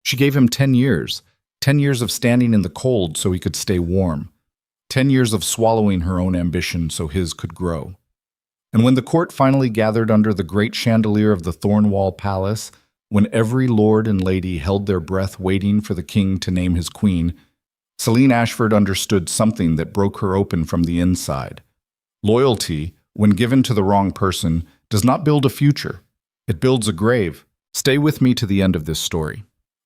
She gave him 10 years, 10 years of standing in the cold so he could stay warm, 10 years of swallowing her own ambition so his could grow. And when the court finally gathered under the great chandelier of the Thornwall Palace, when every lord and lady held their breath waiting for the king to name his queen, Selene Ashford understood something that broke her open from the inside. Loyalty, when given to the wrong person, does not build a future. It builds a grave. Stay with me to the end of this story.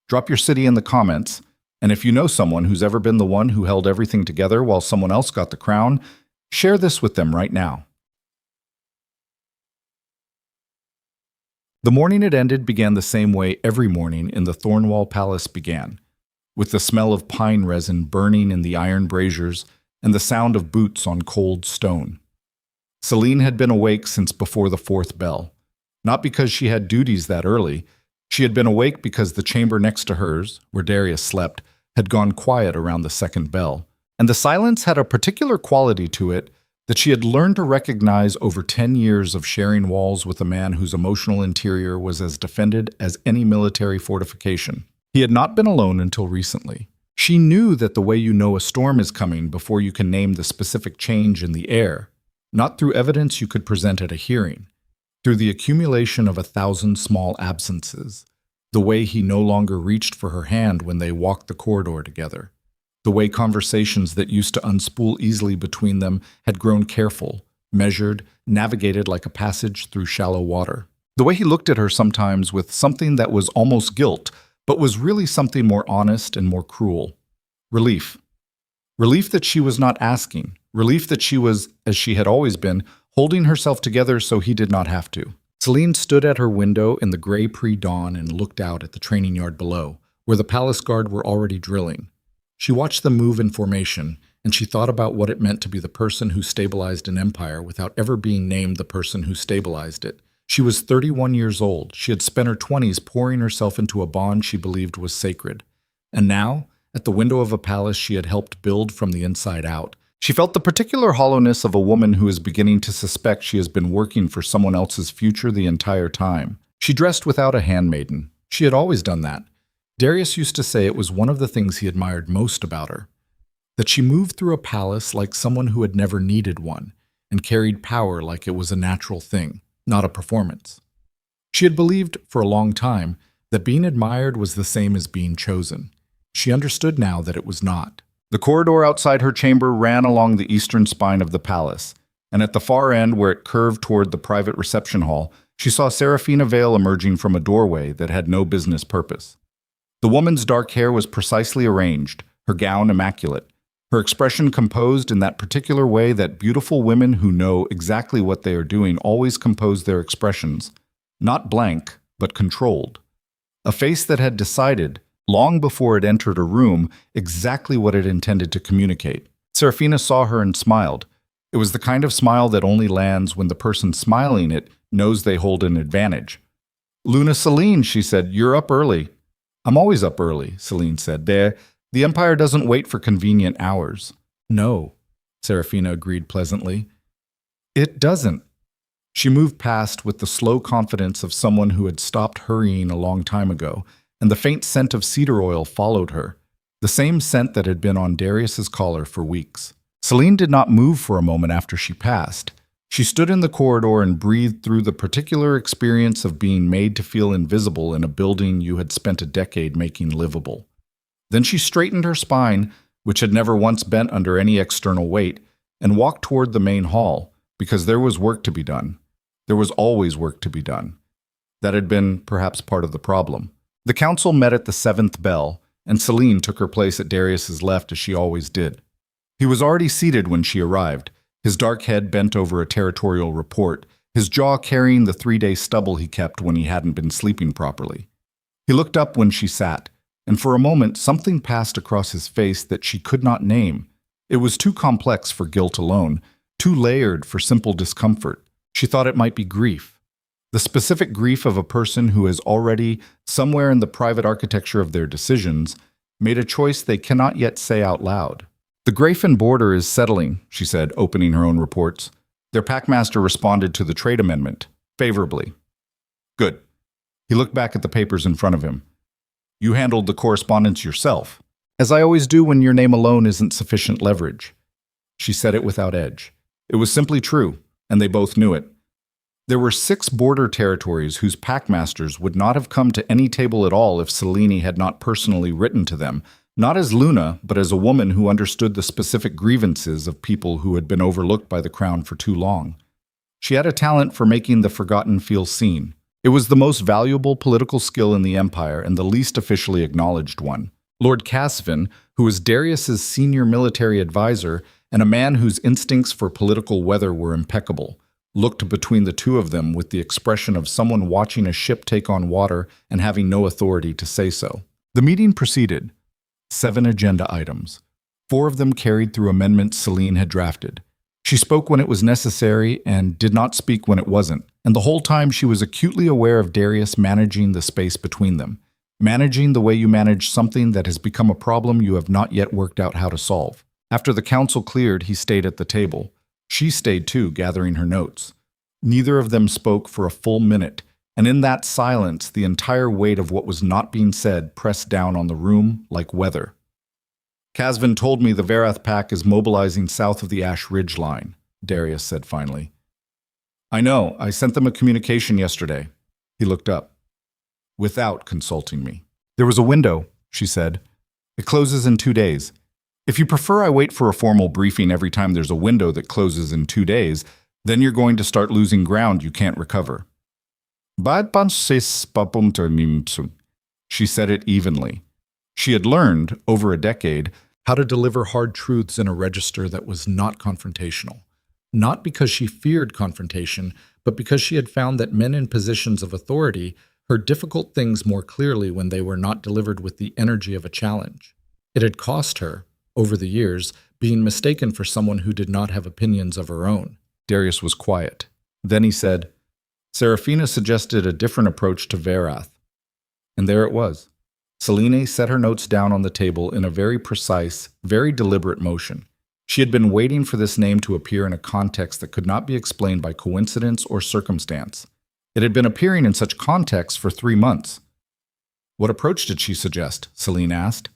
Drop your city in the comments, and if you know someone who's ever been the one who held everything together while someone else got the crown, share this with them right now. The morning it ended began the same way every morning in the Thornwall Palace began, with the smell of pine resin burning in the iron braziers and the sound of boots on cold stone. Selene had been awake since before the fourth bell, not because she had duties that early. She had been awake because the chamber next to hers, where Darius slept, had gone quiet around the second bell, and the silence had a particular quality to it that she had learned to recognize over 10 years of sharing walls with a man whose emotional interior was as defended as any military fortification. He had not been alone until recently. She knew that the way you know a storm is coming before you can name the specific change in the air, not through evidence you could present at a hearing, through the accumulation of 1,000 small absences, the way he no longer reached for her hand when they walked the corridor together, the way conversations that used to unspool easily between them had grown careful, measured, navigated like a passage through shallow water. The way he looked at her sometimes with something that was almost guilt, but was really something more honest and more cruel. Relief. Relief that she was not asking. Relief that she was, as she had always been, holding herself together so he did not have to. Selene stood at her window in the gray pre-dawn and looked out at the training yard below, where the palace guard were already drilling. She watched them move in formation, and she thought about what it meant to be the person who stabilized an empire without ever being named the person who stabilized it. She was 31 years old. She had spent her 20s pouring herself into a bond she believed was sacred. And now, at the window of a palace she had helped build from the inside out, she felt the particular hollowness of a woman who is beginning to suspect she has been working for someone else's future the entire time. She dressed without a handmaiden. She had always done that. Darius used to say it was one of the things he admired most about her, that she moved through a palace like someone who had never needed one, and carried power like it was a natural thing, not a performance. She had believed, for a long time, that being admired was the same as being chosen. She understood now that it was not. The corridor outside her chamber ran along the eastern spine of the palace, and at the far end, where it curved toward the private reception hall, she saw Serafina Vale emerging from a doorway that had no business purpose. The woman's dark hair was precisely arranged, her gown immaculate, her expression composed in that particular way that beautiful women who know exactly what they are doing always compose their expressions, not blank, but controlled. A face that had decided, long before it entered a room, exactly what it intended to communicate. Serafina saw her and smiled. It was the kind of smile that only lands when the person smiling it knows they hold an advantage. "Luna Selene," she said, "you're up early." "I'm always up early," Selene said. The Empire doesn't wait for convenient hours." "No," Serafina agreed pleasantly. "It doesn't." She moved past with the slow confidence of someone who had stopped hurrying a long time ago, and the faint scent of cedar oil followed her, the same scent that had been on Darius's collar for weeks. Selene did not move for a moment after she passed. She stood in the corridor and breathed through the particular experience of being made to feel invisible in a building you had spent a decade making livable. Then she straightened her spine, which had never once bent under any external weight, and walked toward the main hall, because there was work to be done. There was always work to be done. That had been perhaps part of the problem. The council met at the 7th bell, and Selene took her place at Darius's left as she always did. He was already seated when she arrived, his dark head bent over a territorial report, his jaw carrying the 3-day stubble he kept when he hadn't been sleeping properly. He looked up when she sat, and for a moment something passed across his face that she could not name. It was too complex for guilt alone, too layered for simple discomfort. She thought it might be grief. The specific grief of a person who has already, somewhere in the private architecture of their decisions, made a choice they cannot yet say out loud. "The Grafen border is settling," she said, opening her own reports. Their packmaster responded to the trade amendment, favorably. "Good." He looked back at the papers in front of him. You handled the correspondence yourself, as I always do when your name alone isn't sufficient leverage. She said it without edge. It was simply true, and they both knew it. There were 6 border territories whose packmasters would not have come to any table at all if Selene had not personally written to them, not as Luna, but as a woman who understood the specific grievances of people who had been overlooked by the crown for too long. She had a talent for making the forgotten feel seen. It was the most valuable political skill in the empire and the least officially acknowledged one. Lord Cassvin, who was Darius's senior military advisor and a man whose instincts for political weather were impeccable, looked between the two of them with the expression of someone watching a ship take on water and having no authority to say so. The meeting proceeded. 7 agenda items. 4 of them carried through amendments Selene had drafted. She spoke when it was necessary and did not speak when it wasn't, and the whole time she was acutely aware of Darius managing the space between them, managing the way you manage something that has become a problem you have not yet worked out how to solve. After the council cleared, he stayed at the table. She stayed too, gathering her notes. Neither of them spoke for a full minute, and in that silence, the entire weight of what was not being said pressed down on the room like weather. Cassvin told me the Varath pack is mobilizing south of the Ash Ridge line, Darius said finally. I know, I sent them a communication yesterday. He looked up, without consulting me. There was a window, she said. It closes in 2 days. If you prefer I wait for a formal briefing every time there's a window that closes in 2 days, then you're going to start losing ground you can't recover. She said it evenly. She had learned, over a decade, how to deliver hard truths in a register that was not confrontational. Not because she feared confrontation, but because she had found that men in positions of authority heard difficult things more clearly when they were not delivered with the energy of a challenge. It had cost her, over the years, being mistaken for someone who did not have opinions of her own. Darius was quiet. Then he said, Seraphina suggested a different approach to Varath. And there it was. Selene set her notes down on the table in a very precise, very deliberate motion. She had been waiting for this name to appear in a context that could not be explained by coincidence or circumstance. It had been appearing in such contexts for 3 months. What approach did she suggest? Selene asked.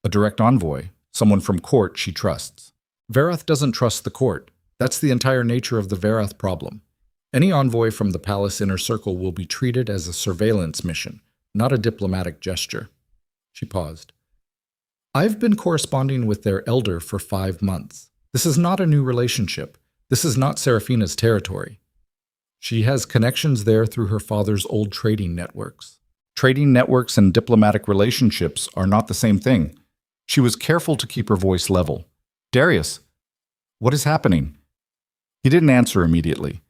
A direct envoy, someone from court she trusts. Varath doesn't trust the court. That's the entire nature of the Varath problem. Any envoy from the palace inner circle will be treated as a surveillance mission, not a diplomatic gesture. She paused. I've been corresponding with their elder for 5 months. This is not a new relationship. This is not Seraphina's territory. She has connections there through her father's old trading networks. Trading networks and diplomatic relationships are not the same thing. She was careful to keep her voice level. Darius, what is happening? He didn't answer immediately.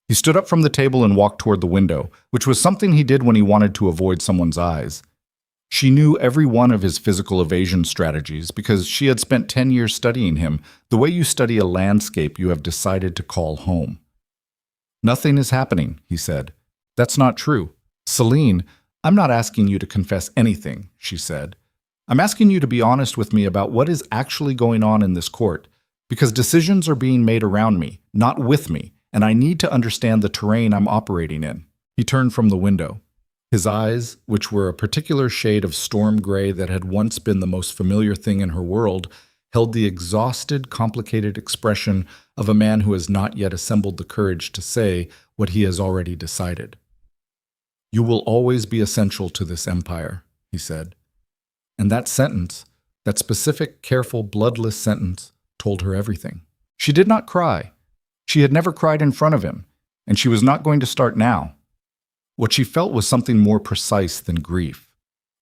He stood up from the table and walked toward the window, which was something he did when he wanted to avoid someone's eyes. She knew every one of his physical evasion strategies because she had spent 10 years studying him, the way you study a landscape you have decided to call home. Nothing is happening, he said. That's not true. Selene, I'm not asking you to confess anything, she said. I'm asking you to be honest with me about what is actually going on in this court, because decisions are being made around me, not with me, and I need to understand the terrain I'm operating in. He turned from the window. His eyes, which were a particular shade of storm gray that had once been the most familiar thing in her world, held the exhausted, complicated expression of a man who has not yet assembled the courage to say what he has already decided. You will always be essential to this empire, he said. And that sentence, that specific, careful, bloodless sentence, told her everything. She did not cry. She had never cried in front of him, and she was not going to start now. What she felt was something more precise than grief.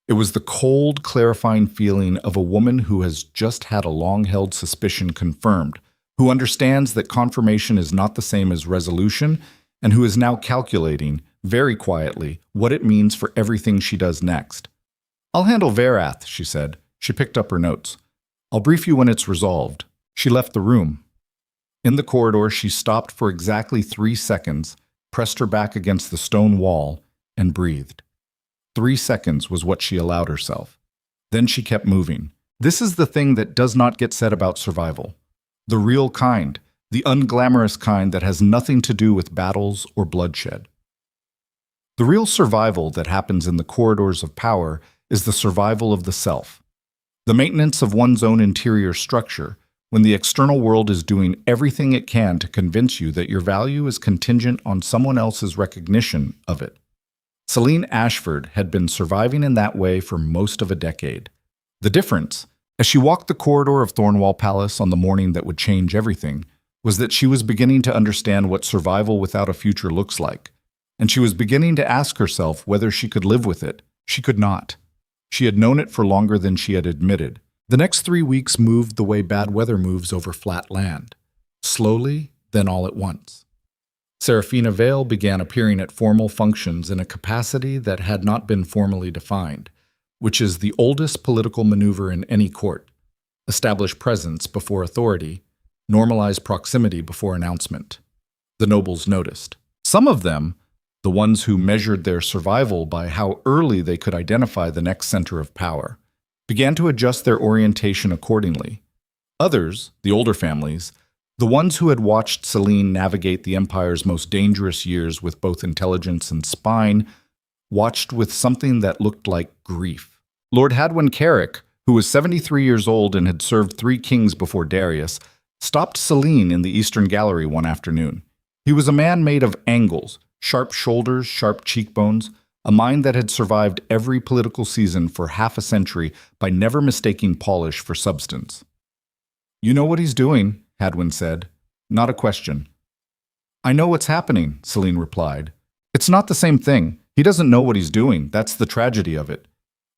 It was the cold, clarifying feeling of a woman who has just had a long-held suspicion confirmed, who understands that confirmation is not the same as resolution, and who is now calculating, very quietly, what it means for everything she does next. I'll handle Varath, she said. She picked up her notes. I'll brief you when it's resolved. She left the room. In the corridor, she stopped for exactly 3 seconds, pressed her back against the stone wall, and breathed. 3 seconds was what she allowed herself. Then she kept moving. This is the thing that does not get said about survival. The real kind, the unglamorous kind that has nothing to do with battles or bloodshed. The real survival that happens in the corridors of power is the survival of the self. The maintenance of one's own interior structure, when the external world is doing everything it can to convince you that your value is contingent on someone else's recognition of it. Selene Ashford had been surviving in that way for most of a decade. The difference, as she walked the corridor of Thornwall Palace on the morning that would change everything, was that she was beginning to understand what survival without a future looks like, and she was beginning to ask herself whether she could live with it. She could not. She had known it for longer than she had admitted. The next 3 weeks moved the way bad weather moves over flat land. Slowly, then all at once. Serafina Vale began appearing at formal functions in a capacity that had not been formally defined, which is the oldest political maneuver in any court. Establish presence before authority, normalize proximity before announcement. The nobles noticed. Some of them, the ones who measured their survival by how early they could identify the next center of power, began to adjust their orientation accordingly. Others, the older families, the ones who had watched Selene navigate the Empire's most dangerous years with both intelligence and spine, watched with something that looked like grief. Lord Hadwin Carrick, who was 73 years old and had served 3 kings before Darius, stopped Selene in the Eastern Gallery one afternoon. He was a man made of angles, sharp shoulders, sharp cheekbones, a mind that had survived every political season for half a century by never mistaking polish for substance. "You know what he's doing," Hadwin said. "Not a question." "I know what's happening," Selene replied. "It's not the same thing. He doesn't know what he's doing. That's the tragedy of it."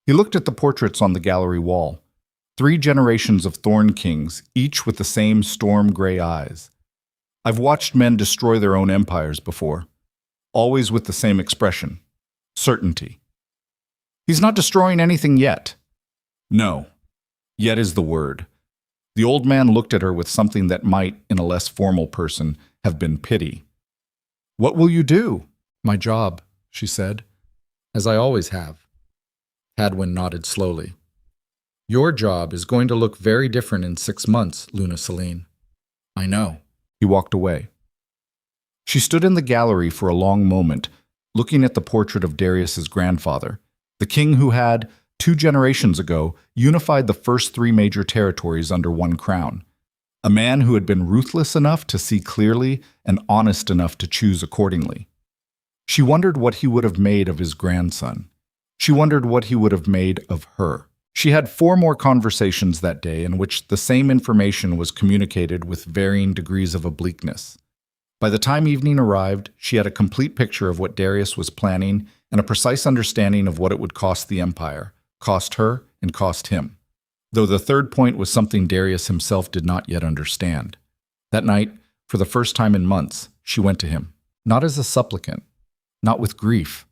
He looked at the portraits on the gallery wall. 3 generations of Thorn Kings, each with the same storm-gray eyes. "I've watched men destroy their own empires before. Always with the same expression. Certainty." "He's not destroying anything yet." "No. Yet is the word." The old man looked at her with something that might, in a less formal person, have been pity. "What will you do?" "My job," she said, "as I always have." Hadwin nodded slowly. "Your job is going to look very different in 6 months, Luna Selene." "I know." He walked away. She stood in the gallery for a long moment, looking at the portrait of Darius's grandfather, the king who had, 2 generations ago, unified the first 3 major territories under one crown. A man who had been ruthless enough to see clearly and honest enough to choose accordingly. She wondered what he would have made of his grandson. She wondered what he would have made of her. She had 4 more conversations that day in which the same information was communicated with varying degrees of obliqueness. By the time evening arrived, she had a complete picture of what Darius was planning and a precise understanding of what it would cost the Empire, cost her and cost him. Though the third point was something Darius himself did not yet understand. That night, for the first time in months, she went to him, not as a supplicant, not with grief.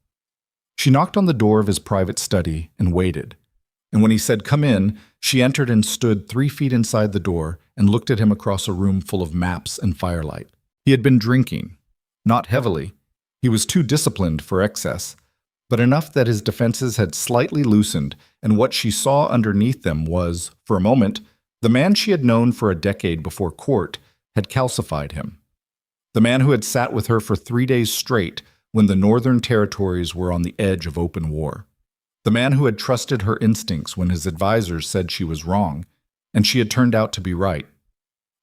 She knocked on the door of his private study and waited. And when he said, "Come in," she entered and stood 3 feet inside the door and looked at him across a room full of maps and firelight. He had been drinking. Not heavily. He was too disciplined for excess, but enough that his defenses had slightly loosened, and what she saw underneath them was, for a moment, the man she had known for a decade before court had calcified him. The man who had sat with her for 3 days straight when the northern territories were on the edge of open war. The man who had trusted her instincts when his advisors said she was wrong, and she had turned out to be right.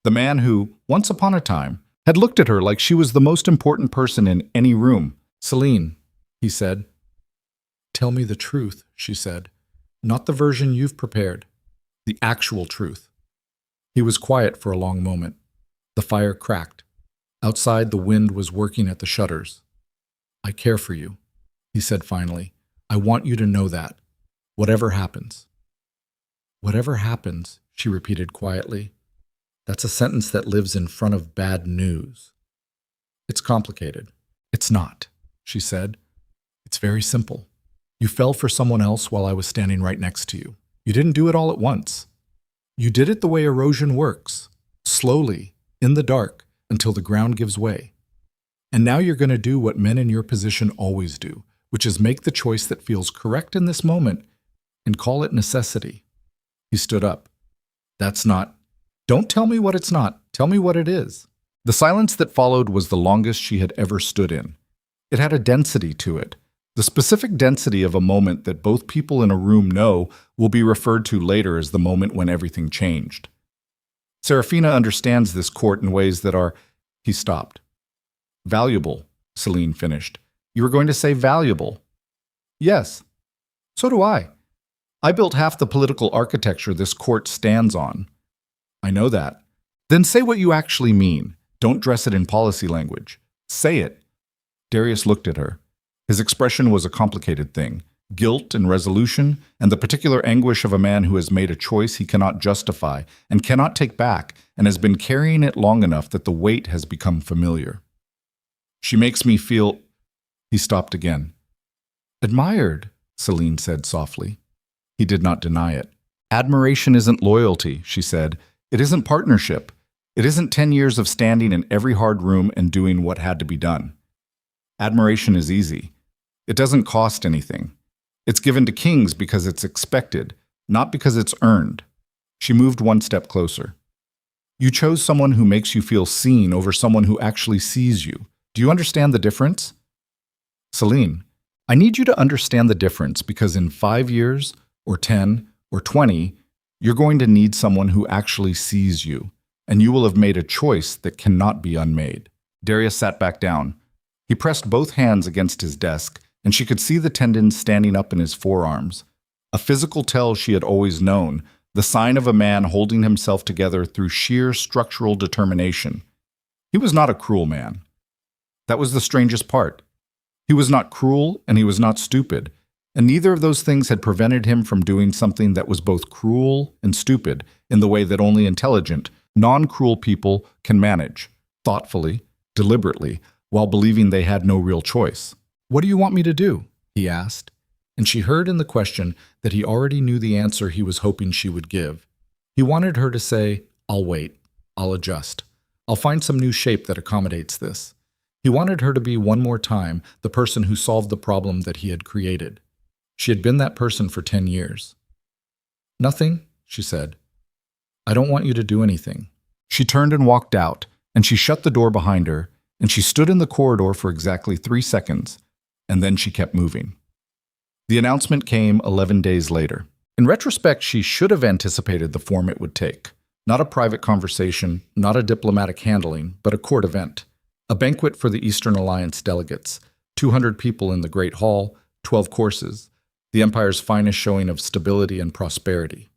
The man who, once upon a time, had looked at her like she was the most important person in any room. "Selene," he said. "Tell me the truth," she said. "Not the version you've prepared. The actual truth." He was quiet for a long moment. The fire cracked. Outside, the wind was working at the shutters. "I care for you," he said finally. "I want you to know that. Whatever happens." "Whatever happens," she repeated quietly. That's a sentence that lives in front of bad news. "It's complicated." "It's not," she said. "It's very simple. You fell for someone else while I was standing right next to you. You didn't do it all at once. You did it the way erosion works, slowly, in the dark, until the ground gives way. And now you're going to do what men in your position always do, which is make the choice that feels correct in this moment and call it necessity." He stood up. "That's not..." "Don't tell me what it's not. Tell me what it is." The silence that followed was the longest she had ever stood in. It had a density to it, The specific density of a moment that both people in a room know will be referred to later as the moment when everything changed. Serafina understands this court in ways that are— He stopped. Valuable, Selene finished. You were going to say valuable. Yes. So do I. I built half the political architecture this court stands on. I know that. Then say what you actually mean. Don't dress it in policy language. Say it. Darius looked at her. His expression was a complicated thing. Guilt and resolution, and the particular anguish of a man who has made a choice he cannot justify and cannot take back, and has been carrying it long enough that the weight has become familiar. She makes me feel— He stopped again. Admired, Selene said softly. He did not deny it. Admiration isn't loyalty, she said. It isn't partnership. It isn't 10 years of standing in every hard room and doing what had to be done. Admiration is easy. It doesn't cost anything. It's given to kings because it's expected, not because it's earned. She moved one step closer. You chose someone who makes you feel seen over someone who actually sees you. Do you understand the difference? Selene, I need you to understand the difference because in 5 years, or 10, or 20, you're going to need someone who actually sees you, and you will have made a choice that cannot be unmade. Darius sat back down. He pressed both hands against his desk, and she could see the tendons standing up in his forearms. A physical tell she had always known, the sign of a man holding himself together through sheer structural determination. He was not a cruel man. That was the strangest part. He was not cruel, and he was not stupid, and neither of those things had prevented him from doing something that was both cruel and stupid in the way that only intelligent, non-cruel people can manage, thoughtfully, deliberately, while believing they had no real choice. What do you want me to do? He asked, and she heard in the question that he already knew the answer he was hoping she would give. He wanted her to say, I'll wait, I'll adjust, I'll find some new shape that accommodates this. He wanted her to be one more time the person who solved the problem that he had created. She had been that person for 10 years. Nothing, she said. I don't want you to do anything. She turned and walked out, and she shut the door behind her, and she stood in the corridor for exactly 3 seconds, and then she kept moving. The announcement came 11 days later. In retrospect, she should have anticipated the form it would take. Not a private conversation, not a diplomatic handling, but a court event. A banquet for the Eastern Alliance delegates, 200 people in the Great Hall, 12 courses, the Empire's finest showing of stability and prosperity.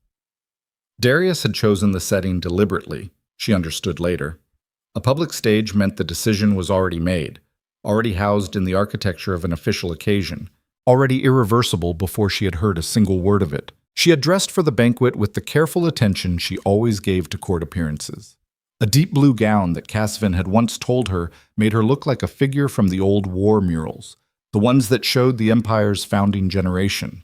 Darius had chosen the setting deliberately, she understood later. A public stage meant the decision was already made, already housed in the architecture of an official occasion, already irreversible before she had heard a single word of it. She had dressed for the banquet with the careful attention she always gave to court appearances. A deep blue gown that Casvin had once told her made her look like a figure from the old war murals, the ones that showed the Empire's founding generation.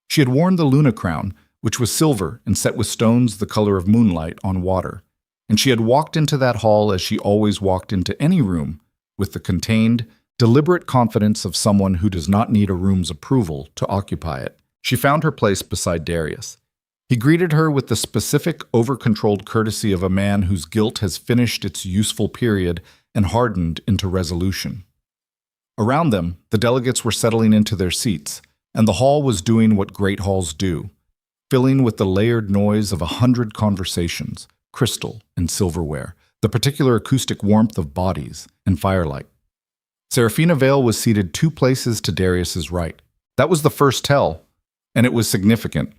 She had worn the Luna crown, which was silver and set with stones the color of moonlight on water, and she had walked into that hall as she always walked into any room, with the contained, deliberate confidence of someone who does not need a room's approval to occupy it. She found her place beside Darius. He greeted her with the specific, over-controlled courtesy of a man whose guilt has finished its useful period and hardened into resolution. Around them, the delegates were settling into their seats, and the hall was doing what great halls do, filling with the layered noise of 100 conversations, crystal and silverware, the particular acoustic warmth of bodies and firelight. Serafina Vale was seated 2 places to Darius's right. That was the first tell, and it was significant.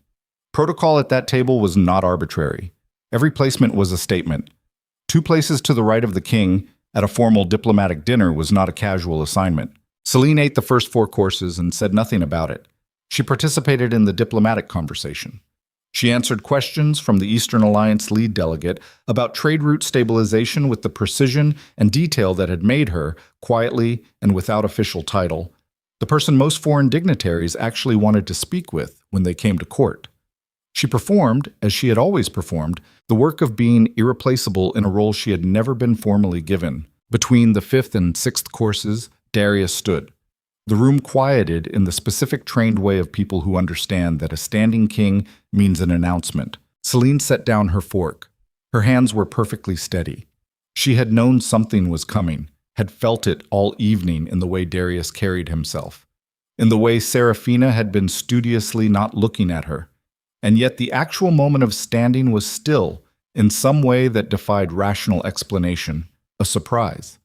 Protocol at that table was not arbitrary. Every placement was a statement. 2 places to the right of the king at a formal diplomatic dinner was not a casual assignment. Selene ate the first 4 courses and said nothing about it. She participated in the diplomatic conversation. She answered questions from the Eastern Alliance lead delegate about trade route stabilization with the precision and detail that had made her, quietly and without official title, the person most foreign dignitaries actually wanted to speak with when they came to court. She performed, as she had always performed, the work of being irreplaceable in a role she had never been formally given. Between the 5th and 6th courses, Darius stood. The room quieted in the specific trained way of people who understand that a standing king means an announcement. Selene set down her fork. Her hands were perfectly steady. She had known something was coming, had felt it all evening in the way Darius carried himself. in the way Serafina had been studiously not looking at her, and yet the actual moment of standing was still, in some way that defied rational explanation, a surprise.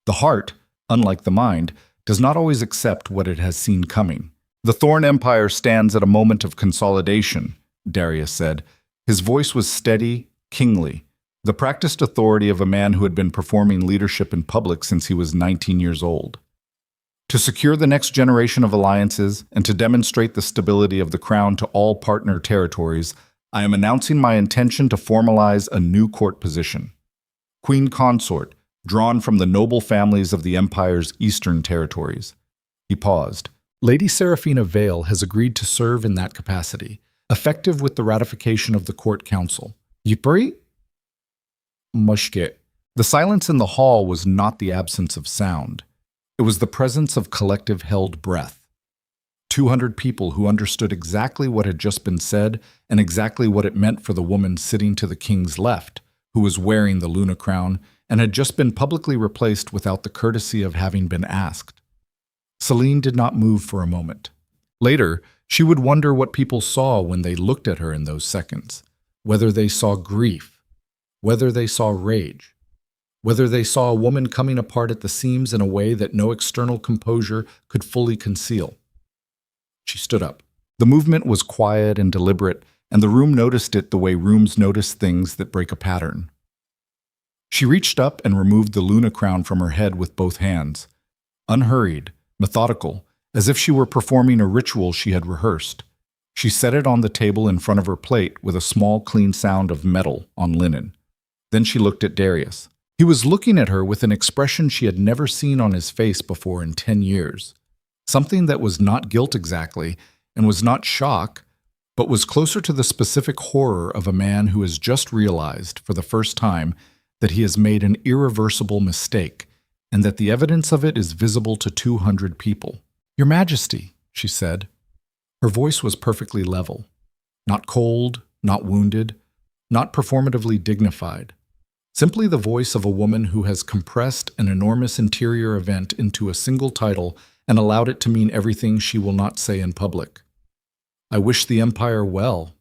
The heart, unlike the mind, does not always accept what it has seen coming. The Thorn Empire stands at a moment of consolidation, Darius said. His voice was steady, kingly, the practiced authority of a man who had been performing leadership in public since he was 19 years old. To secure the next generation of alliances and to demonstrate the stability of the crown to all partner territories, I am announcing my intention to formalize a new court position. Queen Consort, drawn from the noble families of the Empire's eastern territories. He paused. Lady Serafina Vale has agreed to serve in that capacity, effective with the ratification of the court council. Yipri? Mushke. The silence in the hall was not the absence of sound. It was the presence of collective held breath. 200 people who understood exactly what had just been said and exactly what it meant for the woman sitting to the king's left, who was wearing the Luna crown and had just been publicly replaced without the courtesy of having been asked. Selene did not move for a moment. Later, she would wonder what people saw when they looked at her in those seconds, whether they saw grief, whether they saw rage, whether they saw a woman coming apart at the seams in a way that no external composure could fully conceal. She stood up. The movement was quiet and deliberate, and the room noticed it the way rooms notice things that break a pattern. She reached up and removed the Luna crown from her head with both hands, unhurried, methodical, as if she were performing a ritual she had rehearsed. She set it on the table in front of her plate with a small, clean sound of metal on linen. Then she looked at Darius. He was looking at her with an expression she had never seen on his face before in 10 years. Something that was not guilt exactly, and was not shock, but was closer to the specific horror of a man who has just realized, for the first time, that he has made an irreversible mistake, and that the evidence of it is visible to 200 people. "Your Majesty," she said. Her voice was perfectly level. Not cold, not wounded, not performatively dignified. Simply the voice of a woman who has compressed an enormous interior event into a single title and allowed it to mean everything she will not say in public. "I wish the Empire well."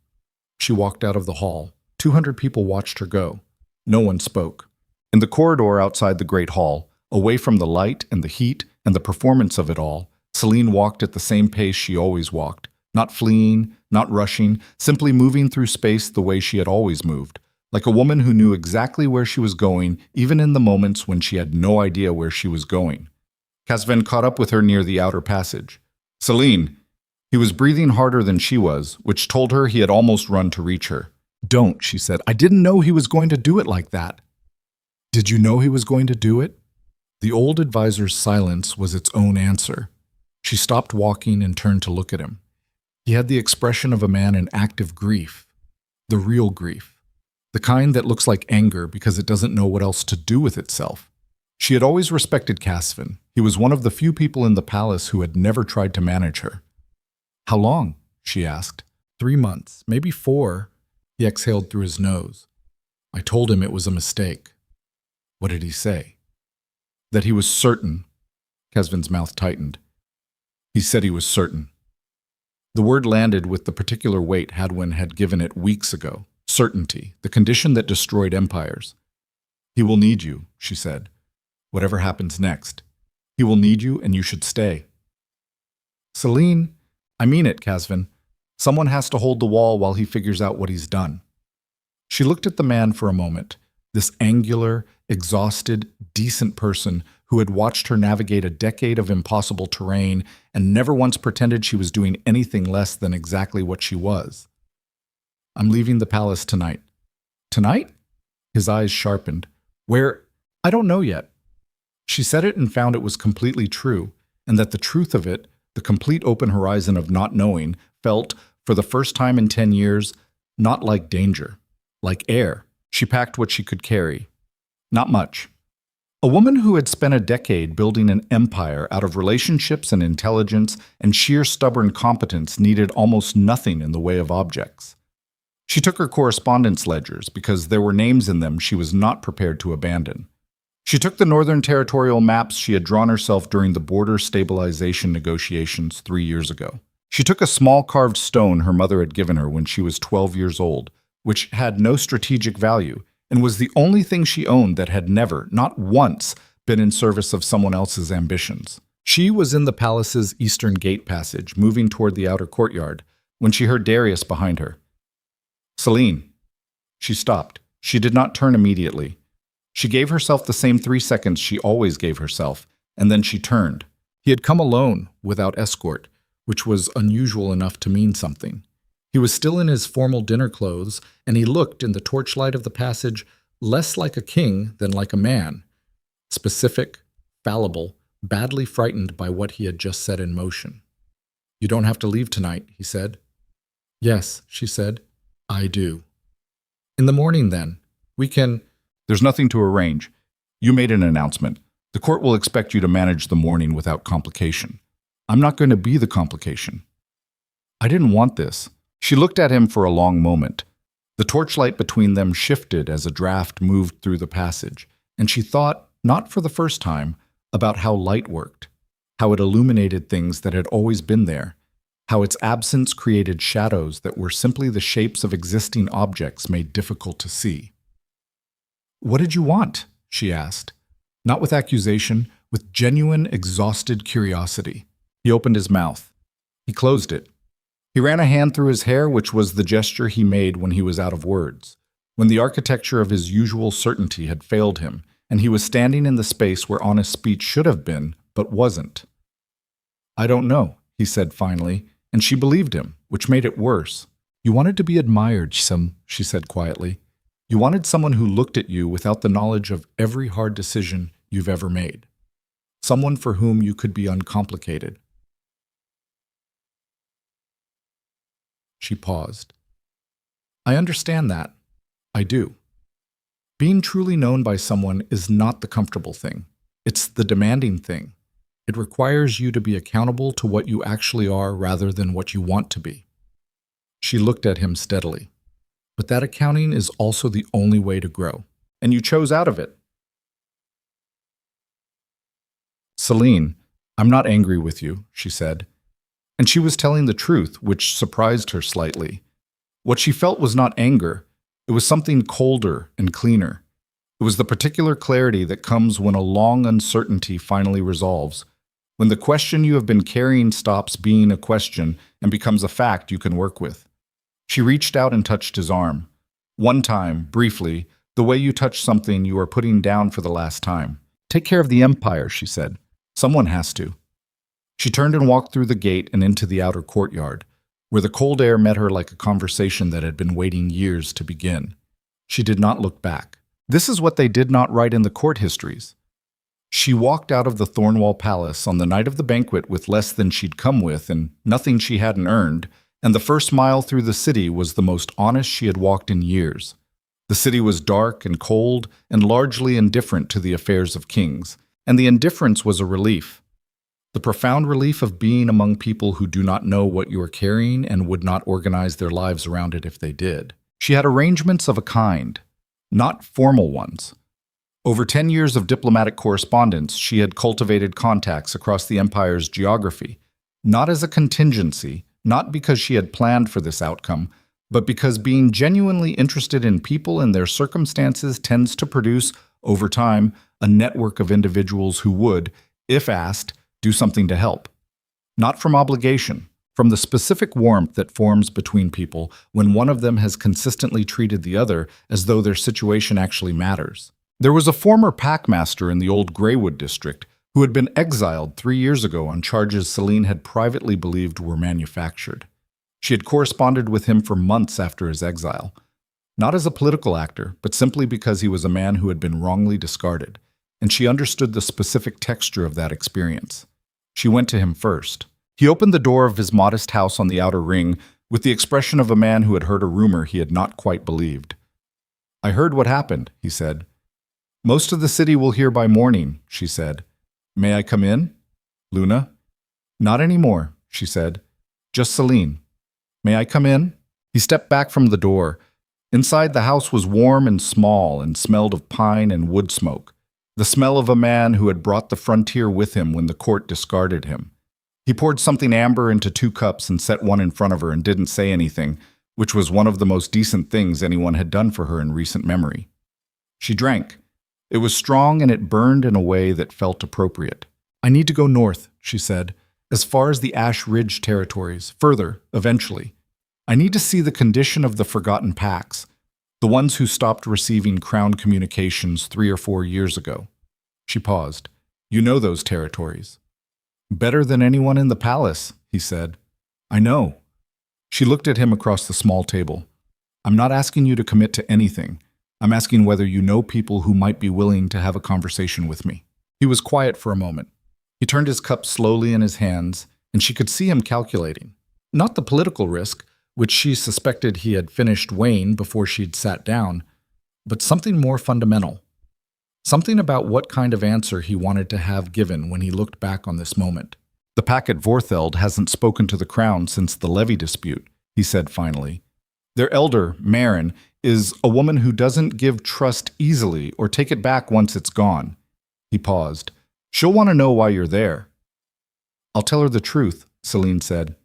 She walked out of the hall. 200 people watched her go. No one spoke. In the corridor outside the Great Hall, away from the light and the heat and the performance of it all, Selene walked at the same pace she always walked, not fleeing, not rushing, simply moving through space the way she had always moved, like a woman who knew exactly where she was going, even in the moments when she had no idea where she was going. Casven caught up with her near the outer passage. "Selene!" He was breathing harder than she was, which told her he had almost run to reach her. "Don't," she said. "I didn't know he was going to do it like that." "Did you know he was going to do it?" The old advisor's silence was its own answer. She stopped walking and turned to look at him. He had the expression of a man in active grief, the real grief, the kind that looks like anger because it doesn't know what else to do with itself. She had always respected Casven. He was one of the few people in the palace who had never tried to manage her. "How long?" she asked. 3 months, maybe 4. He exhaled through his nose. "I told him it was a mistake." "What did he say?" "That he was certain." Casven's mouth tightened. "He said he was certain." The word landed with the particular weight Hadwin had given it weeks ago. Certainty, the condition that destroyed empires. "He will need you," she said. "Whatever happens next. He will need you and you should stay." "Selene, I mean it, Casven. Someone has to hold the wall while he figures out what he's done." She looked at the man for a moment, this angular, exhausted, decent person who had watched her navigate a decade of impossible terrain and never once pretended she was doing anything less than exactly what she was. "I'm leaving the palace tonight." "Tonight?" His eyes sharpened. "Where?" "I don't know yet." She said it and found it was completely true, and that the truth of it, the complete open horizon of not knowing, felt, for the first time in 10 years, not like danger, like air. She packed what she could carry. Not much. A woman who had spent a decade building an empire out of relationships and intelligence and sheer stubborn competence needed almost nothing in the way of objects. She took her correspondence ledgers because there were names in them she was not prepared to abandon. She took the Northern Territorial maps she had drawn herself during the border stabilization negotiations 3 years ago. She took a small carved stone her mother had given her when she was 12 years old, which had no strategic value and was the only thing she owned that had never, not once, been in service of someone else's ambitions. She was in the palace's eastern gate passage, moving toward the outer courtyard, when she heard Darius behind her. Selene. She stopped. She did not turn immediately. She gave herself the same 3 seconds she always gave herself, and then she turned. He had come alone, without escort, which was unusual enough to mean something. He was still in his formal dinner clothes, and he looked, in the torchlight of the passage, less like a king than like a man. Specific, fallible, badly frightened by what he had just set in motion. "You don't have to leave tonight," he said. "Yes," she said. "I do." "In the morning, then. We can—" "There's nothing to arrange. You made an announcement. The court will expect you to manage the morning without complication. I'm not going to be the complication." I didn't want this. She looked at him for a long moment. The torchlight between them shifted as a draft moved through the passage, and she thought, not for the first time, about how light worked, how it illuminated things that had always been there, how its absence created shadows that were simply the shapes of existing objects made difficult to see. "What did you want?" she asked, not with accusation, with genuine, exhausted curiosity. He opened his mouth. He closed it. He ran a hand through his hair, which was the gesture he made when he was out of words, when the architecture of his usual certainty had failed him, and he was standing in the space where honest speech should have been, but wasn't. "I don't know," he said finally, and she believed him, which made it worse. "You wanted to be admired, she said quietly. You wanted someone who looked at you without the knowledge of every hard decision you've ever made. Someone for whom you could be uncomplicated." She paused. "I understand that. I do. Being truly known by someone is not the comfortable thing. It's the demanding thing. It requires you to be accountable to what you actually are rather than what you want to be." She looked at him steadily. "But that accounting is also the only way to grow, and you chose out of it." "Selene, I'm not angry with you," she said. And she was telling the truth, which surprised her slightly. What she felt was not anger. It was something colder and cleaner. It was the particular clarity that comes when a long uncertainty finally resolves, when the question you have been carrying stops being a question and becomes a fact you can work with. She reached out and touched his arm. One time, briefly, the way you touch something you are putting down for the last time. "Take care of the empire," she said. "Someone has to." She turned and walked through the gate and into the outer courtyard, where the cold air met her like a conversation that had been waiting years to begin. She did not look back. This is what they did not write in the court histories. She walked out of the Thornwall Palace on the night of the banquet with less than she'd come with and nothing she hadn't earned, and the first mile through the city was the most honest she had walked in years. The city was dark and cold and largely indifferent to the affairs of kings, and the indifference was a relief. The profound relief of being among people who do not know what you are carrying and would not organize their lives around it if they did. She had arrangements of a kind, not formal ones. Over 10 years of diplomatic correspondence, she had cultivated contacts across the empire's geography, not as a contingency, not because she had planned for this outcome, but because being genuinely interested in people and their circumstances tends to produce, over time, a network of individuals who would, if asked, do something to help. Not from obligation, from the specific warmth that forms between people when one of them has consistently treated the other as though their situation actually matters. There was a former packmaster in the old Greywood district who had been exiled 3 years ago on charges Selene had privately believed were manufactured. She had corresponded with him for months after his exile, not as a political actor, but simply because he was a man who had been wrongly discarded, and she understood the specific texture of that experience. She went to him first. He opened the door of his modest house on the outer ring with the expression of a man who had heard a rumor he had not quite believed. "I heard what happened," he said. "Most of the city will hear by morning," she said. "May I come in, Luna?" "Not anymore," she said. "Just Selene. May I come in?" He stepped back from the door. Inside, the house was warm and small and smelled of pine and wood smoke. The smell of a man who had brought the frontier with him when the court discarded him. He poured something amber into 2 cups and set one in front of her and didn't say anything, which was one of the most decent things anyone had done for her in recent memory. She drank. It was strong and it burned in a way that felt appropriate. "I need to go north," she said, "as far as the Ash Ridge territories, further, eventually. I need to see the condition of the forgotten packs, the ones who stopped receiving Crown communications 3 or 4 years ago." She paused. "You know those territories." "Better than anyone in the palace," he said. "I know." She looked at him across the small table. "I'm not asking you to commit to anything. I'm asking whether you know people who might be willing to have a conversation with me." He was quiet for a moment. He turned his cup slowly in his hands, and she could see him calculating. Not the political risk, which she suspected he had finished weighing before she'd sat down, but something more fundamental. Something about what kind of answer he wanted to have given when he looked back on this moment. "The pack at Vortheld hasn't spoken to the Crown since the levy dispute," he said finally. "Their elder, Marin, is a woman who doesn't give trust easily or take it back once it's gone." He paused. "She'll want to know why you're there." "I'll tell her the truth," Selene said.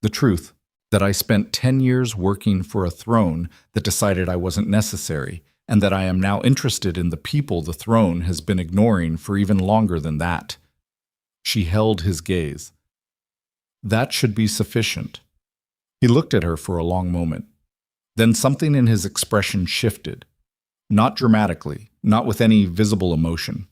"The truth, that I spent 10 years working for a throne that decided I wasn't necessary, and that I am now interested in the people the throne has been ignoring for even longer than that." She held his gaze. "That should be sufficient." He looked at her for a long moment. Then something in his expression shifted. Not dramatically, not with any visible emotion.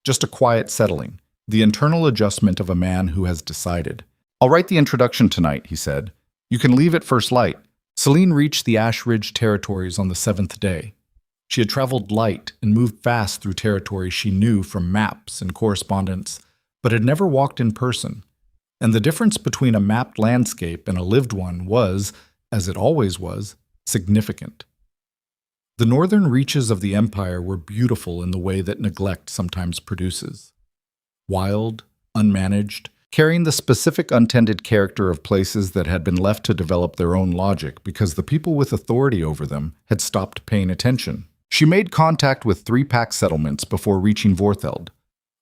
Just a quiet settling, the internal adjustment of a man who has decided. "I'll write the introduction tonight," he said. "You can leave at first light." Selene reached the Ash Ridge territories on the 7th day. She had traveled light and moved fast through territory she knew from maps and correspondence, but had never walked in person. And the difference between a mapped landscape and a lived one was, as it always was, significant. The northern reaches of the empire were beautiful in the way that neglect sometimes produces. Wild, unmanaged, carrying the specific untended character of places that had been left to develop their own logic because the people with authority over them had stopped paying attention. She made contact with 3 pack settlements before reaching Vortheld.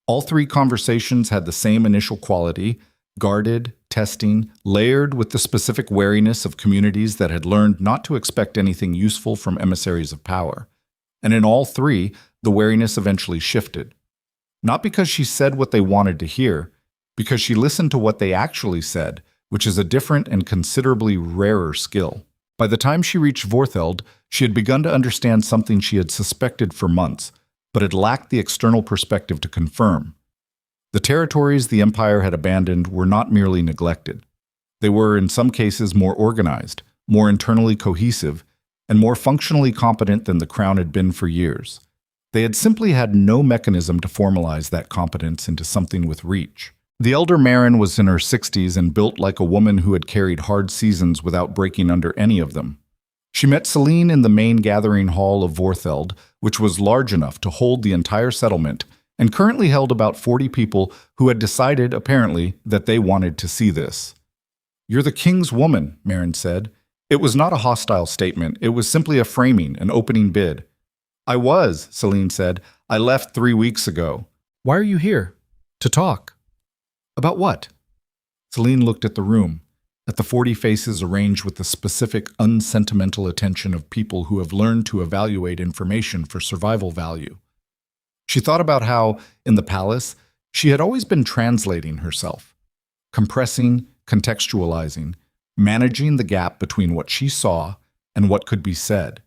All 3 conversations had the same initial quality: guarded, testing, layered with the specific wariness of communities that had learned not to expect anything useful from emissaries of power. And in all 3, the wariness eventually shifted. Not because she said what they wanted to hear, because she listened to what they actually said, which is a different and considerably rarer skill. By the time she reached Vortheld, she had begun to understand something she had suspected for months, but had lacked the external perspective to confirm. The territories the Empire had abandoned were not merely neglected. They were, in some cases, more organized, more internally cohesive, and more functionally competent than the Crown had been for years. They had simply had no mechanism to formalize that competence into something with reach. The elder Marin was in her 60s and built like a woman who had carried hard seasons without breaking under any of them. She met Selene in the main gathering hall of Vortheld, which was large enough to hold the entire settlement, and currently held about 40 people who had decided, apparently, that they wanted to see this. "You're the king's woman," Marin said. It was not a hostile statement. It was simply a framing, an opening bid. "I was," Selene said. "I left 3 weeks ago." "Why are you here?" "To talk." "About what?" Selene looked at the room, at the 40 faces arranged with the specific, unsentimental attention of people who have learned to evaluate information for survival value. She thought about how, in the palace, she had always been translating herself, compressing, contextualizing, managing the gap between what she saw and what could be said.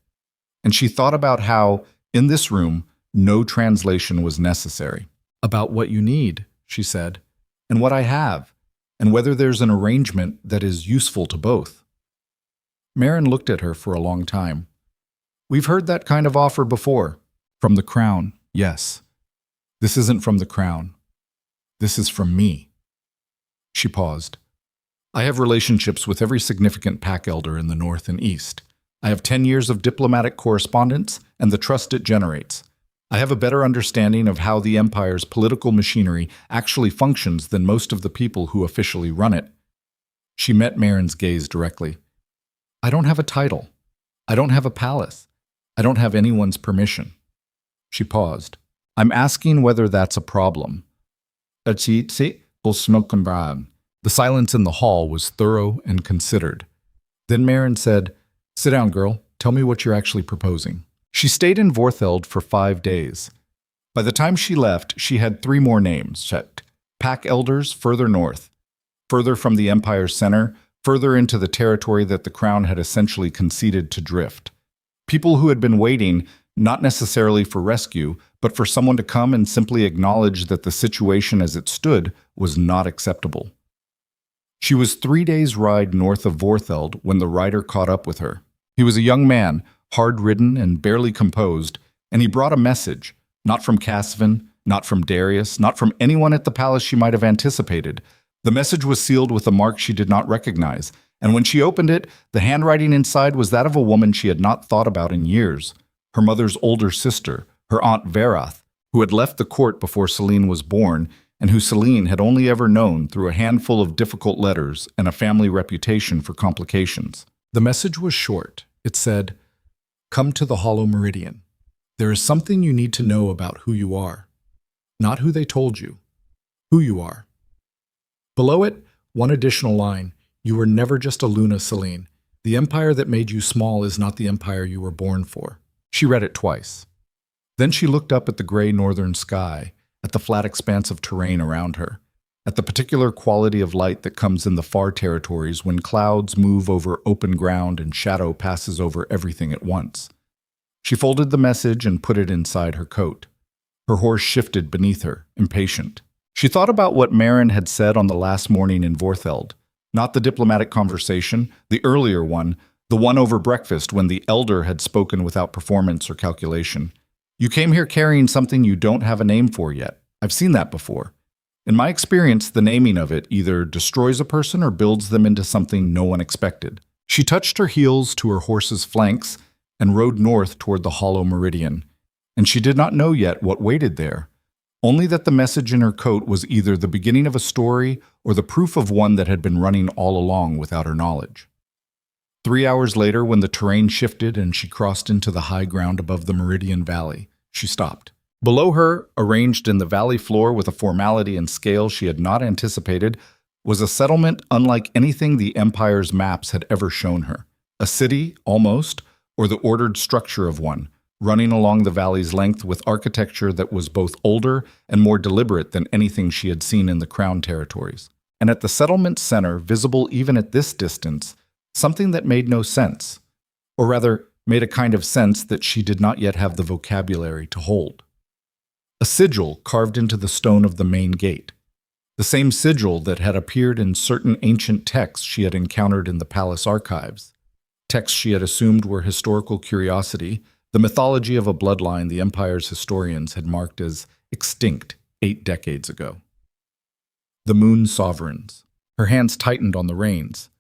And she thought about how, in this room, no translation was necessary. "About what you need," she said, "and what I have, and whether there's an arrangement that is useful to both." Marin looked at her for a long time. "We've heard that kind of offer before. From the Crown, yes. This isn't from the Crown. This is from me." She paused. "I have relationships with every significant pack elder in the North and East. I have 10 years of diplomatic correspondence and the trust it generates. I have a better understanding of how the Empire's political machinery actually functions than most of the people who officially run it." She met Marin's gaze directly. "I don't have a title. I don't have a palace. I don't have anyone's permission." She paused. I'm asking whether that's a problem. The silence in the hall was thorough and considered. Then Marin said, "Sit down, girl. Tell me what you're actually proposing." She stayed in Vortheld for 5 days. By the time she left, she had 3 more names checked. Pack elders further north, further from the Empire's center, further into the territory that the Crown had essentially conceded to drift. People who had been waiting, not necessarily for rescue, but for someone to come and simply acknowledge that the situation as it stood was not acceptable. She was 3 days' ride north of Vortheld when the rider caught up with her. He was a young man, hard-ridden and barely composed, and he brought a message, not from Cassavin, not from Darius, not from anyone at the palace she might have anticipated. The message was sealed with a mark she did not recognize, and when she opened it, the handwriting inside was that of a woman she had not thought about in years, her mother's older sister, her Aunt Verath, who had left the court before Selene was born, and who Selene had only ever known through a handful of difficult letters and a family reputation for complications. The message was short. It said, "Come to the Hollow Meridian. There is something you need to know about who you are. Not who they told you, who you are." Below it, one additional line, "You were never just a Luna, Selene. The empire that made you small is not the empire you were born for." She read it twice. Then she looked up at the gray northern sky, at the flat expanse of terrain around her, at the particular quality of light that comes in the far territories when clouds move over open ground and shadow passes over everything at once. She folded the message and put it inside her coat. Her horse shifted beneath her, impatient. She thought about what Marin had said on the last morning in Vortheld, not the diplomatic conversation, the earlier one, the one over breakfast when the elder had spoken without performance or calculation. "You came here carrying something you don't have a name for yet. I've seen that before. In my experience, the naming of it either destroys a person or builds them into something no one expected." She touched her heels to her horse's flanks and rode north toward the Hollow Meridian, and she did not know yet what waited there, only that the message in her coat was either the beginning of a story or the proof of one that had been running all along without her knowledge. 3 hours later, when the terrain shifted and she crossed into the high ground above the Meridian Valley, she stopped. Below her, arranged in the valley floor with a formality and scale she had not anticipated, was a settlement unlike anything the Empire's maps had ever shown her. A city, almost, or the ordered structure of one, running along the valley's length with architecture that was both older and more deliberate than anything she had seen in the Crown territories. And at the settlement's center, visible even at this distance, something that made no sense, or rather, made a kind of sense that she did not yet have the vocabulary to hold. A sigil carved into the stone of the main gate, the same sigil that had appeared in certain ancient texts she had encountered in the palace archives, texts she had assumed were historical curiosity, the mythology of a bloodline the Empire's historians had marked as extinct 8 decades ago. The Moon Sovereigns. Her hands tightened on the reins.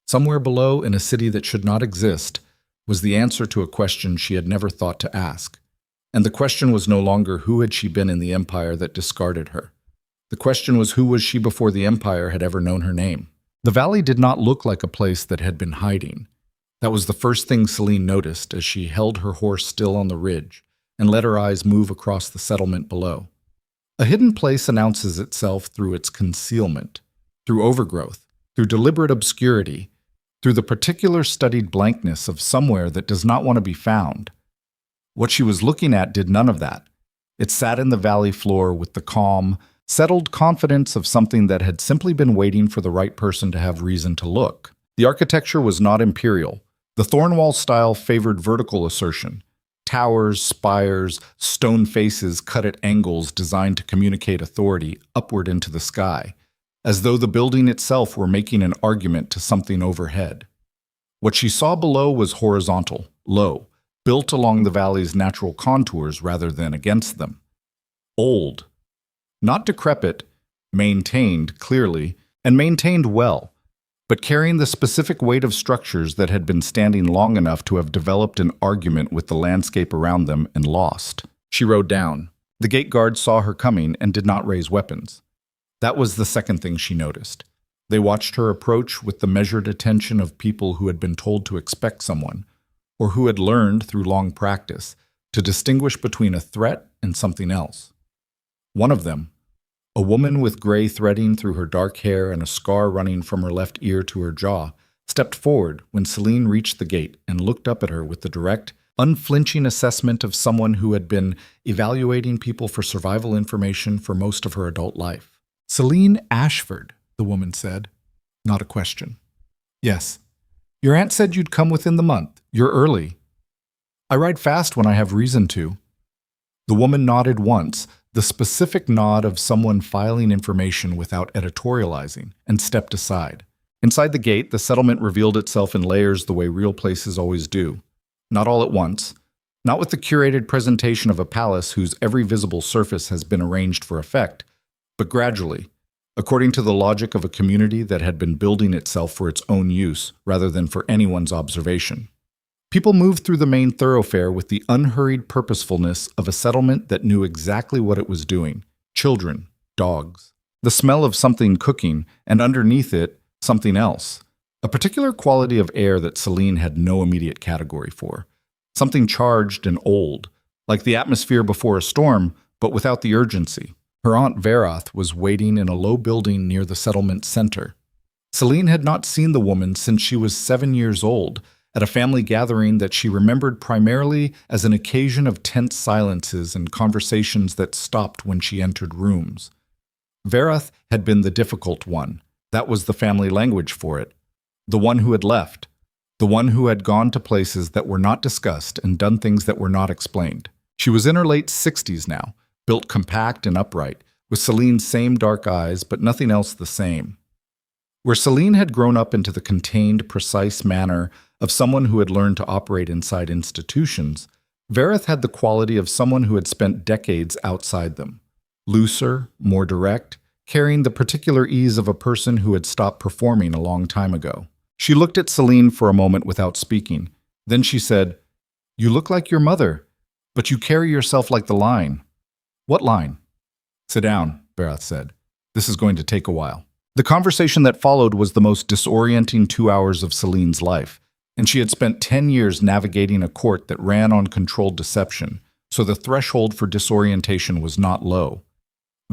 Somewhere below, in a city that should not exist, was the answer to a question she had never thought to ask. And the question was no longer who had she been in the Empire that discarded her. The question was who was she before the Empire had ever known her name. The valley did not look like a place that had been hiding. That was the first thing Selene noticed as she held her horse still on the ridge and let her eyes move across the settlement below. A hidden place announces itself through its concealment, through overgrowth, through deliberate obscurity, through the particular studied blankness of somewhere that does not want to be found. What she was looking at did none of that. It sat in the valley floor with the calm, settled confidence of something that had simply been waiting for the right person to have reason to look. The architecture was not imperial. The Thornwall style favored vertical assertion. Towers, spires, stone faces cut at angles designed to communicate authority upward into the sky, as though the building itself were making an argument to something overhead. What she saw below was horizontal, low, built along the valley's natural contours rather than against them. Old. Not decrepit, maintained clearly, and maintained well, but carrying the specific weight of structures that had been standing long enough to have developed an argument with the landscape around them and lost. She rode down. The gate guards saw her coming and did not raise weapons. That was the second thing she noticed. They watched her approach with the measured attention of people who had been told to expect someone, or who had learned through long practice to distinguish between a threat and something else. One of them, a woman with gray threading through her dark hair and a scar running from her left ear to her jaw, stepped forward when Selene reached the gate and looked up at her with the direct, unflinching assessment of someone who had been evaluating people for survival information for most of her adult life. "Selene Ashford," the woman said. Not a question. "Yes. Your aunt said you'd come within the month. You're early." "I ride fast when I have reason to." The woman nodded once, the specific nod of someone filing information without editorializing, and stepped aside. Inside the gate, the settlement revealed itself in layers the way real places always do. Not all at once. Not with the curated presentation of a palace whose every visible surface has been arranged for effect, but gradually, according to the logic of a community that had been building itself for its own use rather than for anyone's observation. People moved through the main thoroughfare with the unhurried purposefulness of a settlement that knew exactly what it was doing. Children, dogs, the smell of something cooking, and underneath it, something else. A particular quality of air that Selene had no immediate category for. Something charged and old, like the atmosphere before a storm, but without the urgency. Her aunt Verath was waiting in a low building near the settlement center. Selene had not seen the woman since she was 7 years old, at a family gathering that she remembered primarily as an occasion of tense silences and conversations that stopped when she entered rooms. Verath had been the difficult one. That was the family language for it. The one who had left. The one who had gone to places that were not discussed and done things that were not explained. She was in her late 60s now, built compact and upright, with Selene's same dark eyes, but nothing else the same. Where Selene had grown up into the contained, precise manner of someone who had learned to operate inside institutions, Verath had the quality of someone who had spent decades outside them. Looser, more direct, carrying the particular ease of a person who had stopped performing a long time ago. She looked at Selene for a moment without speaking. Then she said, "You look like your mother, but you carry yourself like the line." "What line?" "Sit down," Verath said. "This is going to take a while." The conversation that followed was the most disorienting 2 hours of Selene's life, and she had spent 10 years navigating a court that ran on controlled deception, so the threshold for disorientation was not low.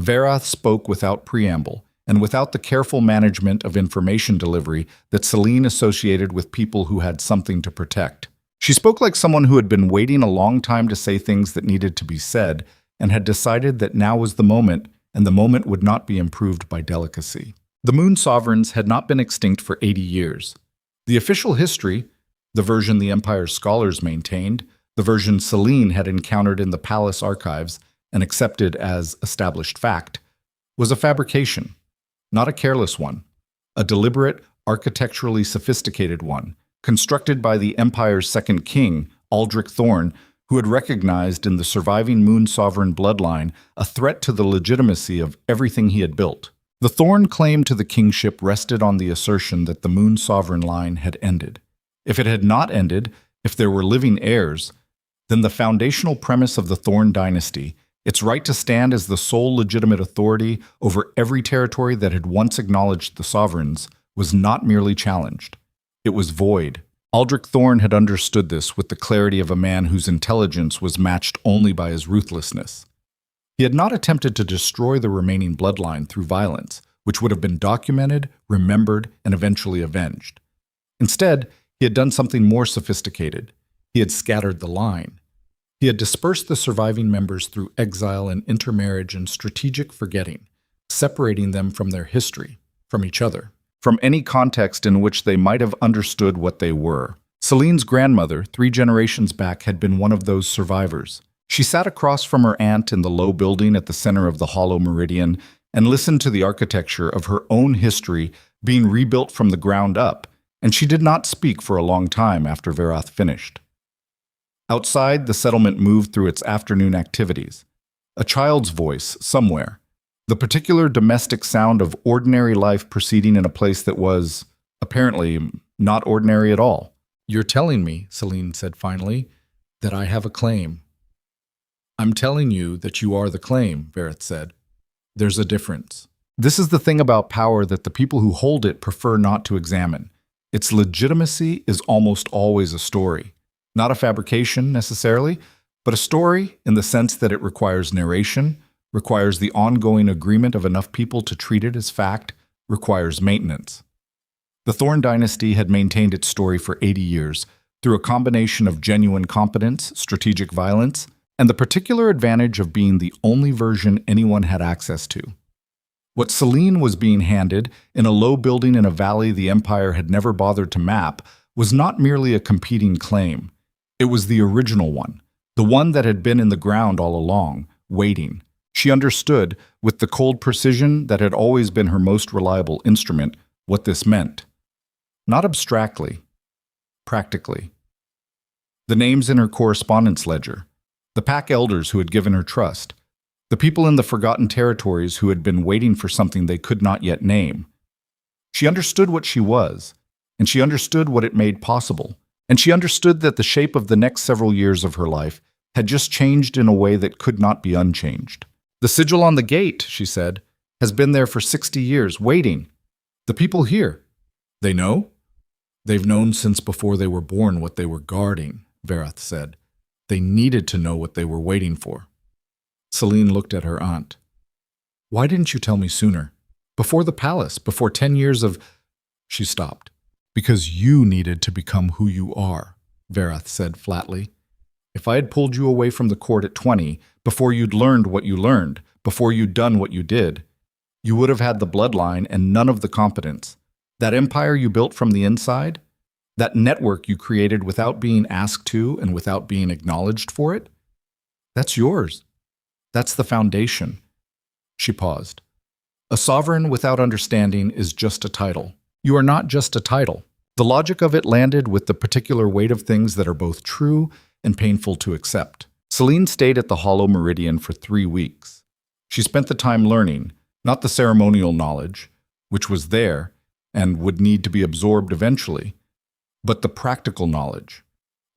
Verath spoke without preamble, and without the careful management of information delivery that Selene associated with people who had something to protect. She spoke like someone who had been waiting a long time to say things that needed to be said, and had decided that now was the moment, and the moment would not be improved by delicacy. The Moon Sovereigns had not been extinct for 80 years. The official history, the version the Empire's scholars maintained, the version Selene had encountered in the palace archives and accepted as established fact, was a fabrication, not a careless one, a deliberate, architecturally sophisticated one, constructed by the Empire's second king, Aldrich Thorn, who had recognized in the surviving Moon Sovereign bloodline a threat to the legitimacy of everything he had built. The Thorn claim to the kingship rested on the assertion that the Moon Sovereign line had ended. If it had not ended, if there were living heirs, then the foundational premise of the Thorn dynasty, its right to stand as the sole legitimate authority over every territory that had once acknowledged the sovereigns, was not merely challenged. It was void. Aldrich Thorn had understood this with the clarity of a man whose intelligence was matched only by his ruthlessness. He had not attempted to destroy the remaining bloodline through violence, which would have been documented, remembered, and eventually avenged. Instead, he had done something more sophisticated. He had scattered the line. He had dispersed the surviving members through exile and intermarriage and strategic forgetting, separating them from their history, from each other, from any context in which they might have understood what they were. Selene's grandmother, 3 generations back, had been one of those survivors. She sat across from her aunt in the low building at the center of the hollow meridian and listened to the architecture of her own history being rebuilt from the ground up, and she did not speak for a long time after Verath finished. Outside, the settlement moved through its afternoon activities. A child's voice, somewhere. The particular domestic sound of ordinary life proceeding in a place that was, apparently, not ordinary at all. "You're telling me," Selene said finally, "that I have a claim." "I'm telling you that you are the claim," Verath said. "There's a difference. This is the thing about power that the people who hold it prefer not to examine. Its legitimacy is almost always a story. Not a fabrication, necessarily, but a story in the sense that it requires narration, requires the ongoing agreement of enough people to treat it as fact, requires maintenance. The Thorn dynasty had maintained its story for 80 years through a combination of genuine competence, strategic violence, and the particular advantage of being the only version anyone had access to. What Selene was being handed in a low building in a valley the Empire had never bothered to map was not merely a competing claim. It was the original one, the one that had been in the ground all along, waiting. She understood, with the cold precision that had always been her most reliable instrument, what this meant. Not abstractly, practically. The names in her correspondence ledger, the pack elders who had given her trust, the people in the forgotten territories who had been waiting for something they could not yet name. She understood what she was, and she understood what it made possible, and she understood that the shape of the next several years of her life had just changed in a way that could not be unchanged. The sigil on the gate, she said, has been there for 60 years, waiting. The people here, they know? They've known since before they were born what they were guarding, Varath said. They needed to know what they were waiting for. Selene looked at her aunt. Why didn't you tell me sooner? Before the palace, before 10 years of... She stopped. Because you needed to become who you are, Varath said flatly. If I had pulled you away from the court at 20, before you'd learned what you learned, before you'd done what you did, you would have had the bloodline and none of the competence. That empire you built from the inside, that network you created without being asked to and without being acknowledged for it, that's yours. That's the foundation. She paused. A sovereign without understanding is just a title. You are not just a title. The logic of it landed with the particular weight of things that are both true and painful to accept. Selene stayed at the Hollow Meridian for 3 weeks. She spent the time learning, not the ceremonial knowledge, which was there and would need to be absorbed eventually, but the practical knowledge,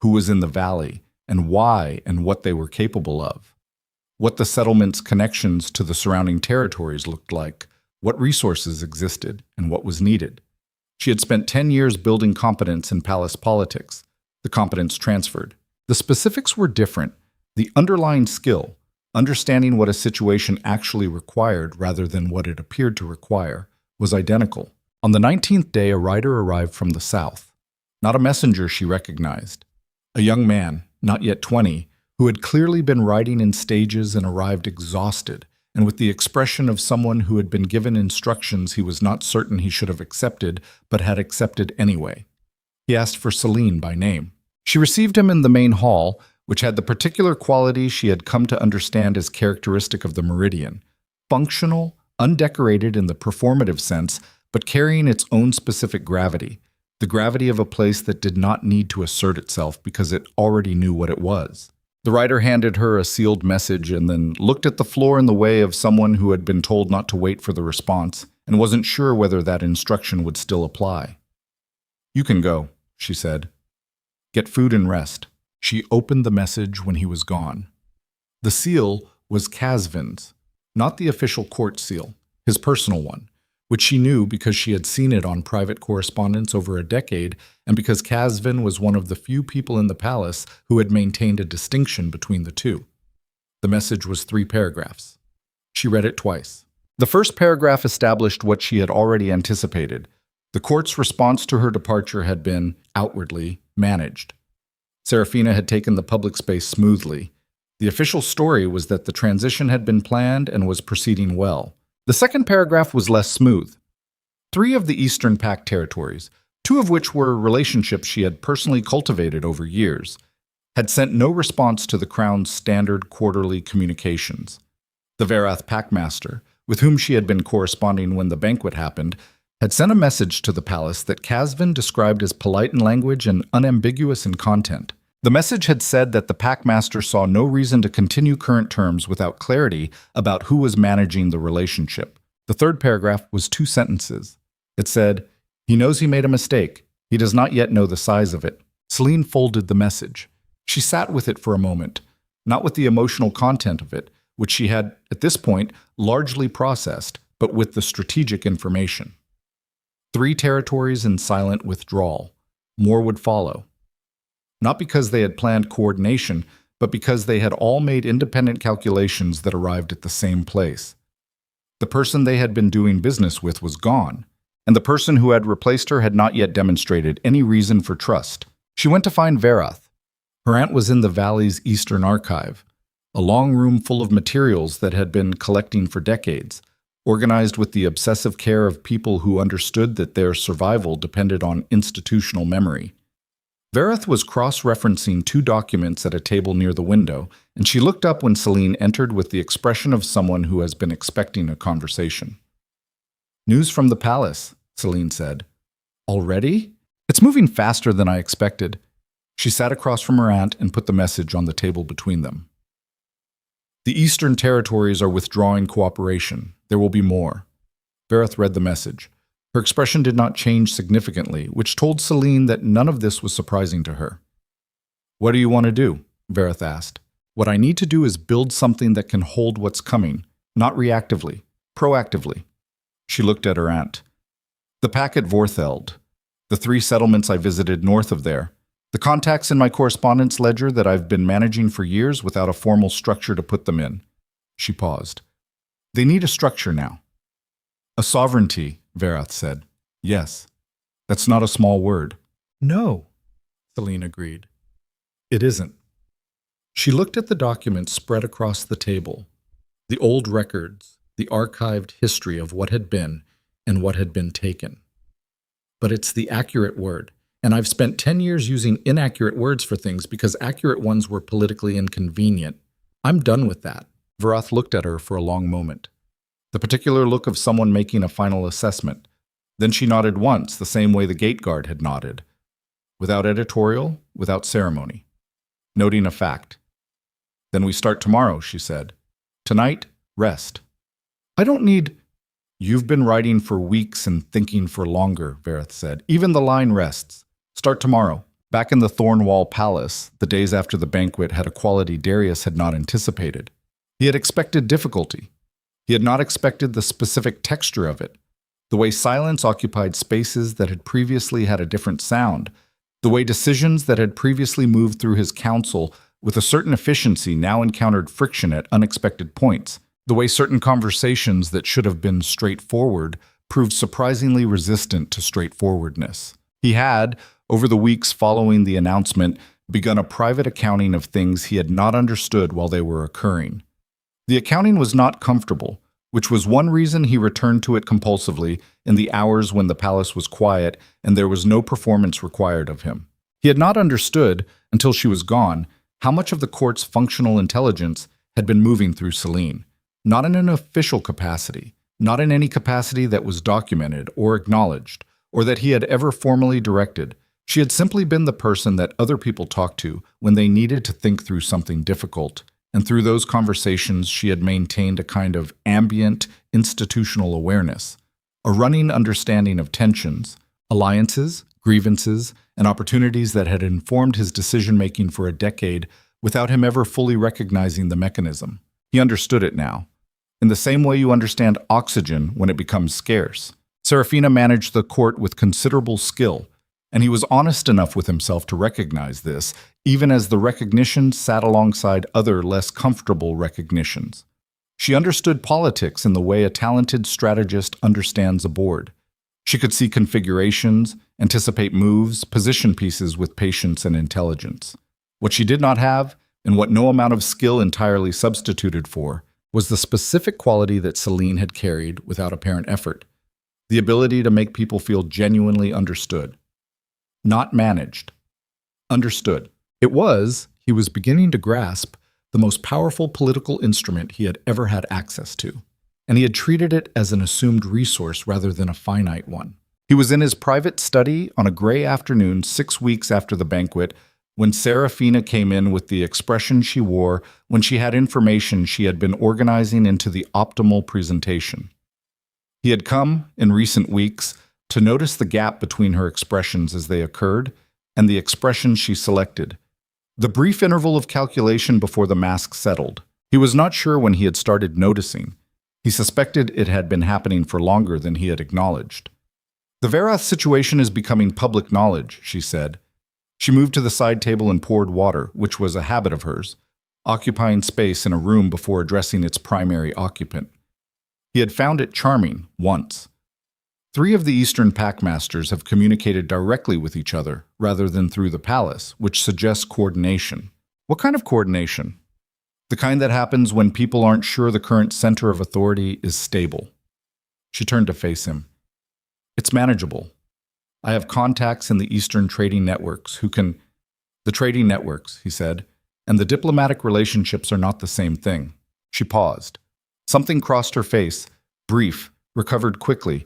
who was in the valley and why and what they were capable of, what the settlement's connections to the surrounding territories looked like, what resources existed, and what was needed. She had spent 10 years building competence in palace politics. The competence transferred. The specifics were different. The underlying skill, understanding what a situation actually required rather than what it appeared to require, was identical. On the 19th day, a rider arrived from the south. Not a messenger she recognized. A young man, not yet 20, who had clearly been riding in stages and arrived exhausted, and with the expression of someone who had been given instructions he was not certain he should have accepted, but had accepted anyway. He asked for Selene by name. She received him in the main hall, which had the particular quality she had come to understand as characteristic of the Meridian. Functional, undecorated in the performative sense, but carrying its own specific gravity, the gravity of a place that did not need to assert itself because it already knew what it was. The rider handed her a sealed message and then looked at the floor in the way of someone who had been told not to wait for the response and wasn't sure whether that instruction would still apply. "You can go," she said. "Get food and rest." She opened the message when he was gone. The seal was Casvin's, not the official court seal, his personal one, which she knew because she had seen it on private correspondence over a decade and because Casvin was one of the few people in the palace who had maintained a distinction between the two. The message was 3 paragraphs. She read it twice. The first paragraph established what she had already anticipated. The court's response to her departure had been, outwardly, managed. Seraphina had taken the public space smoothly. The official story was that the transition had been planned and was proceeding well. The second paragraph was less smooth. 3 of the Eastern Pact territories, 2 of which were relationships she had personally cultivated over years, had sent no response to the Crown's standard quarterly communications. The Varath Packmaster, with whom she had been corresponding when the banquet happened, had sent a message to the palace that Casvin described as polite in language and unambiguous in content. The message had said that the Packmaster saw no reason to continue current terms without clarity about who was managing the relationship. The third paragraph was 2 sentences. It said, "He knows he made a mistake. He does not yet know the size of it." Selene folded the message. She sat with it for a moment, not with the emotional content of it, which she had, at this point, largely processed, but with the strategic information. 3 territories in silent withdrawal. More would follow. Not because they had planned coordination, but because they had all made independent calculations that arrived at the same place. The person they had been doing business with was gone, and the person who had replaced her had not yet demonstrated any reason for trust. She went to find Verath. Her aunt was in the valley's eastern archive, a long room full of materials that had been collecting for decades, organized with the obsessive care of people who understood that their survival depended on institutional memory. Verath was cross-referencing two documents at a table near the window, and she looked up when Selene entered with the expression of someone who has been expecting a conversation. "News from the palace," Selene said. "Already? It's moving faster than I expected." She sat across from her aunt and put the message on the table between them. "The Eastern Territories are withdrawing cooperation. There will be more." Verath read the message. Her expression did not change significantly, which told Selene that none of this was surprising to her. "What do you want to do?" Verath asked. "What I need to do is build something that can hold what's coming, not reactively, proactively." She looked at her aunt. "The pack at Vortheld, the 3 settlements I visited north of there, the contacts in my correspondence ledger that I've been managing for years without a formal structure to put them in." She paused. "They need a structure now." "A sovereignty," Verath said. "Yes. That's not a small word." "No," Selene agreed. "It isn't." She looked at the documents spread across the table, the old records, the archived history of what had been and what had been taken. "But it's the accurate word, and I've spent 10 years using inaccurate words for things because accurate ones were politically inconvenient. I'm done with that." Verath looked at her for a long moment, the particular look of someone making a final assessment. Then she nodded once, the same way the gate guard had nodded, without editorial, without ceremony, noting a fact. "Then we start tomorrow," she said. "Tonight, rest." "I don't need—" "You've been writing for weeks and thinking for longer," Verath said. "Even the line rests. Start tomorrow." Back in the Thornwall Palace, the days after the banquet had a quality Darius had not anticipated. He had expected difficulty. He had not expected the specific texture of it, the way silence occupied spaces that had previously had a different sound, the way decisions that had previously moved through his council with a certain efficiency now encountered friction at unexpected points, the way certain conversations that should have been straightforward proved surprisingly resistant to straightforwardness. He had, over the weeks following the announcement, begun a private accounting of things he had not understood while they were occurring. The accounting was not comfortable, which was one reason he returned to it compulsively in the hours when the palace was quiet and there was no performance required of him. He had not understood, until she was gone, how much of the court's functional intelligence had been moving through Selene, not in an official capacity, not in any capacity that was documented or acknowledged, or that he had ever formally directed. She had simply been the person that other people talked to when they needed to think through something difficult. And through those conversations, she had maintained a kind of ambient, institutional awareness, a running understanding of tensions, alliances, grievances, and opportunities that had informed his decision-making for a decade without him ever fully recognizing the mechanism. He understood it now, in the same way you understand oxygen when it becomes scarce. Serafina managed the court with considerable skill, and he was honest enough with himself to recognize this, even as the recognition sat alongside other less comfortable recognitions. She understood politics in the way a talented strategist understands a board. She could see configurations, anticipate moves, position pieces with patience and intelligence. What she did not have, and what no amount of skill entirely substituted for, was the specific quality that Selene had carried without apparent effort, the ability to make people feel genuinely understood. Not managed. Understood. It was, he was beginning to grasp, the most powerful political instrument he had ever had access to, and he had treated it as an assumed resource rather than a finite one. He was in his private study on a gray afternoon 6 weeks after the banquet when Serafina came in with the expression she wore when she had information she had been organizing into the optimal presentation. He had come, in recent weeks, to notice the gap between her expressions as they occurred and the expressions she selected. The brief interval of calculation before the mask settled. He was not sure when he had started noticing. He suspected it had been happening for longer than he had acknowledged. "The Verath situation is becoming public knowledge," she said. She moved to the side table and poured water, which was a habit of hers, occupying space in a room before addressing its primary occupant. He had found it charming once. 3 of the Eastern Packmasters have communicated directly with each other rather than through the palace, which suggests coordination. What kind of coordination? The kind that happens when people aren't sure the current center of authority is stable. She turned to face him. It's manageable. I have contacts in the Eastern trading networks who can... The trading networks, he said, and the diplomatic relationships are not the same thing. She paused. Something crossed her face, brief, recovered quickly,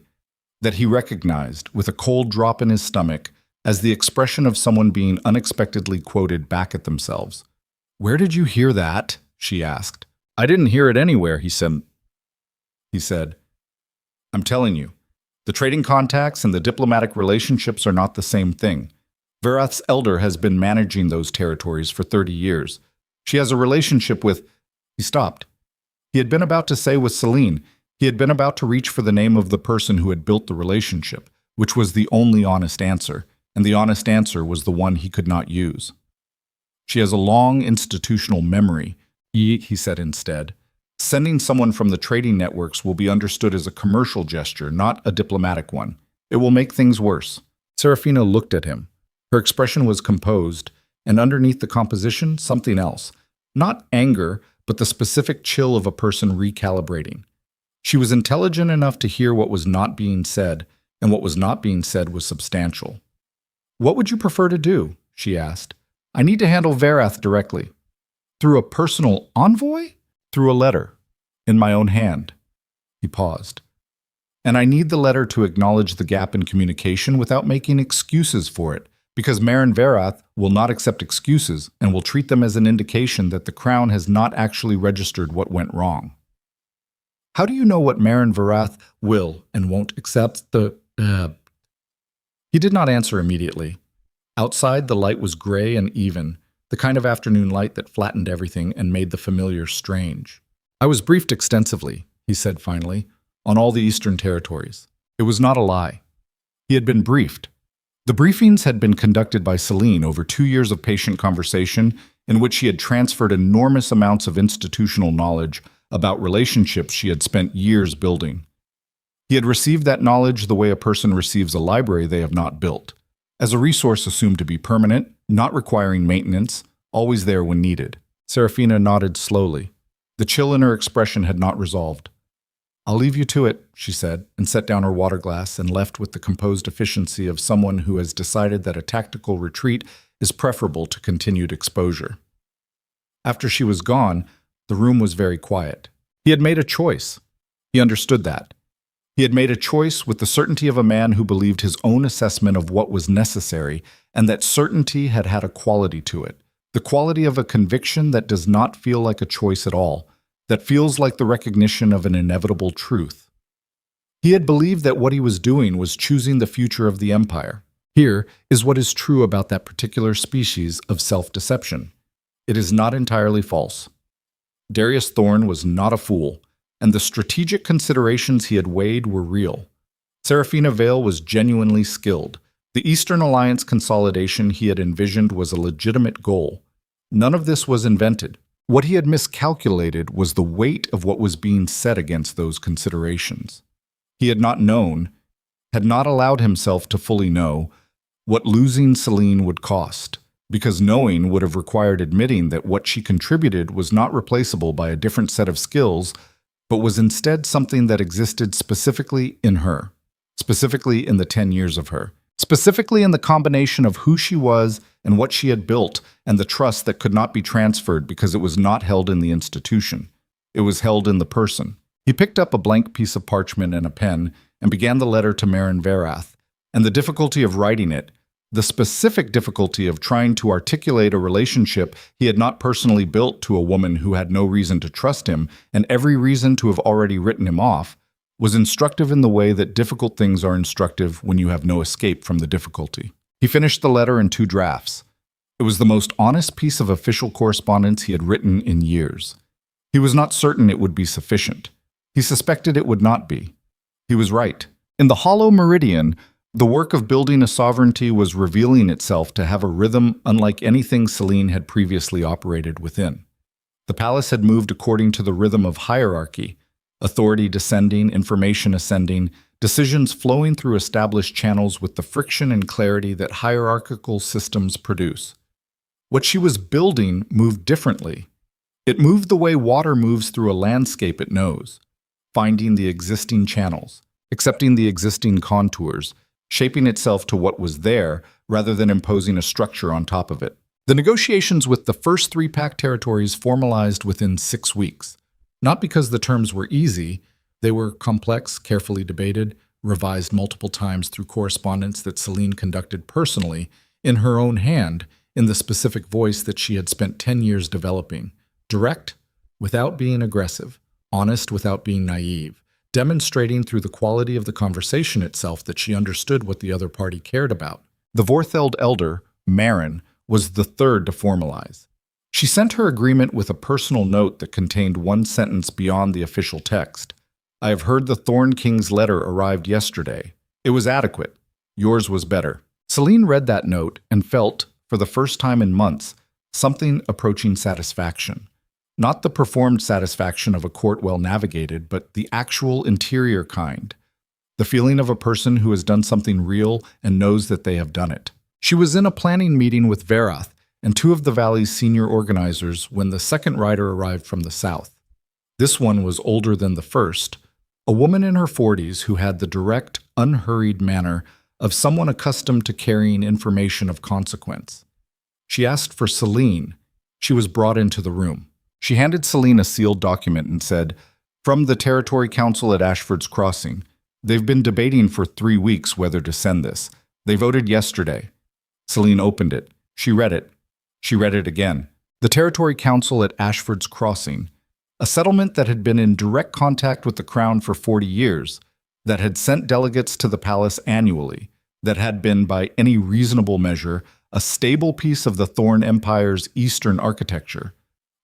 that he recognized, with a cold drop in his stomach, as the expression of someone being unexpectedly quoted back at themselves. "Where did you hear that?" she asked. "I didn't hear it anywhere," he said. "I'm telling you, the trading contacts and the diplomatic relationships are not the same thing. Verath's elder has been managing those territories for 30 years. She has a relationship with..." He stopped. He had been about to say with Selene. He had been about to reach for the name of the person who had built the relationship, which was the only honest answer, and the honest answer was the one he could not use. "She has a long institutional memory," he said instead. "Sending someone from the trading networks will be understood as a commercial gesture, not a diplomatic one. It will make things worse." Serafina looked at him. Her expression was composed, and underneath the composition, something else. Not anger, but the specific chill of a person recalibrating. She was intelligent enough to hear what was not being said, and what was not being said was substantial. "What would you prefer to do?" she asked. "I need to handle Verath directly." "Through a personal envoy?" "Through a letter. In my own hand." He paused. "And I need the letter to acknowledge the gap in communication without making excuses for it, because Marin Verath will not accept excuses and will treat them as an indication that the crown has not actually registered what went wrong." "How do you know what Marin Verath will and won't accept the..." He did not answer immediately. Outside, the light was gray and even, the kind of afternoon light that flattened everything and made the familiar strange. "I was briefed extensively," he said finally, "on all the Eastern territories. It was not a lie. He had been briefed. The briefings had been conducted by Selene over 2 years of patient conversation in which she had transferred enormous amounts of institutional knowledge about relationships she had spent years building. He had received that knowledge the way a person receives a library they have not built, as a resource assumed to be permanent, not requiring maintenance, always there when needed. Serafina nodded slowly. The chill in her expression had not resolved. "I'll leave you to it," she said, and set down her water glass and left with the composed efficiency of someone who has decided that a tactical retreat is preferable to continued exposure. After she was gone, the room was very quiet. He had made a choice. He understood that. He had made a choice with the certainty of a man who believed his own assessment of what was necessary, and that certainty had had a quality to it, the quality of a conviction that does not feel like a choice at all, that feels like the recognition of an inevitable truth. He had believed that what he was doing was choosing the future of the empire. Here is what is true about that particular species of self-deception. It is not entirely false. Darius Thorne was not a fool, and the strategic considerations he had weighed were real. Serafina Vale was genuinely skilled. The Eastern Alliance consolidation he had envisioned was a legitimate goal. None of this was invented. What he had miscalculated was the weight of what was being set against those considerations. He had not known, had not allowed himself to fully know, what losing Selene would cost, because knowing would have required admitting that what she contributed was not replaceable by a different set of skills, but was instead something that existed specifically in her, specifically in the 10 years of her, specifically in the combination of who she was and what she had built and the trust that could not be transferred because it was not held in the institution. It was held in the person. He picked up a blank piece of parchment and a pen and began the letter to Marin Verath, and the difficulty of writing it, the specific difficulty of trying to articulate a relationship he had not personally built to a woman who had no reason to trust him and every reason to have already written him off, was instructive in the way that difficult things are instructive when you have no escape from the difficulty. He finished the letter in 2 drafts. It was the most honest piece of official correspondence he had written in years. He was not certain it would be sufficient. He suspected it would not be. He was right. In the hollow meridian, the work of building a sovereignty was revealing itself to have a rhythm unlike anything Selene had previously operated within. The palace had moved according to the rhythm of hierarchy, authority descending, information ascending, decisions flowing through established channels with the friction and clarity that hierarchical systems produce. What she was building moved differently. It moved the way water moves through a landscape it knows, finding the existing channels, accepting the existing contours, shaping itself to what was there rather than imposing a structure on top of it. The negotiations with the first 3 pact territories formalized within 6 weeks. Not because the terms were easy, they were complex, carefully debated, revised multiple times through correspondence that Selene conducted personally, in her own hand, in the specific voice that she had spent 10 years developing. Direct, without being aggressive, honest without being naive, demonstrating through the quality of the conversation itself that she understood what the other party cared about. The Vortheld elder, Marin, was the third to formalize. She sent her agreement with a personal note that contained 1 sentence beyond the official text. I have heard the Thorn King's letter arrived yesterday. It was adequate. Yours was better. Selene read that note and felt, for the first time in months, something approaching satisfaction. Not the performed satisfaction of a court well navigated, but the actual interior kind. The feeling of a person who has done something real and knows that they have done it. She was in a planning meeting with Verath and 2 of the Valley's senior organizers when the second rider arrived from the south. This one was older than the first, a woman in her 40s who had the direct, unhurried manner of someone accustomed to carrying information of consequence. She asked for Selene. She was brought into the room. She handed Selene a sealed document and said, "From the Territory Council at Ashford's Crossing. They've been debating for 3 weeks whether to send this. They voted yesterday." Selene opened it. She read it. She read it again. The Territory Council at Ashford's Crossing, a settlement that had been in direct contact with the Crown for 40 years, that had sent delegates to the palace annually, that had been, by any reasonable measure, a stable piece of the Thorn Empire's eastern architecture,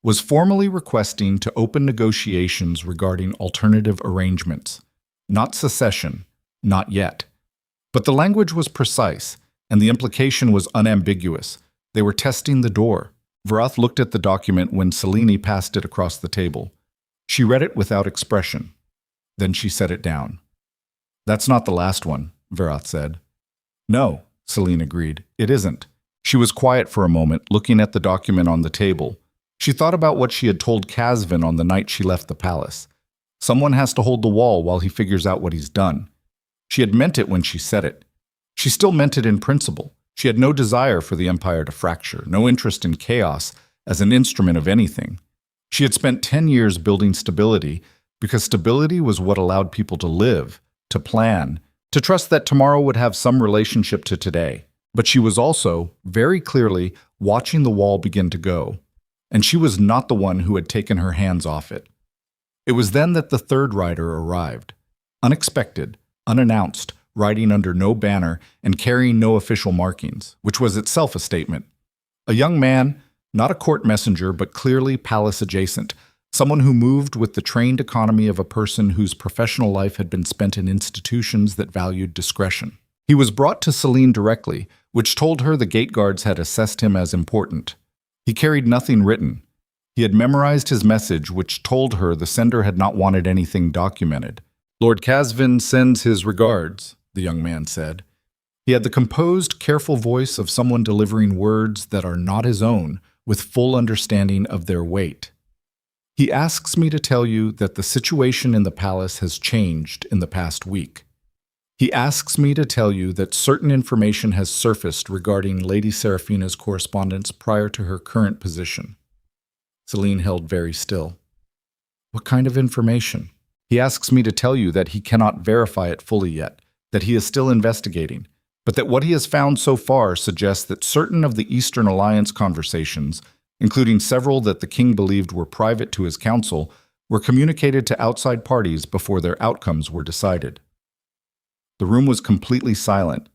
was formally requesting to open negotiations regarding alternative arrangements. Not secession, not yet. But the language was precise, and the implication was unambiguous. They were testing the door. Verath looked at the document when Selene passed it across the table. She read it without expression. Then she set it down. "That's not the last one," Verath said. "No," Selene agreed. "It isn't." She was quiet for a moment, looking at the document on the table. She thought about what she had told Casvin on the night she left the palace. Someone has to hold the wall while he figures out what he's done. She had meant it when she said it. She still meant it in principle. She had no desire for the Empire to fracture, no interest in chaos as an instrument of anything. She had spent 10 years building stability because stability was what allowed people to live, to plan, to trust that tomorrow would have some relationship to today. But she was also, very clearly, watching the wall begin to go. And she was not the one who had taken her hands off it. It was then that the third rider arrived. Unexpected, unannounced, riding under no banner and carrying no official markings, which was itself a statement. A young man, not a court messenger, but clearly palace adjacent, someone who moved with the trained economy of a person whose professional life had been spent in institutions that valued discretion. He was brought to Selene directly, which told her the gate guards had assessed him as important. He carried nothing written. He had memorized his message, which told her the sender had not wanted anything documented. "Lord Casvin sends his regards," the young man said. He had the composed, careful voice of someone delivering words that are not his own, with full understanding of their weight. "He asks me to tell you that the situation in the palace has changed in the past week. He asks me to tell you that certain information has surfaced regarding Lady Seraphina's correspondence prior to her current position." Selene held very still. "What kind of information?" "He asks me to tell you that he cannot verify it fully yet, that he is still investigating, but that what he has found so far suggests that certain of the Eastern Alliance conversations, including several that the king believed were private to his council, were communicated to outside parties before their outcomes were decided." The room was completely silent.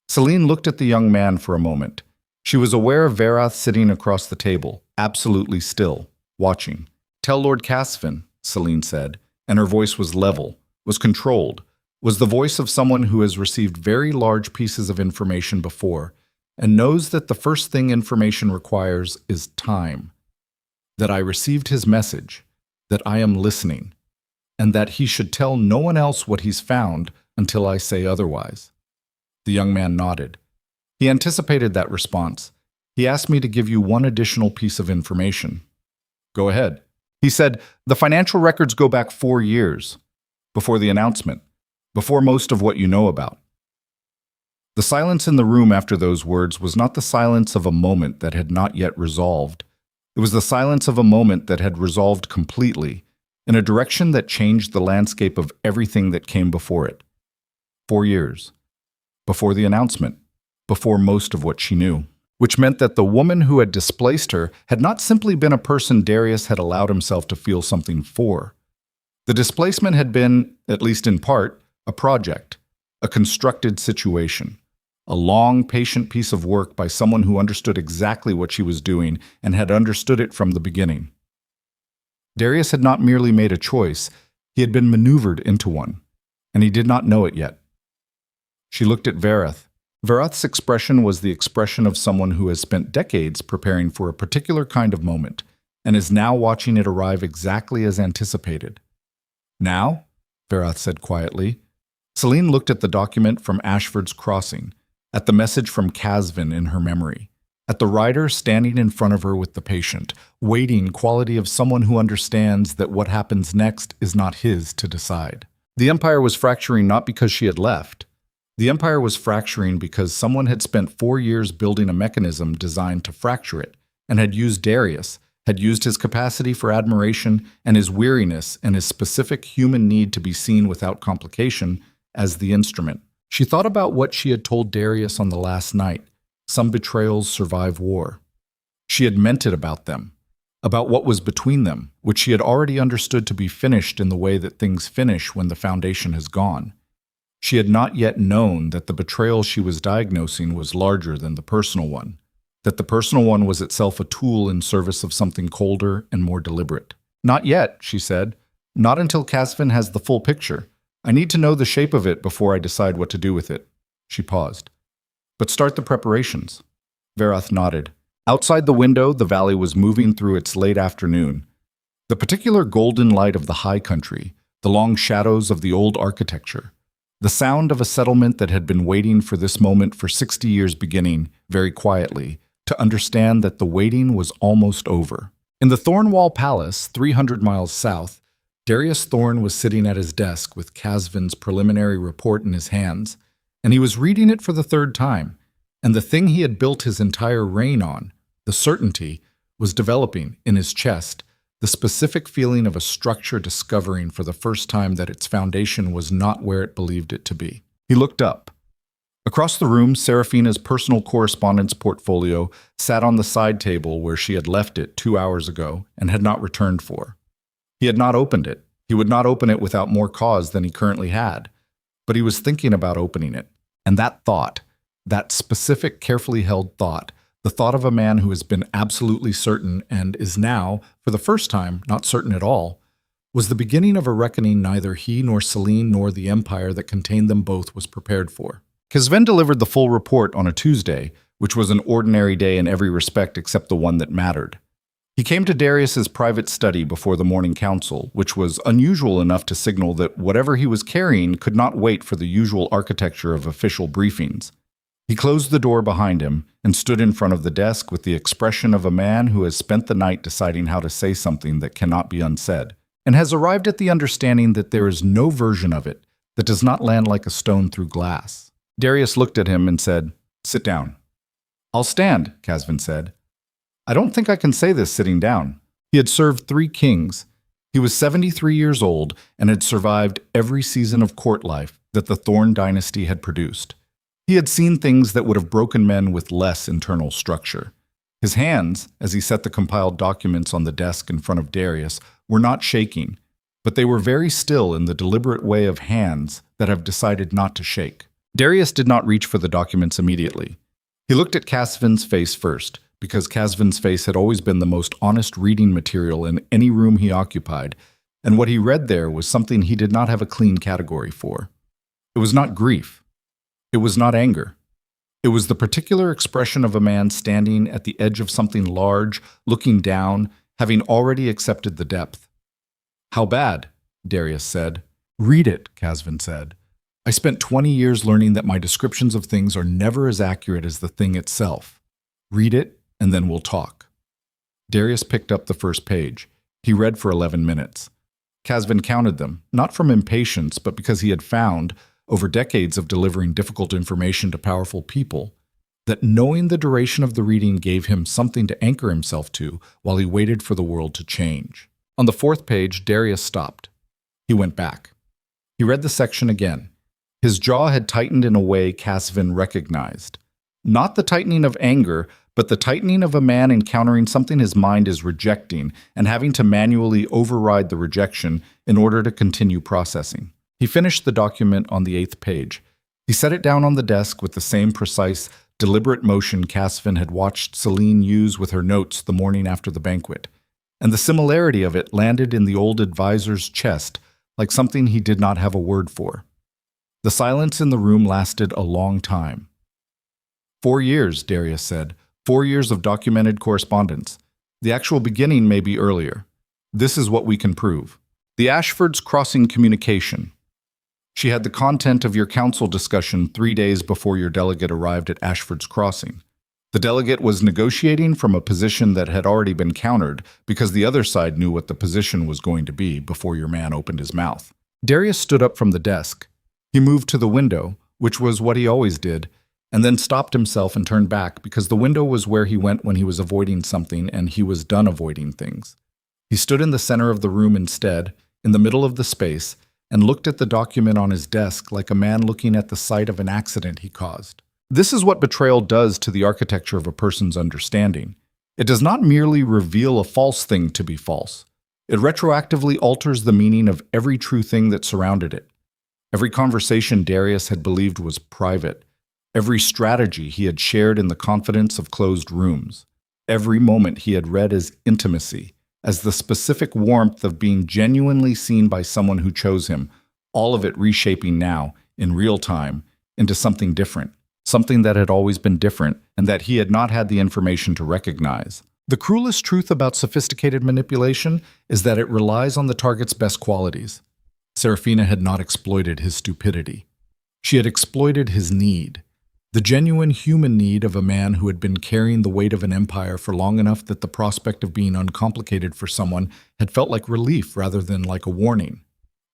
Selene looked at the young man for a moment. She was aware of Verath sitting across the table, absolutely still, watching. "Tell Lord Casvin," Selene said, and her voice was level, was controlled, was the voice of someone who has received very large pieces of information before and knows that the first thing information requires is time. that I received his message, that I am listening, and that he should tell no one else what he's found until I say otherwise." The young man nodded. He anticipated that response. He asked me to give you one additional piece of information. "Go ahead." He said, "The financial records go back 4 years, before the announcement, before most of what you know about." The silence in the room after those words was not the silence of a moment that had not yet resolved. It was the silence of a moment that had resolved completely, in a direction that changed the landscape of everything that came before it. 4 years. Before the announcement. Before most of what she knew. Which meant that the woman who had displaced her had not simply been a person Darius had allowed himself to feel something for. The displacement had been, at least in part, a project, a constructed situation, a long, patient piece of work by someone who understood exactly what she was doing and had understood it from the beginning. Darius had not merely made a choice, he had been maneuvered into one, and he did not know it yet. She looked at Verath. Verath's expression was the expression of someone who has spent decades preparing for a particular kind of moment, and is now watching it arrive exactly as anticipated. "Now?" Verath said quietly. Selene looked at the document from Ashford's crossing, at the message from Casvin in her memory, at the writer standing in front of her with the patient, waiting quality of someone who understands that what happens next is not his to decide. The Empire was fracturing not because she had left. The Empire was fracturing because someone had spent 4 years building a mechanism designed to fracture it, and had used Darius, had used his capacity for admiration and his weariness and his specific human need to be seen without complication as the instrument. She thought about what she had told Darius on the last night. Some betrayals survive war. She had meant it about them, about what was between them, which she had already understood to be finished in the way that things finish when the foundation has gone. She had not yet known that the betrayal she was diagnosing was larger than the personal one, that the personal one was itself a tool in service of something colder and more deliberate. "Not yet," she said. "Not until Casvin has the full picture. I need to know the shape of it before I decide what to do with it." She paused. "But start the preparations." Verath nodded. Outside the window, the valley was moving through its late afternoon. The particular golden light of the high country, the long shadows of the old architecture, the sound of a settlement that had been waiting for this moment for 60 years beginning, very quietly, to understand that the waiting was almost over. In the Thornwall Palace, 300 miles south, Darius Thorn was sitting at his desk with Casvin's preliminary report in his hands, and he was reading it for the 3rd time, and the thing he had built his entire reign on, the certainty, was developing in his chest, the specific feeling of a structure discovering for the first time that its foundation was not where it believed it to be. He looked up. Across the room, Seraphina's personal correspondence portfolio sat on the side table where she had left it 2 hours ago and had not returned for. He had not opened it. He would not open it without more cause than he currently had. But he was thinking about opening it. And that thought, that specific, carefully held thought, the thought of a man who has been absolutely certain and is now, for the first time, not certain at all, was the beginning of a reckoning neither he nor Selene nor the empire that contained them both was prepared for. Casvin delivered the full report on a Tuesday, which was an ordinary day in every respect except the one that mattered. He came to Darius's private study before the morning council, which was unusual enough to signal that whatever he was carrying could not wait for the usual architecture of official briefings. He closed the door behind him and stood in front of the desk with the expression of a man who has spent the night deciding how to say something that cannot be unsaid, and has arrived at the understanding that there is no version of it that does not land like a stone through glass. Darius looked at him and said, "Sit down." "I'll stand," Casvin said. "I don't think I can say this sitting down." He had served 3 kings. He was 73 years old and had survived every season of court life that the Thorn dynasty had produced. He had seen things that would have broken men with less internal structure. His hands, as he set the compiled documents on the desk in front of Darius, were not shaking, but they were very still in the deliberate way of hands that have decided not to shake. Darius did not reach for the documents immediately. He looked at Casvin's face first, because Casvin's face had always been the most honest reading material in any room he occupied, and what he read there was something he did not have a clean category for. It was not grief. It was not anger. It was the particular expression of a man standing at the edge of something large, looking down, having already accepted the depth. "How bad?" Darius said. "Read it," Casvin said. "I spent 20 years learning that my descriptions of things are never as accurate as the thing itself. Read it, and then we'll talk." Darius picked up the first page. He read for 11 minutes. Casvin counted them, not from impatience, but because he had found, over decades of delivering difficult information to powerful people, that knowing the duration of the reading gave him something to anchor himself to while he waited for the world to change. On the fourth page, Darius stopped. He went back. He read the section again. His jaw had tightened in a way Casvin recognized. Not the tightening of anger, but the tightening of a man encountering something his mind is rejecting and having to manually override the rejection in order to continue processing. He finished the document on the 8th page. He set it down on the desk with the same precise, deliberate motion Casvin had watched Selene use with her notes the morning after the banquet, and the similarity of it landed in the old advisor's chest like something he did not have a word for. The silence in the room lasted a long time. 4 years, Darius said. 4 years of documented correspondence. The actual beginning may be earlier. This is what we can prove. The Ashfords crossing communication. She had the content of your council discussion 3 days before your delegate arrived at Ashford's Crossing. The delegate was negotiating from a position that had already been countered because the other side knew what the position was going to be before your man opened his mouth. Darius stood up from the desk. He moved to the window, which was what he always did, and then stopped himself and turned back because the window was where he went when he was avoiding something and he was done avoiding things. He stood in the center of the room instead, in the middle of the space, and looked at the document on his desk like a man looking at the site of an accident he caused. This is what betrayal does to the architecture of a person's understanding. It does not merely reveal a false thing to be false. It retroactively alters the meaning of every true thing that surrounded it. Every conversation Darius had believed was private. Every strategy he had shared in the confidence of closed rooms. Every moment he had read as intimacy, as the specific warmth of being genuinely seen by someone who chose him, all of it reshaping now, in real time, into something different, something that had always been different and that he had not had the information to recognize. The cruelest truth about sophisticated manipulation is that it relies on the target's best qualities. Serafina had not exploited his stupidity. She had exploited his need. The genuine human need of a man who had been carrying the weight of an empire for long enough that the prospect of being uncomplicated for someone had felt like relief rather than like a warning.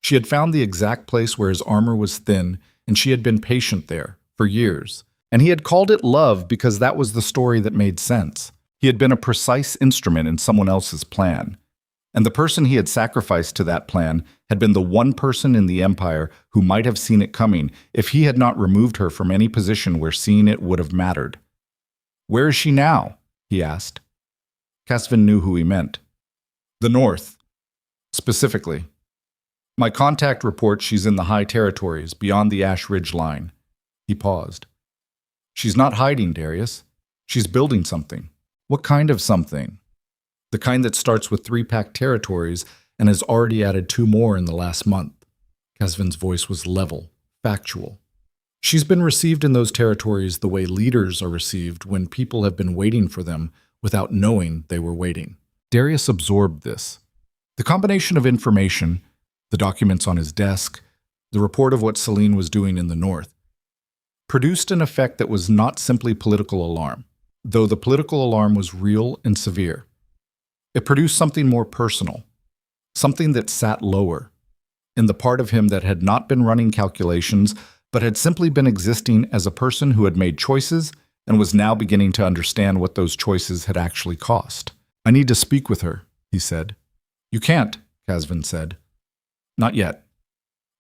She had found the exact place where his armor was thin, and she had been patient there for years. And he had called it love because that was the story that made sense. He had been a precise instrument in someone else's plan. And the person he had sacrificed to that plan had been the one person in the empire who might have seen it coming if he had not removed her from any position where seeing it would have mattered. "Where is she now?" he asked. Casvin knew who he meant. "The North. Specifically. My contact reports she's in the high territories, beyond the Ash Ridge line." He paused. "She's not hiding, Darius. She's building something." "What kind of something?" "The kind that starts with 3 packed territories and has already added 2 more in the last month." Casvin's voice was level, factual. "She's been received in those territories the way leaders are received when people have been waiting for them without knowing they were waiting." Darius absorbed this. The combination of information, the documents on his desk, the report of what Selene was doing in the North, produced an effect that was not simply political alarm, though the political alarm was real and severe. It produced something more personal, something that sat lower, in the part of him that had not been running calculations, but had simply been existing as a person who had made choices and was now beginning to understand what those choices had actually cost. "I need to speak with her," he said. "You can't," Casvin said. "Not yet.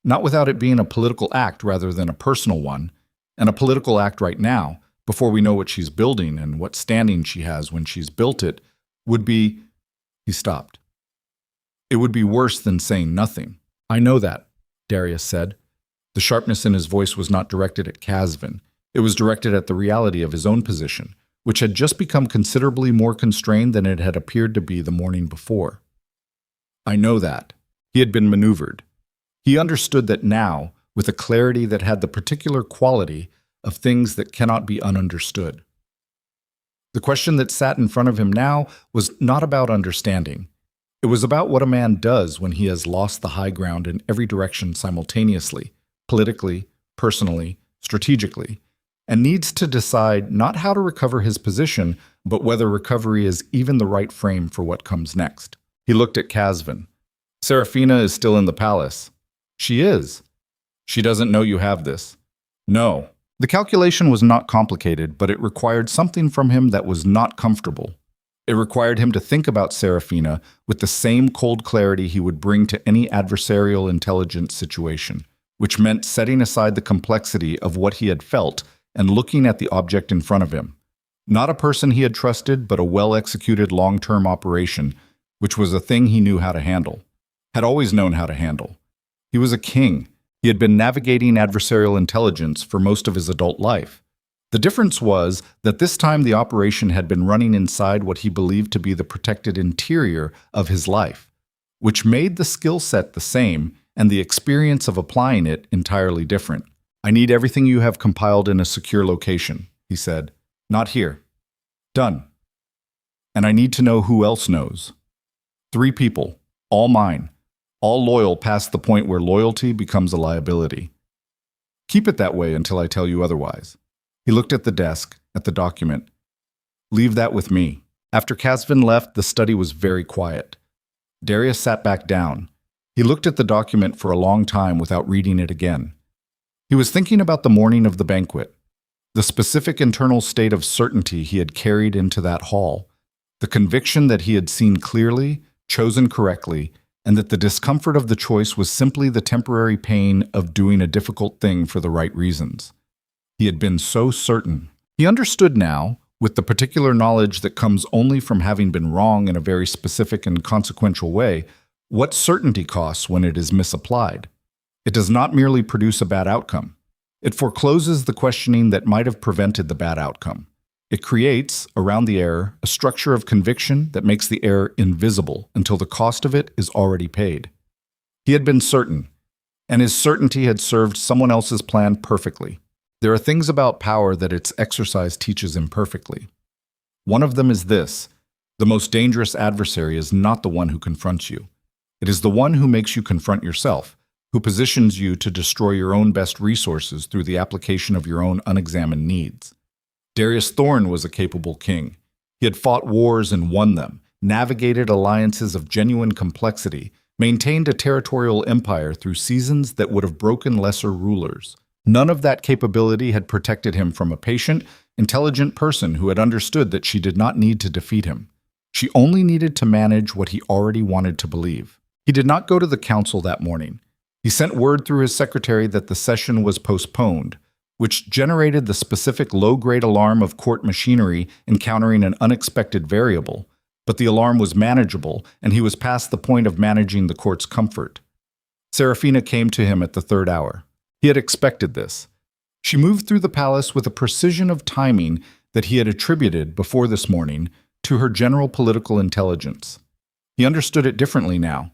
Not without it being a political act rather than a personal one, and a political act right now, before we know what she's building and what standing she has when she's built it, would be..." He stopped. "It would be worse than saying nothing." "I know that," Darius said. The sharpness in his voice was not directed at Casvin. It was directed at the reality of his own position, which had just become considerably more constrained than it had appeared to be the morning before. "I know that." He had been maneuvered. He understood that now, with a clarity that had the particular quality of things that cannot be ununderstood. The question that sat in front of him now was not about understanding. It was about what a man does when he has lost the high ground in every direction simultaneously, politically, personally, strategically, and needs to decide not how to recover his position, but whether recovery is even the right frame for what comes next. He looked at Casvin. Serafina is still in the palace. She is. She doesn't know you have this. No. The calculation was not complicated, but it required something from him that was not comfortable. It required him to think about Serafina with the same cold clarity he would bring to any adversarial intelligence situation, which meant setting aside the complexity of what he had felt and looking at the object in front of him. Not a person he had trusted, but a well-executed long-term operation, which was a thing he knew how to handle, had always known how to handle. He was a king. He had been navigating adversarial intelligence for most of his adult life. The difference was that this time the operation had been running inside what he believed to be the protected interior of his life, which made the skill set the same and the experience of applying it entirely different. I need everything you have compiled in a secure location, he said. Not here. Done. And I need to know who else knows. 3 people, all mine, all loyal past the point where loyalty becomes a liability. Keep it that way until I tell you otherwise. He looked at the desk, at the document. Leave that with me. After Casvin left, the study was very quiet. Darius sat back down. He looked at the document for a long time without reading it again. He was thinking about the morning of the banquet, the specific internal state of certainty he had carried into that hall, the conviction that he had seen clearly, chosen correctly, and that the discomfort of the choice was simply the temporary pain of doing a difficult thing for the right reasons. He had been so certain. He understood now, with the particular knowledge that comes only from having been wrong in a very specific and consequential way, what certainty costs when it is misapplied. It does not merely produce a bad outcome. It forecloses the questioning that might have prevented the bad outcome. It creates, around the error, a structure of conviction that makes the error invisible until the cost of it is already paid. He had been certain, and his certainty had served someone else's plan perfectly. There are things about power that its exercise teaches imperfectly. One of them is this: the most dangerous adversary is not the one who confronts you. It is the one who makes you confront yourself, who positions you to destroy your own best resources through the application of your own unexamined needs. Darius Thorne was a capable king. He had fought wars and won them, navigated alliances of genuine complexity, maintained a territorial empire through seasons that would have broken lesser rulers. None of that capability had protected him from a patient, intelligent person who had understood that she did not need to defeat him. She only needed to manage what he already wanted to believe. He did not go to the council that morning. He sent word through his secretary that the session was postponed, which generated the specific low-grade alarm of court machinery encountering an unexpected variable, but the alarm was manageable, and he was past the point of managing the court's comfort. Serafina came to him at the 3rd hour. He had expected this. She moved through the palace with a precision of timing that he had attributed, before this morning, to her general political intelligence. He understood it differently now.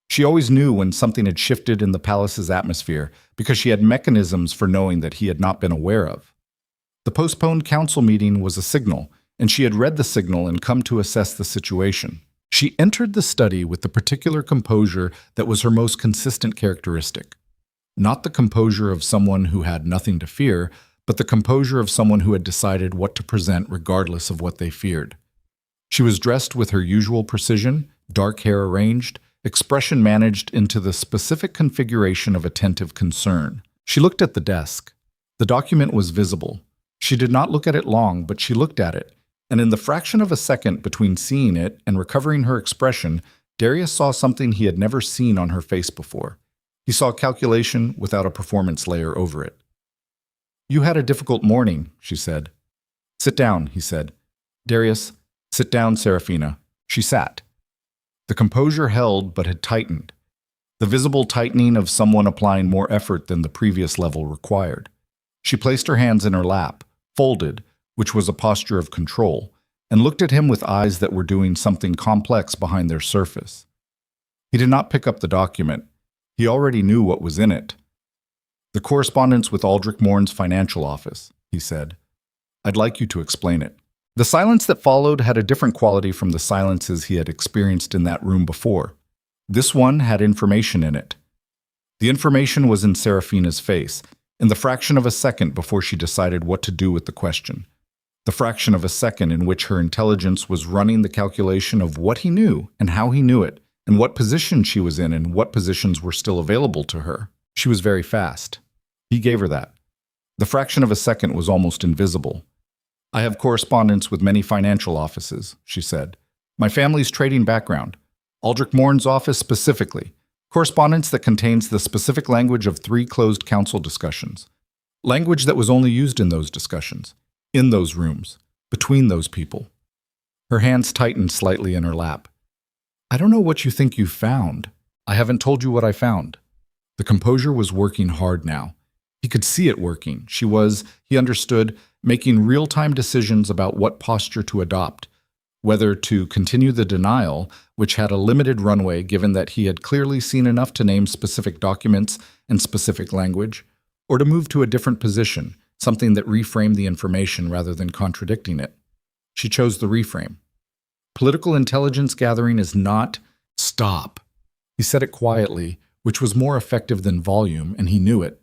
She always knew when something had shifted in the palace's atmosphere because she had mechanisms for knowing that he had not been aware of. The postponed council meeting was a signal, and she had read the signal and come to assess the situation. She entered the study with the particular composure that was her most consistent characteristic. Not the composure of someone who had nothing to fear, but the composure of someone who had decided what to present regardless of what they feared. She was dressed with her usual precision, dark hair arranged, expression managed into the specific configuration of attentive concern. She looked at the desk. The document was visible. She did not look at it long, but she looked at it, and in the fraction of a second between seeing it and recovering her expression, Darius saw something he had never seen on her face before. He saw calculation without a performance layer over it. "You had a difficult morning," she said. "Sit down," he said. "Darius, sit down, Serafina." She sat. The composure held but had tightened, the visible tightening of someone applying more effort than the previous level required. She placed her hands in her lap, folded, which was a posture of control, and looked at him with eyes that were doing something complex behind their surface. He did not pick up the document. He already knew what was in it. "The correspondence with Aldrich Morn's financial office," he said. "I'd like you to explain it." The silence that followed had a different quality from the silences he had experienced in that room before. This one had information in it. The information was in Serafina's face, in the fraction of a second before she decided what to do with the question. The fraction of a second in which her intelligence was running the calculation of what he knew and how he knew it, and what position she was in and what positions were still available to her. She was very fast. He gave her that. The fraction of a second was almost invisible. "I have correspondence with many financial offices," she said. "My family's trading background. Aldrich Morn's office specifically. Correspondence that contains the specific language of 3 closed council discussions. Language that was only used in those discussions, in those rooms, between those people." Her hands tightened slightly in her lap. "I don't know what you think you found. I haven't told you what I found." The composure was working hard now. He could see it working. She was, he understood, making real-time decisions about what posture to adopt, whether to continue the denial, which had a limited runway given that he had clearly seen enough to name specific documents and specific language, or to move to a different position, something that reframed the information rather than contradicting it. She chose the reframe. Political intelligence gathering is not stop. He said it quietly, which was more effective than volume, and he knew it.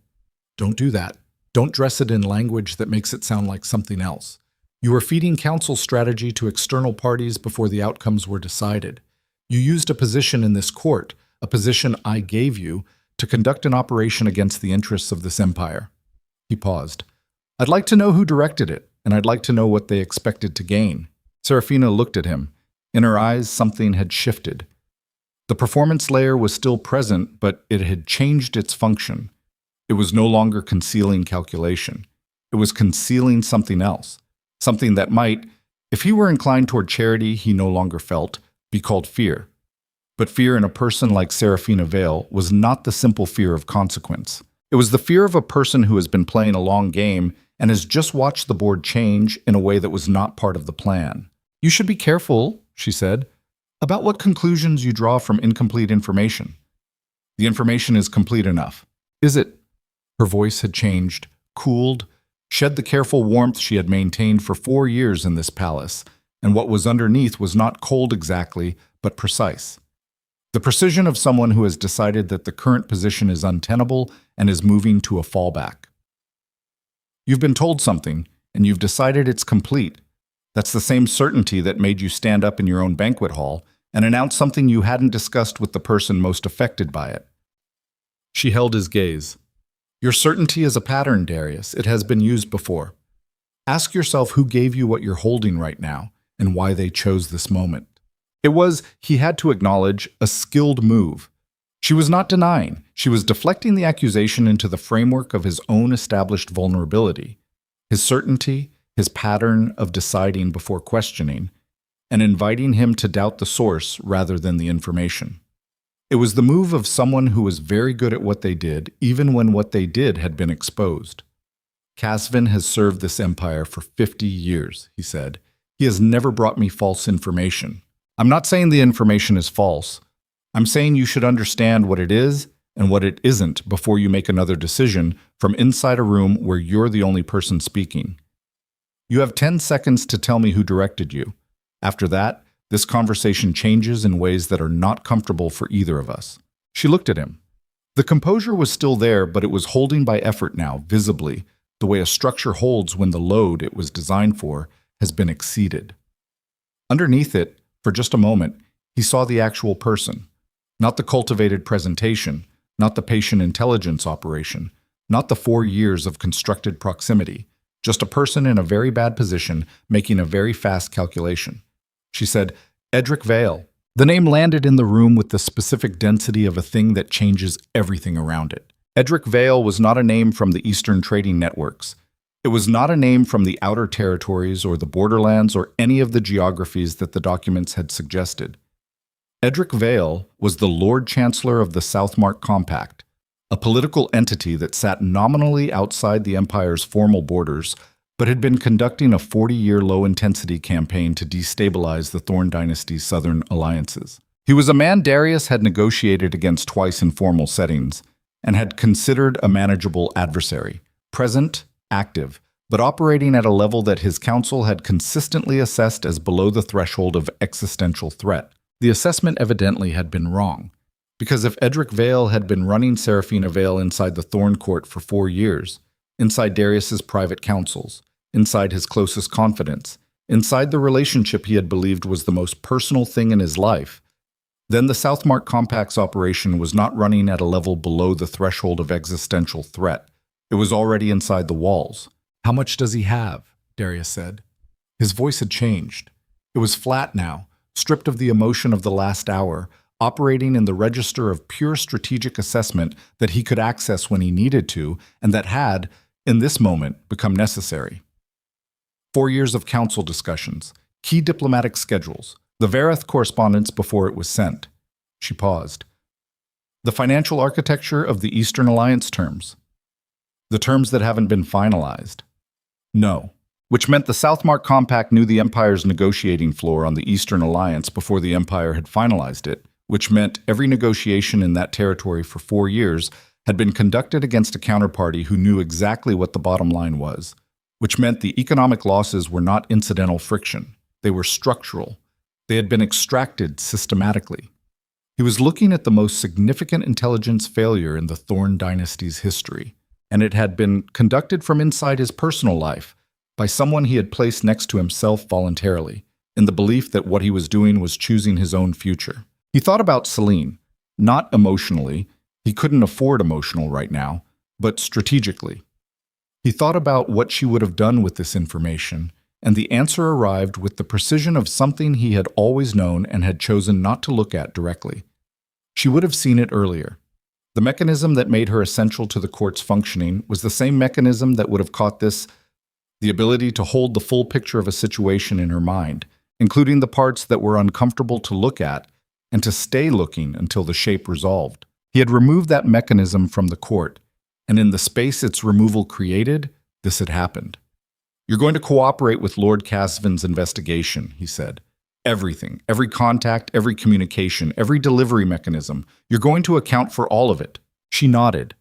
Don't do that. Don't dress it in language that makes it sound like something else. You were feeding council strategy to external parties before the outcomes were decided. You used a position in this court, a position I gave you, to conduct an operation against the interests of this empire. He paused. "I'd like to know who directed it, and I'd like to know what they expected to gain." Serafina looked at him. In her eyes, something had shifted. The performance layer was still present, but it had changed its function. It was no longer concealing calculation. It was concealing something else. Something that might, if he were inclined toward charity he no longer felt, be called fear. But fear in a person like Serafina Vale was not the simple fear of consequence. It was the fear of a person who has been playing a long game and has just watched the board change in a way that was not part of the plan. "You should be careful," she said, "about what conclusions you draw from incomplete information. The information is complete enough." "Is it?" Her voice had changed, cooled, shed the careful warmth she had maintained for 4 years in this palace, and what was underneath was not cold exactly, but precise. The precision of someone who has decided that the current position is untenable and is moving to a fallback. You've been told something, and you've decided it's complete. That's the same certainty that made you stand up in your own banquet hall and announce something you hadn't discussed with the person most affected by it. She held his gaze. "Your certainty is a pattern, Darius. It has been used before. Ask yourself who gave you what you're holding right now and why they chose this moment." It was, he had to acknowledge, a skilled move. She was not denying. She was deflecting the accusation into the framework of his own established vulnerability, his certainty, his pattern of deciding before questioning, and inviting him to doubt the source rather than the information. It was the move of someone who was very good at what they did, even when what they did had been exposed. "Casvin has served this empire for 50 years, he said. "He has never brought me false information. I'm not saying the information is false. I'm saying you should understand what it is and what it isn't before you make another decision from inside a room where you're the only person speaking. You have 10 seconds to tell me who directed you. After that, this conversation changes in ways that are not comfortable for either of us." She looked at him. The composure was still there, but it was holding by effort now, visibly, the way a structure holds when the load it was designed for has been exceeded. Underneath it, for just a moment, he saw the actual person. Not the cultivated presentation, not the patient intelligence operation, not the 4 years of constructed proximity, just a person in a very bad position making a very fast calculation. She said, "Edric Vale." The name landed in the room with the specific density of a thing that changes everything around it. Edric Vale was not a name from the Eastern trading networks. It was not a name from the outer territories or the borderlands or any of the geographies that the documents had suggested. Edric Vale was the Lord Chancellor of the Southmark Compact, a political entity that sat nominally outside the Empire's formal borders, but had been conducting a 40-year low-intensity campaign to destabilize the Thorn Dynasty's southern alliances. He was a man Darius had negotiated against twice in formal settings, and had considered a manageable adversary, present, active, but operating at a level that his counsel had consistently assessed as below the threshold of existential threat. The assessment evidently had been wrong, because if Edric Vale had been running Seraphina Vale inside the Thorn Court for 4 years, inside Darius's private counsels, inside his closest confidants, inside the relationship he had believed was the most personal thing in his life, then the Southmark Compact's operation was not running at a level below the threshold of existential threat. It was already inside the walls. "How much does he have?" Darius said. His voice had changed. It was flat now, stripped of the emotion of the last hour, operating in the register of pure strategic assessment that he could access when he needed to, and that had, in this moment, become necessary. 4 years of council discussions, key diplomatic schedules, the Vareth correspondence before it was sent. She paused. The financial architecture of the Eastern Alliance terms. The terms that haven't been finalized. No. Which meant the Southmark Compact knew the Empire's negotiating floor on the Eastern Alliance before the Empire had finalized it, which meant every negotiation in that territory for 4 years had been conducted against a counterparty who knew exactly what the bottom line was, which meant the economic losses were not incidental friction. They were structural. They had been extracted systematically. He was looking at the most significant intelligence failure in the Thorn dynasty's history, and it had been conducted from inside his personal life by someone he had placed next to himself voluntarily, in the belief that what he was doing was choosing his own future. He thought about Selene, not emotionally. He couldn't afford emotional right now, but strategically. He thought about what she would have done with this information, and the answer arrived with the precision of something he had always known and had chosen not to look at directly. She would have seen it earlier. The mechanism that made her essential to the court's functioning was the same mechanism that would have caught this, the ability to hold the full picture of a situation in her mind, including the parts that were uncomfortable to look at, and to stay looking until the shape resolved. He had removed that mechanism from the court, and in the space its removal created, this had happened. "You're going to cooperate with Lord Casvin's investigation," he said. "Everything, every contact, every communication, every delivery mechanism. You're going to account for all of it." She nodded,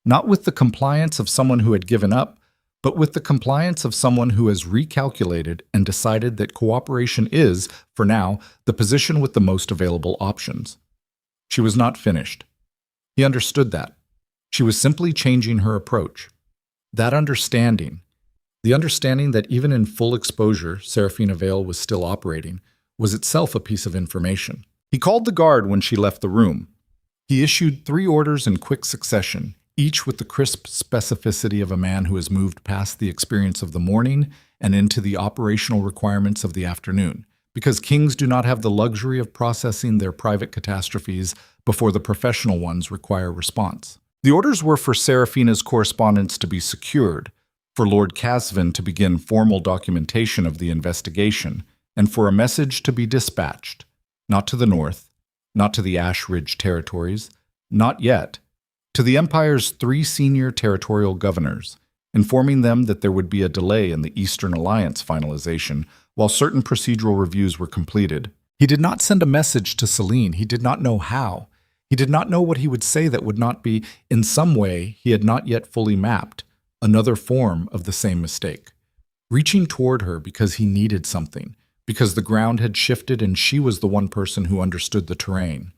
not with the compliance of someone who had given up, but with the compliance of someone who has recalculated and decided that cooperation is, for now, the position with the most available options. She was not finished. He understood that. She was simply changing her approach. That understanding, the understanding that even in full exposure, Seraphina Vale was still operating, was itself a piece of information. He called the guard when she left the room. He issued 3 orders in quick succession, each with the crisp specificity of a man who has moved past the experience of the morning and into the operational requirements of the afternoon, because kings do not have the luxury of processing their private catastrophes before the professional ones require response. The orders were for Seraphina's correspondence to be secured, for Lord Casvin to begin formal documentation of the investigation, and for a message to be dispatched, not to the north, not to the Ash Ridge territories, not yet, to the Empire's 3 senior territorial governors, informing them that there would be a delay in the Eastern Alliance finalization while certain procedural reviews were completed. He did not send a message to Selene. He did not know how. He did not know what he would say that would not be, in some way he had not yet fully mapped, another form of the same mistake. Reaching toward her because he needed something, because the ground had shifted and she was the one person who understood the terrain.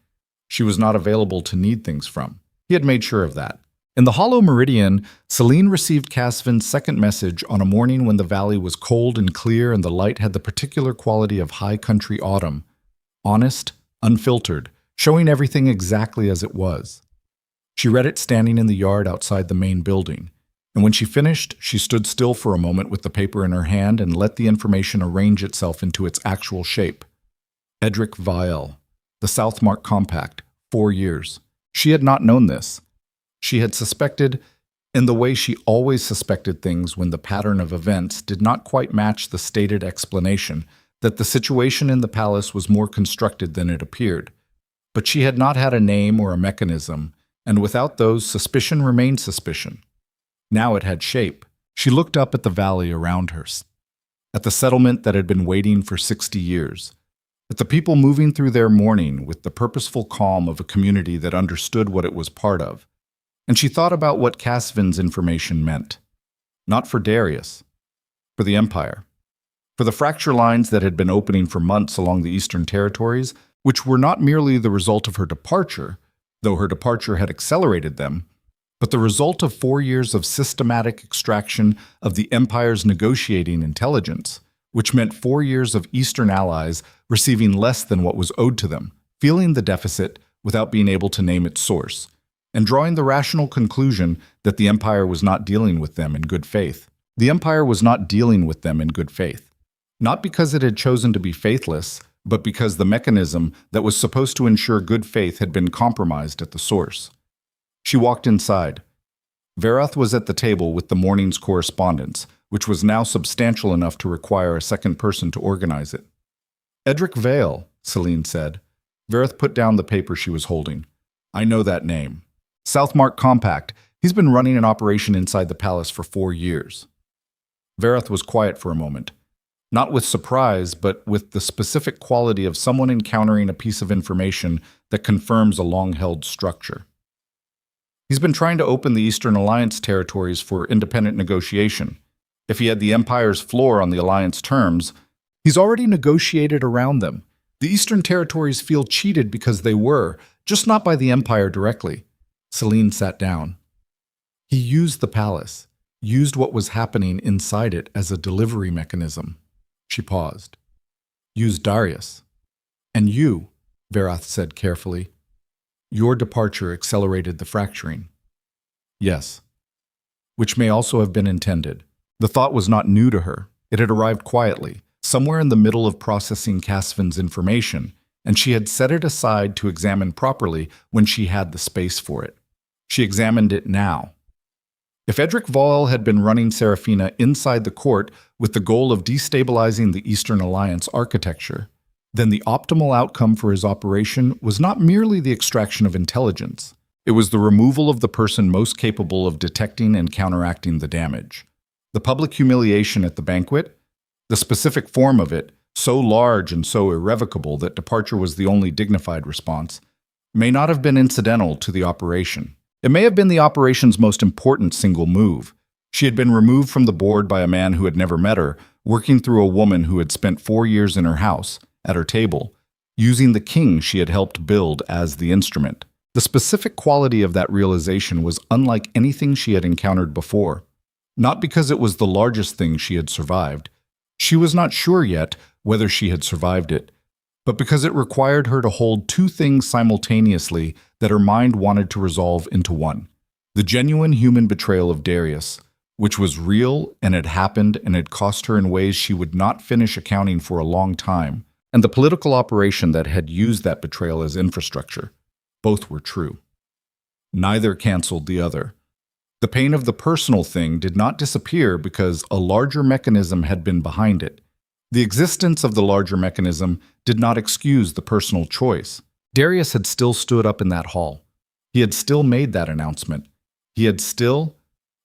She was not available to need things from. He had made sure of that. In the Hollow Meridian, Selene received Casvin's second message on a morning when the valley was cold and clear and the light had the particular quality of high country autumn. Honest, unfiltered, showing everything exactly as it was. She read it standing in the yard outside the main building, and when she finished, she stood still for a moment with the paper in her hand and let the information arrange itself into its actual shape. Edric Vale, the Southmark Compact, 4 years. She had not known this. She had suspected, in the way she always suspected things when the pattern of events did not quite match the stated explanation, that the situation in the palace was more constructed than it appeared. But she had not had a name or a mechanism, and without those, suspicion remained suspicion. Now it had shape. She looked up at the valley around her, at the settlement that had been waiting for 60 years, at the people moving through their mourning with the purposeful calm of a community that understood what it was part of. And she thought about what Casvin's information meant. Not for Darius, for the Empire. For the fracture lines that had been opening for months along the Eastern Territories, which were not merely the result of her departure, though her departure had accelerated them, but the result of 4 years of systematic extraction of the Empire's negotiating intelligence, which meant 4 years of Eastern allies receiving less than what was owed to them, feeling the deficit without being able to name its source, and drawing the rational conclusion that the Empire was not dealing with them in good faith. The Empire was not dealing with them in good faith. Not because it had chosen to be faithless, but because the mechanism that was supposed to ensure good faith had been compromised at the source. She walked inside. Varath was at the table with the morning's correspondence, which was now substantial enough to require a second person to organize it. "Edric Vale," Selene said. Varath put down the paper she was holding. "I know that name. Southmark Compact. He's been running an operation inside the palace for 4 years." Varath was quiet for a moment. Not with surprise, but with the specific quality of someone encountering a piece of information that confirms a long-held structure. "He's been trying to open the Eastern Alliance territories for independent negotiation. If he had the Empire's floor on the Alliance terms, he's already negotiated around them. The Eastern territories feel cheated because they were, just not by the Empire directly." Selene sat down. "He used the palace, used what was happening inside it as a delivery mechanism." She paused. "Used Darius. And you," Varath said carefully. "Your departure accelerated the fracturing." "Yes." "Which may also have been intended." The thought was not new to her. It had arrived quietly, somewhere in the middle of processing Casvin's information, and she had set it aside to examine properly when she had the space for it. She examined it now. If Edric Vale had been running Seraphina inside the court with the goal of destabilizing the Eastern Alliance architecture, then the optimal outcome for his operation was not merely the extraction of intelligence. It was the removal of the person most capable of detecting and counteracting the damage. The public humiliation at the banquet, the specific form of it, so large and so irrevocable that departure was the only dignified response, may not have been incidental to the operation. It may have been the operation's most important single move. She had been removed from the board by a man who had never met her, working through a woman who had spent 4 years in her house, at her table, using the king she had helped build as the instrument. The specific quality of that realization was unlike anything she had encountered before. Not because it was the largest thing she had survived. She was not sure yet whether she had survived it, but because it required her to hold 2 things simultaneously that her mind wanted to resolve into one. The genuine human betrayal of Darius, which was real and had happened and had cost her in ways she would not finish accounting for a long time, and the political operation that had used that betrayal as infrastructure. Both were true. Neither canceled the other. The pain of the personal thing did not disappear because a larger mechanism had been behind it. The existence of the larger mechanism did not excuse the personal choice. Darius had still stood up in that hall. He had still made that announcement. He had still,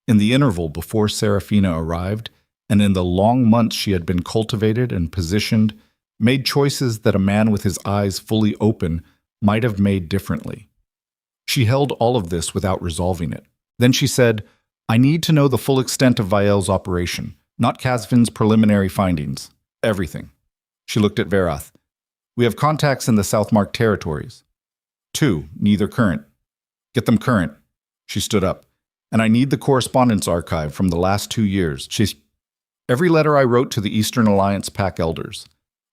in the interval before Seraphina arrived, and in the long months she had been cultivated and positioned, made choices that a man with his eyes fully open might have made differently. She held all of this without resolving it. Then she said, "I need to know the full extent of Vael's operation, not Casvin's preliminary findings. Everything." She looked at Varath. "We have contacts in the Southmark territories." 2, neither current. "Get them current." She stood up. "And I need the correspondence archive from the last 2 years. Every letter I wrote to the Eastern Alliance Pack elders.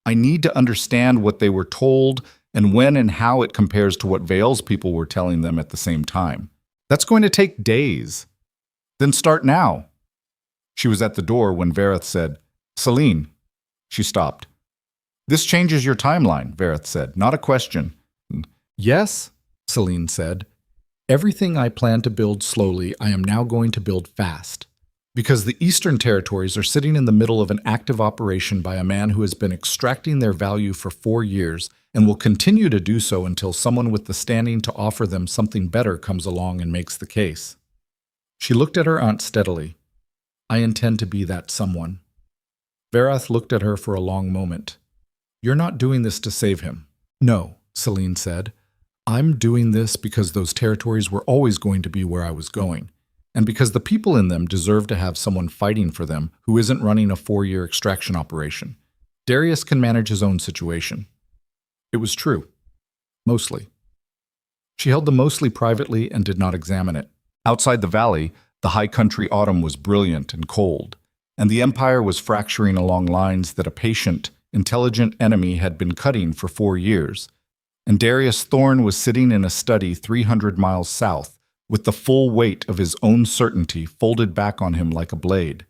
I need to understand what they were told and when and how it compares to what Vael's people were telling them at the same time. That's going to take days." "Then start now." She was at the door when Varath said, "Selene." She stopped. "This changes your timeline," Varath said, "not a question." "Yes," Selene said. "Everything I planned to build slowly, I am now going to build fast. Because the Eastern territories are sitting in the middle of an active operation by a man who has been extracting their value for 4 years and will continue to do so until someone with the standing to offer them something better comes along and makes the case." She looked at her aunt steadily. "I intend to be that someone." Varath looked at her for a long moment. "You're not doing this to save him." "No," Selene said. "I'm doing this because those territories were always going to be where I was going. and because the people in them deserve to have someone fighting for them who isn't running a 4-year extraction operation. Darius can manage his own situation. It was true. Mostly. She held the mostly privately and did not examine it. Outside the valley, the high country autumn was brilliant and cold, and the empire was fracturing along lines that a patient, intelligent enemy had been cutting for 4 years. And Darius Thorne was sitting in a study 300 miles south, with the full weight of his own certainty folded back on him like a blade.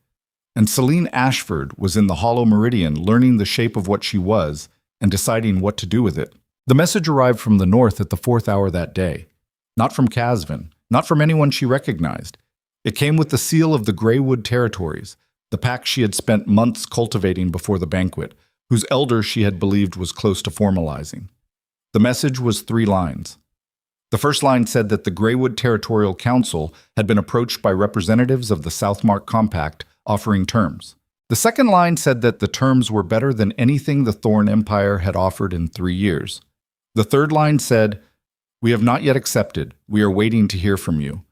And Selene Ashford was in the hollow meridian learning the shape of what she was and deciding what to do with it. The message arrived from the north at the 4th hour that day. Not from Casvin, not from anyone she recognized. It came with the seal of the Greywood territories, the pack she had spent months cultivating before the banquet, whose elder she had believed was close to formalizing. The message was 3 lines. The first line said that the Greywood Territorial Council had been approached by representatives of the Southmark Compact offering terms. The second line said that the terms were better than anything the Thorne Empire had offered in 3 years. The third line said, "We have not yet accepted. We are waiting to hear from you.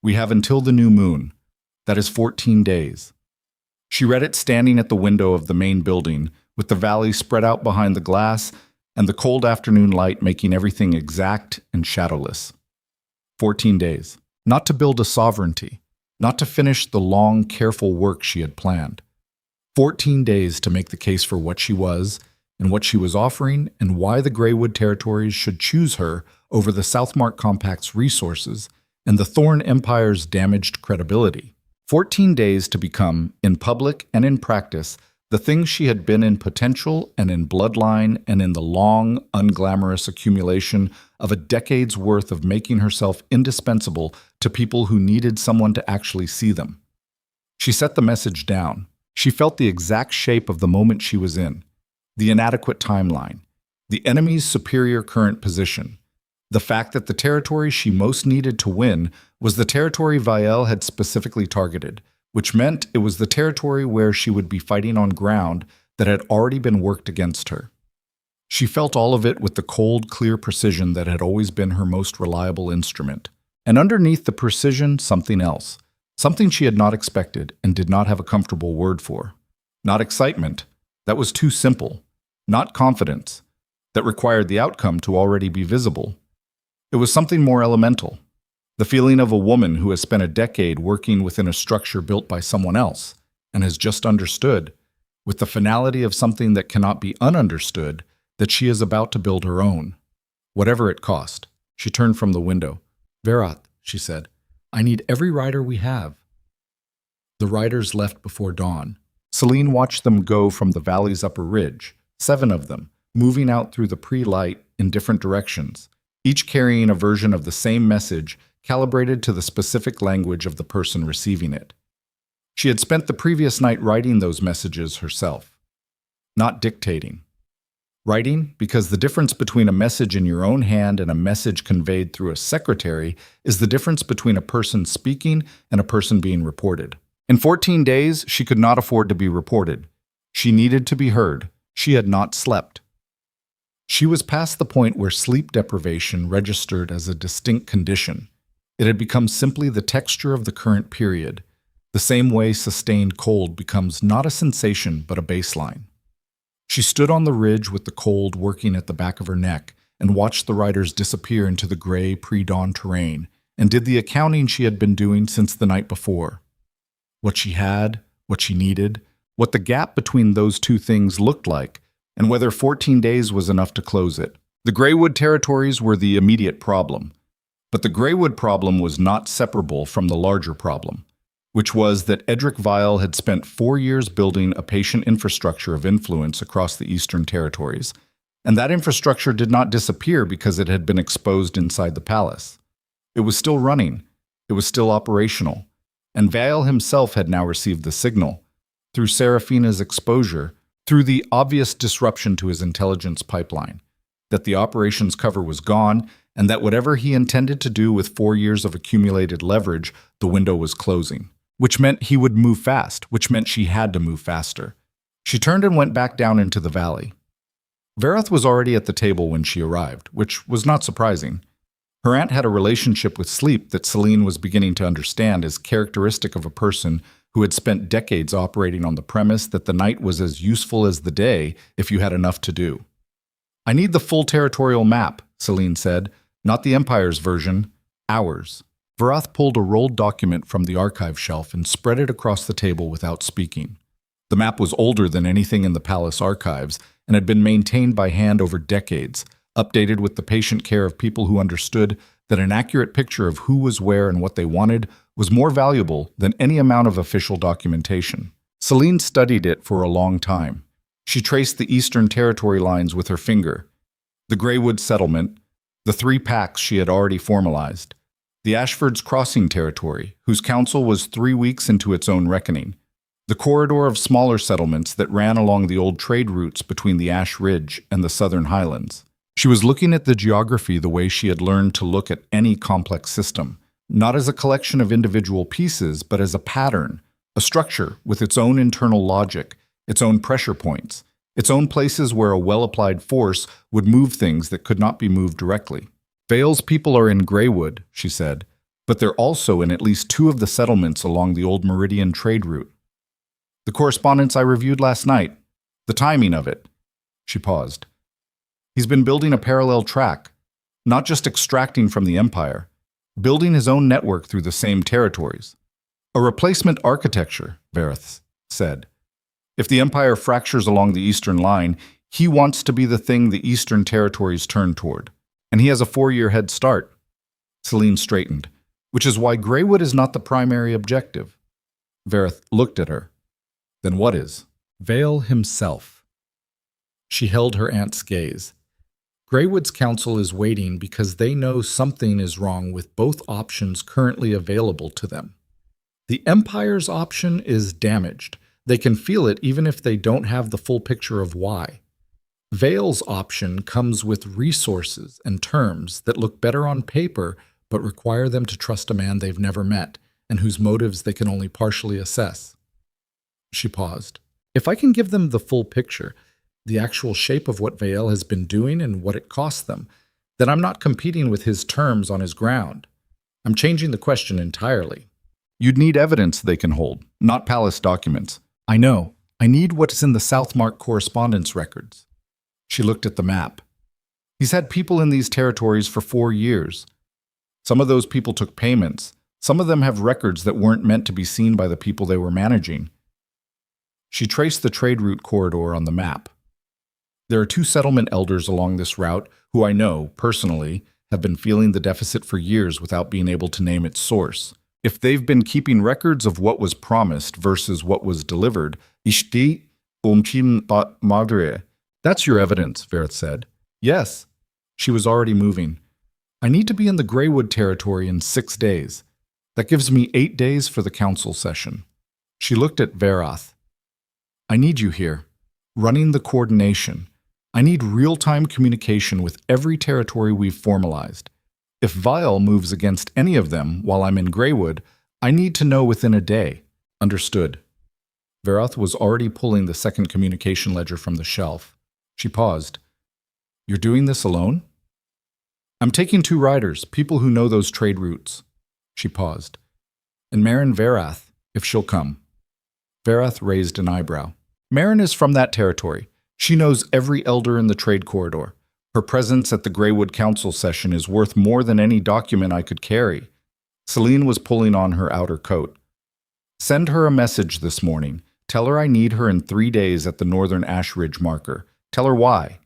We have until the new moon. That is 14 days." She read it standing at the window of the main building, with the valley spread out behind the glass and the cold afternoon light making everything exact and shadowless. 14 days. Not to build a sovereignty, not to finish the long, careful work she had planned. 14 days to make the case for what she was and what she was offering and why the Greywood territories should choose her over the Southmark Compact's resources and the Thorne Empire's damaged credibility. 14 days to become, in public and in practice, the thing she had been in potential and in bloodline and in the long, unglamorous accumulation of a decade's worth of making herself indispensable to people who needed someone to actually see them. She set the message down. She felt the exact shape of the moment she was in, the inadequate timeline, the enemy's superior current position, the fact that the territory she most needed to win was the territory Vielle had specifically targeted, which meant it was the territory where she would be fighting on ground that had already been worked against her. She felt all of it with the cold, clear precision that had always been her most reliable instrument. And underneath the precision, something else. Something she had not expected and did not have a comfortable word for. Not excitement. That was too simple. Not confidence. That required the outcome to already be visible. It was something more elemental. The feeling of a woman who has spent a decade working within a structure built by someone else and has just understood, with the finality of something that cannot be ununderstood, that she is about to build her own. Whatever it cost. She turned from the window. "Verath," she said, "I need every rider we have." The riders left before dawn. Selene watched them go from the valley's upper ridge, 7 of them, moving out through the pre-light in different directions, each carrying a version of the same message calibrated to the specific language of the person receiving it. She had spent the previous night writing those messages herself, not dictating. Writing because the difference between a message in your own hand and a message conveyed through a secretary is the difference between a person speaking and a person being reported. In 14 days, she could not afford to be reported. She needed to be heard. She had not slept. She was past the point where sleep deprivation registered as a distinct condition. It had become simply the texture of the current period, the same way sustained cold becomes not a sensation but a baseline. She stood on the ridge with the cold working at the back of her neck and watched the riders disappear into the gray pre-dawn terrain and did the accounting she had been doing since the night before. What she had, what she needed, what the gap between those two things looked like, and whether 14 days was enough to close it. The Greywood territories were the immediate problem. But the Greywood problem was not separable from the larger problem, which was that Edric Vielle had spent 4 years building a patient infrastructure of influence across the Eastern Territories, and that infrastructure did not disappear because it had been exposed inside the palace. It was still running, it was still operational, and Vielle himself had now received the signal, through Seraphina's exposure, through the obvious disruption to his intelligence pipeline, that the operations cover was gone and that whatever he intended to do with 4 years of accumulated leverage, the window was closing, which meant he would move fast, which meant she had to move faster. She turned and went back down into the valley. Verath was already at the table when she arrived, which was not surprising. Her aunt had a relationship with sleep that Selene was beginning to understand as characteristic of a person who had spent decades operating on the premise that the night was as useful as the day if you had enough to do. "I need the full territorial map," Selene said, "not the Empire's version, ours." Varath pulled a rolled document from the archive shelf and spread it across the table without speaking. The map was older than anything in the palace archives and had been maintained by hand over decades, updated with the patient care of people who understood that an accurate picture of who was where and what they wanted was more valuable than any amount of official documentation. Selene studied it for a long time. She traced the Eastern Territory lines with her finger. The Greywood settlement, the 3 pacts she had already formalized, the Ashford's Crossing territory, whose council was 3 weeks into its own reckoning, the corridor of smaller settlements that ran along the old trade routes between the Ash Ridge and the Southern Highlands. She was looking at the geography the way she had learned to look at any complex system, not as a collection of individual pieces, but as a pattern, a structure with its own internal logic, its own pressure points, its own places where a well-applied force would move things that could not be moved directly. "Vale's people are in Greywood," she said, "but they're also in at least 2 of the settlements along the old Meridian trade route. The correspondence I reviewed last night, the timing of it." She paused. "He's been building a parallel track, not just extracting from the Empire, building his own network through the same territories. A replacement architecture," Varath said. "If the Empire fractures along the Eastern line, he wants to be the thing the Eastern territories turn toward. And he has a 4-year head start." Selene straightened. "Which is why Greywood is not the primary objective." Varath looked at her. "Then what is?" "Vale himself." She held her aunt's gaze. "Greywood's council is waiting because they know something is wrong with both options currently available to them. The Empire's option is damaged. They can feel it even if they don't have the full picture of why. Vale's option comes with resources and terms that look better on paper but require them to trust a man they've never met and whose motives they can only partially assess." She paused. "If I can give them the full picture, the actual shape of what Vale has been doing and what it costs them, then I'm not competing with his terms on his ground. I'm changing the question entirely." "You'd need evidence they can hold, not palace documents." "I know. I need what is in the Southmark correspondence records." She looked at the map. "He's had people in these territories for 4 years. Some of those people took payments. Some of them have records that weren't meant to be seen by the people they were managing." She traced the trade route corridor on the map. "There are 2 settlement elders along this route who I know, personally, have been feeling the deficit for years without being able to name its source. If they've been keeping records of what was promised versus what was delivered, ishti umchim madre." "That's your evidence," Varath said. "Yes." She was already moving. "I need to be in the Greywood territory in 6 days. That gives me 8 days for the council session." She looked at Varath. "I need you here, running the coordination. I need real-time communication with every territory we've formalized. If Vile moves against any of them while I'm in Greywood, I need to know within a day." "Understood." Varath was already pulling the second communication ledger from the shelf. She paused. "You're doing this alone?" "I'm taking 2 riders, people who know those trade routes." She paused. "And Marin Varath, if she'll come." Varath raised an eyebrow. "Marin is from that territory. She knows every elder in the trade corridor. Her presence at the Greywood Council session is worth more than any document I could carry." Selene was pulling on her outer coat. "Send her a message this morning. Tell her I need her in 3 days at the Northern Ash Ridge marker. Tell her why.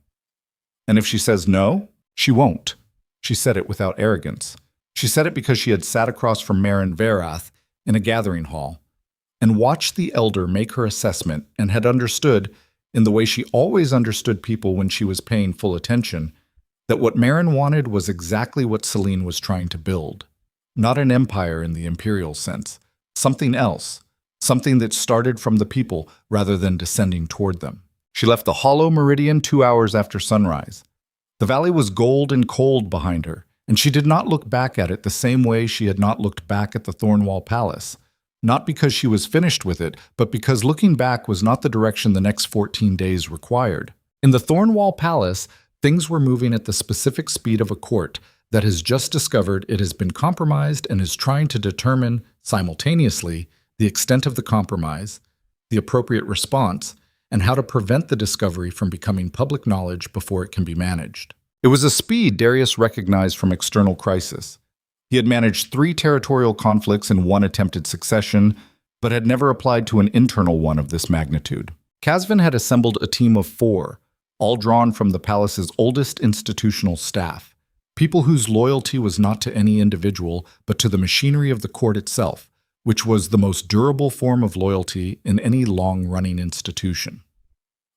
And if she says no, she won't." She said it without arrogance. She said it because she had sat across from Marin Varath in a gathering hall and watched the elder make her assessment and had understood, in the way she always understood people when she was paying full attention, that what Marin wanted was exactly what Selene was trying to build. Not an empire in the imperial sense. Something else. Something that started from the people rather than descending toward them. She left the hollow meridian 2 hours after sunrise. The valley was gold and cold behind her, and she did not look back at it the same way she had not looked back at the Thornwall Palace. Not because she was finished with it, but because looking back was not the direction the next 14 days required. In the Thornwall Palace, things were moving at the specific speed of a court, that has just discovered it has been compromised and is trying to determine, simultaneously, the extent of the compromise, the appropriate response, and how to prevent the discovery from becoming public knowledge before it can be managed. It was a speed Darius recognized from external crisis. He had managed 3 territorial conflicts in one attempted succession, but had never applied to an internal one of this magnitude. Casvin had assembled a team of 4, all drawn from the palace's oldest institutional staff, people whose loyalty was not to any individual, but to the machinery of the court itself, which was the most durable form of loyalty in any long-running institution.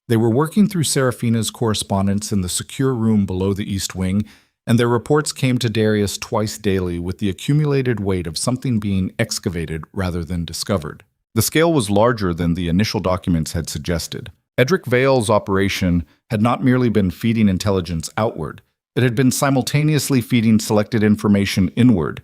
They were working through Seraphina's correspondence in the secure room below the East Wing, and their reports came to Darius twice daily with the accumulated weight of something being excavated rather than discovered. The scale was larger than the initial documents had suggested. Edric Vale's operation had not merely been feeding intelligence outward, it had been simultaneously feeding selected information inward,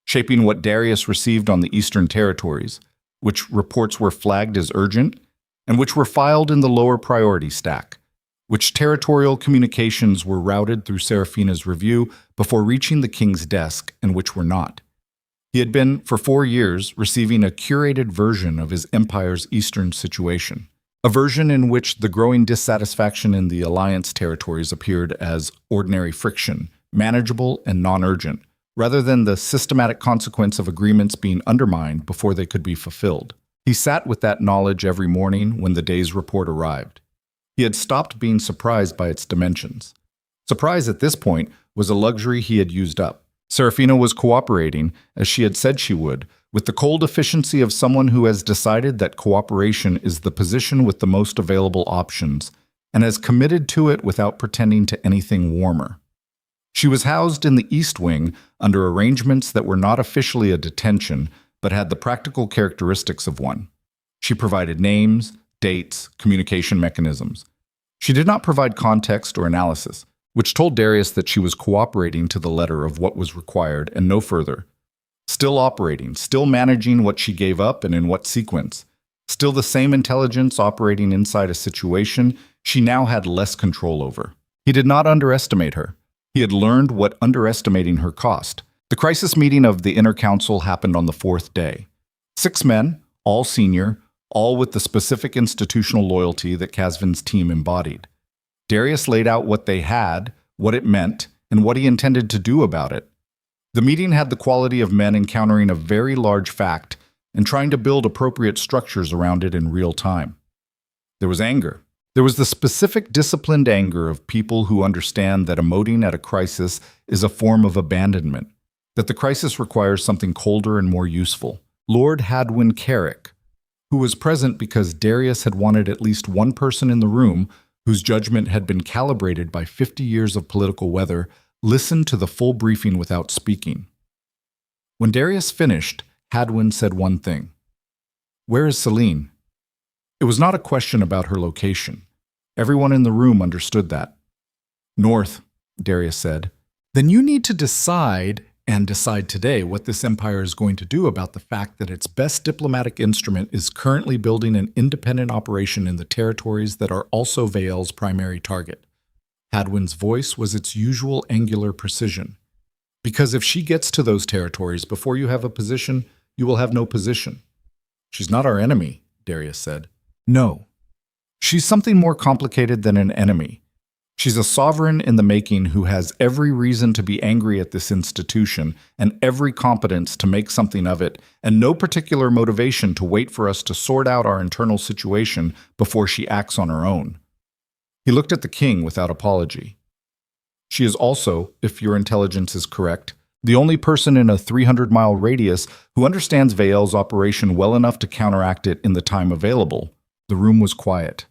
shaping what Darius received on the Eastern Territories, which reports were flagged as urgent, and which were filed in the lower priority stack, which territorial communications were routed through Seraphina's review before reaching the king's desk, and which were not. He had been, for 4 years, receiving a curated version of his empire's eastern situation, a version in which the growing dissatisfaction in the alliance territories appeared as ordinary friction, manageable and non-urgent, rather than the systematic consequence of agreements being undermined before they could be fulfilled. He sat with that knowledge every morning when the day's report arrived. He had stopped being surprised by its dimensions. Surprise at this point was a luxury he had used up. Seraphina was cooperating, as she had said she would, with the cold efficiency of someone who has decided that cooperation is the position with the most available options, and has committed to it without pretending to anything warmer. She was housed in the East Wing under arrangements that were not officially a detention, but had the practical characteristics of one. She provided names, dates, communication mechanisms. She did not provide context or analysis, which told Darius that she was cooperating to the letter of what was required and no further. Still operating, still managing what she gave up and in what sequence. Still the same intelligence operating inside a situation she now had less control over. He did not underestimate her. He had learned what underestimating her cost. The crisis meeting of the Inner Council happened on the 4th day. 6 men, all senior, all with the specific institutional loyalty that Casvin's team embodied. Darius laid out what they had, what it meant, and what he intended to do about it. The meeting had the quality of men encountering a very large fact and trying to build appropriate structures around it in real time. There was anger. There was the specific disciplined anger of people who understand that emoting at a crisis is a form of abandonment, that the crisis requires something colder and more useful. Lord Hadwin Carrick, who was present because Darius had wanted at least one person in the room whose judgment had been calibrated by 50 years of political weather, listened to the full briefing without speaking. When Darius finished, Hadwin said one thing. "Where is Selene?" It was not a question about her location. Everyone in the room understood that. "North," Darius said. "Then you need to decide today what this empire is going to do about the fact that its best diplomatic instrument is currently building an independent operation in the territories that are also Vale's primary target." Hadwin's voice was its usual angular precision. "Because if she gets to those territories before you have a position, you will have no position." "She's not our enemy," Darius said. "No. She's something more complicated than an enemy. She's a sovereign in the making who has every reason to be angry at this institution and every competence to make something of it, and no particular motivation to wait for us to sort out our internal situation before she acts on her own." He looked at the king without apology. "She is also, if your intelligence is correct, the only person in a 300-mile radius who understands Vale's operation well enough to counteract it in the time available." The room was quiet.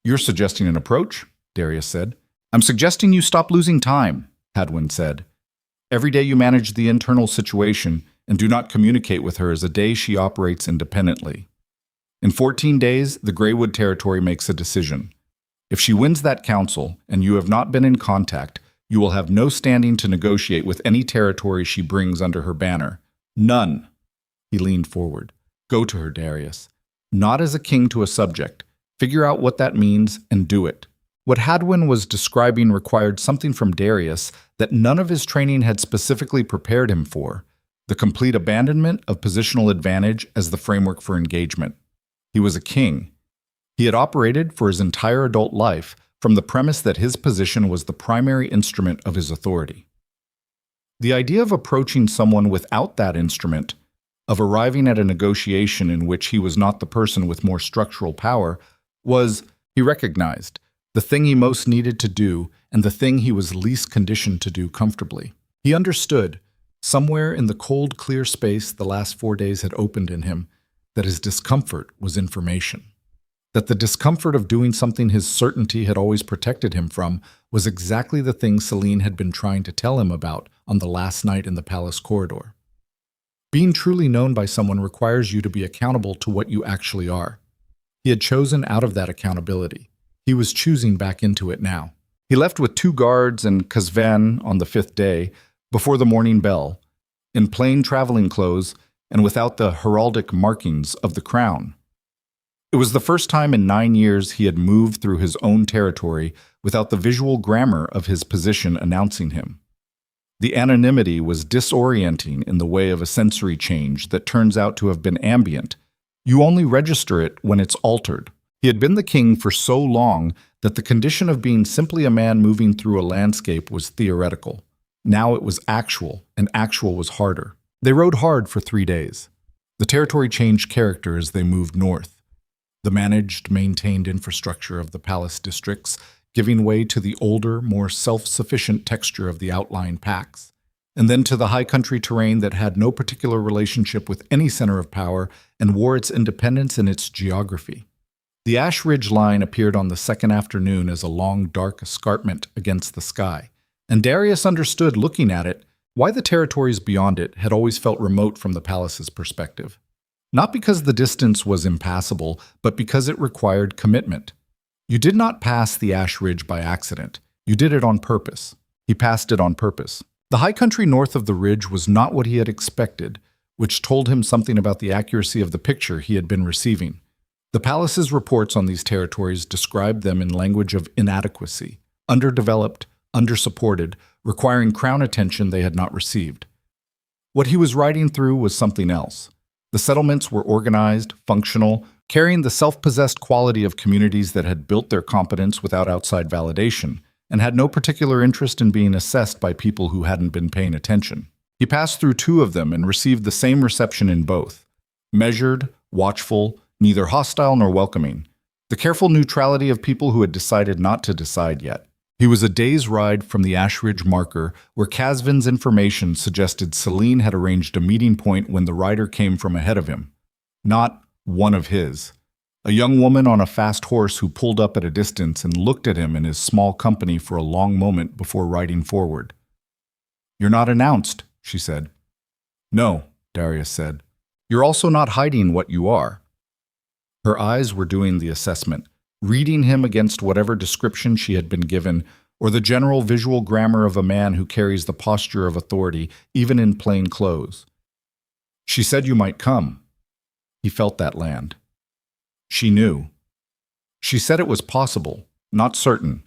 "You're suggesting an approach?" Darius said. "I'm suggesting you stop losing time," Hadwin said. "Every day you manage the internal situation and do not communicate with her is a day she operates independently. In 14 days, the Greywood territory makes a decision. If she wins that council and you have not been in contact, you will have no standing to negotiate with any territory she brings under her banner. None." He leaned forward. "Go to her, Darius. Not as a king to a subject. Figure out what that means and do it. What Hadwin was describing required something from Darius that none of his training had specifically prepared him for: the complete abandonment of positional advantage as the framework for engagement. He was a king. He had operated for his entire adult life from the premise that his position was the primary instrument of his authority. The idea of approaching someone without that instrument, of arriving at a negotiation in which he was not the person with more structural power, was, he recognized, the thing he most needed to do and the thing he was least conditioned to do comfortably. He understood, somewhere in the cold, clear space the last 4 days had opened in him, that his discomfort was information. That the discomfort of doing something his certainty had always protected him from was exactly the thing Selene had been trying to tell him about on the last night in the palace corridor. Being truly known by someone requires you to be accountable to what you actually are. He had chosen out of that accountability. He was choosing back into it now. He left with 2 guards and Kazvan on the 5th day, before the morning bell, in plain traveling clothes and without the heraldic markings of the crown. It was the first time in 9 years he had moved through his own territory without the visual grammar of his position announcing him. The anonymity was disorienting in the way of a sensory change that turns out to have been ambient. You only register it when it's altered. He had been the king for so long that the condition of being simply a man moving through a landscape was theoretical. Now it was actual, and actual was harder. They rode hard for 3 days. The territory changed character as they moved north. The managed, maintained infrastructure of the palace districts giving way to the older, more self-sufficient texture of the outlying packs, and then to the high country terrain that had no particular relationship with any center of power and wore its independence in its geography. The Ash Ridge line appeared on the second afternoon as a long, dark escarpment against the sky, and Darius understood, looking at it, why the territories beyond it had always felt remote from the palace's perspective. Not because the distance was impassable, but because it required commitment. You did not pass the Ash Ridge by accident. You did it on purpose. He passed it on purpose. The high country north of the ridge was not what he had expected, which told him something about the accuracy of the picture he had been receiving. The palace's reports on these territories described them in language of inadequacy, underdeveloped, undersupported, requiring crown attention they had not received. What he was riding through was something else. The settlements were organized, functional, carrying the self-possessed quality of communities that had built their competence without outside validation, and had no particular interest in being assessed by people who hadn't been paying attention. He passed through 2 of them and received the same reception in both: measured, watchful, neither hostile nor welcoming, the careful neutrality of people who had decided not to decide yet. He was a day's ride from the Ash Ridge marker, where Kazvan's information suggested Selene had arranged a meeting point when the rider came from ahead of him. Not one of his. A young woman on a fast horse who pulled up at a distance and looked at him and his small company for a long moment before riding forward. "You're not announced," she said. "No," Darius said. "You're also not hiding what you are." Her eyes were doing the assessment, reading him against whatever description she had been given, or the general visual grammar of a man who carries the posture of authority, even in plain clothes. "She said you might come." He felt that land. She knew. She said it was possible, not certain.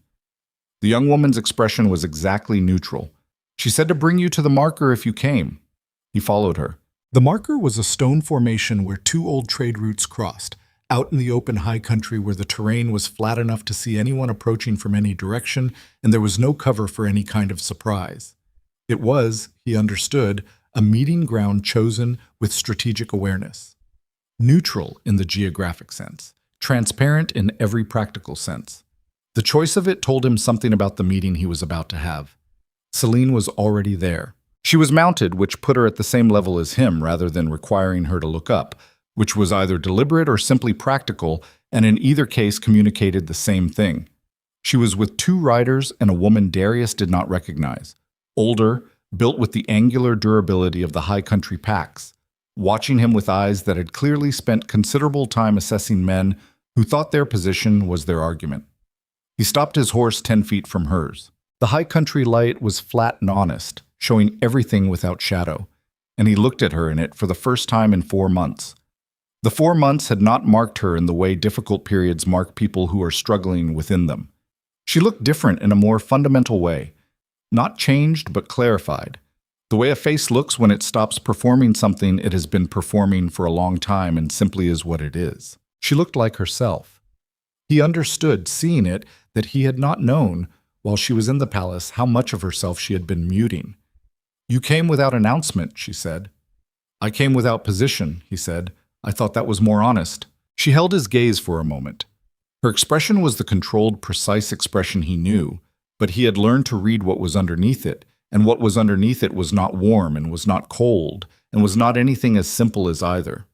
The young woman's expression was exactly neutral. "She said to bring you to the marker if you came." He followed her. The marker was a stone formation where 2 old trade routes crossed, out in the open high country where the terrain was flat enough to see anyone approaching from any direction, and there was no cover for any kind of surprise. It was, he understood, a meeting ground chosen with strategic awareness. Neutral in the geographic sense, transparent in every practical sense. The choice of it told him something about the meeting he was about to have. Selene was already there. She was mounted, which put her at the same level as him rather than requiring her to look up, which was either deliberate or simply practical, and in either case communicated the same thing. She was with 2 riders and a woman Darius did not recognize. Older, built with the angular durability of the high country packs, watching him with eyes that had clearly spent considerable time assessing men who thought their position was their argument. He stopped his horse 10 feet from hers. The high country light was flat and honest, showing everything without shadow, and he looked at her in it for the first time in 4 months. The 4 months had not marked her in the way difficult periods mark people who are struggling within them. She looked different in a more fundamental way, not changed but clarified. The way a face looks when it stops performing something it has been performing for a long time and simply is what it is. She looked like herself. He understood, seeing it, that he had not known, while she was in the palace, how much of herself she had been muting. "You came without announcement," she said. "I came without position," he said. "I thought that was more honest." She held his gaze for a moment. Her expression was the controlled, precise expression he knew, but he had learned to read what was underneath it, and what was underneath it was not warm and was not cold, and was not anything as simple as either.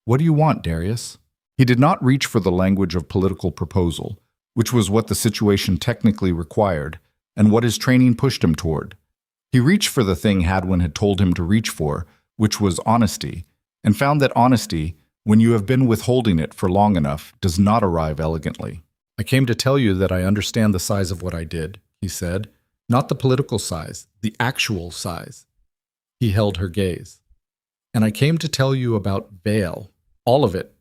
"What do you want, Darius?" He did not reach for the language of political proposal, which was what the situation technically required, and what his training pushed him toward. He reached for the thing Hadwin had told him to reach for, which was honesty, and found that honesty, when you have been withholding it for long enough, does not arrive elegantly. "I came to tell you that I understand the size of what I did," he said. "Not the political size, the actual size." He held her gaze. "And I came to tell you about Vale, all of it,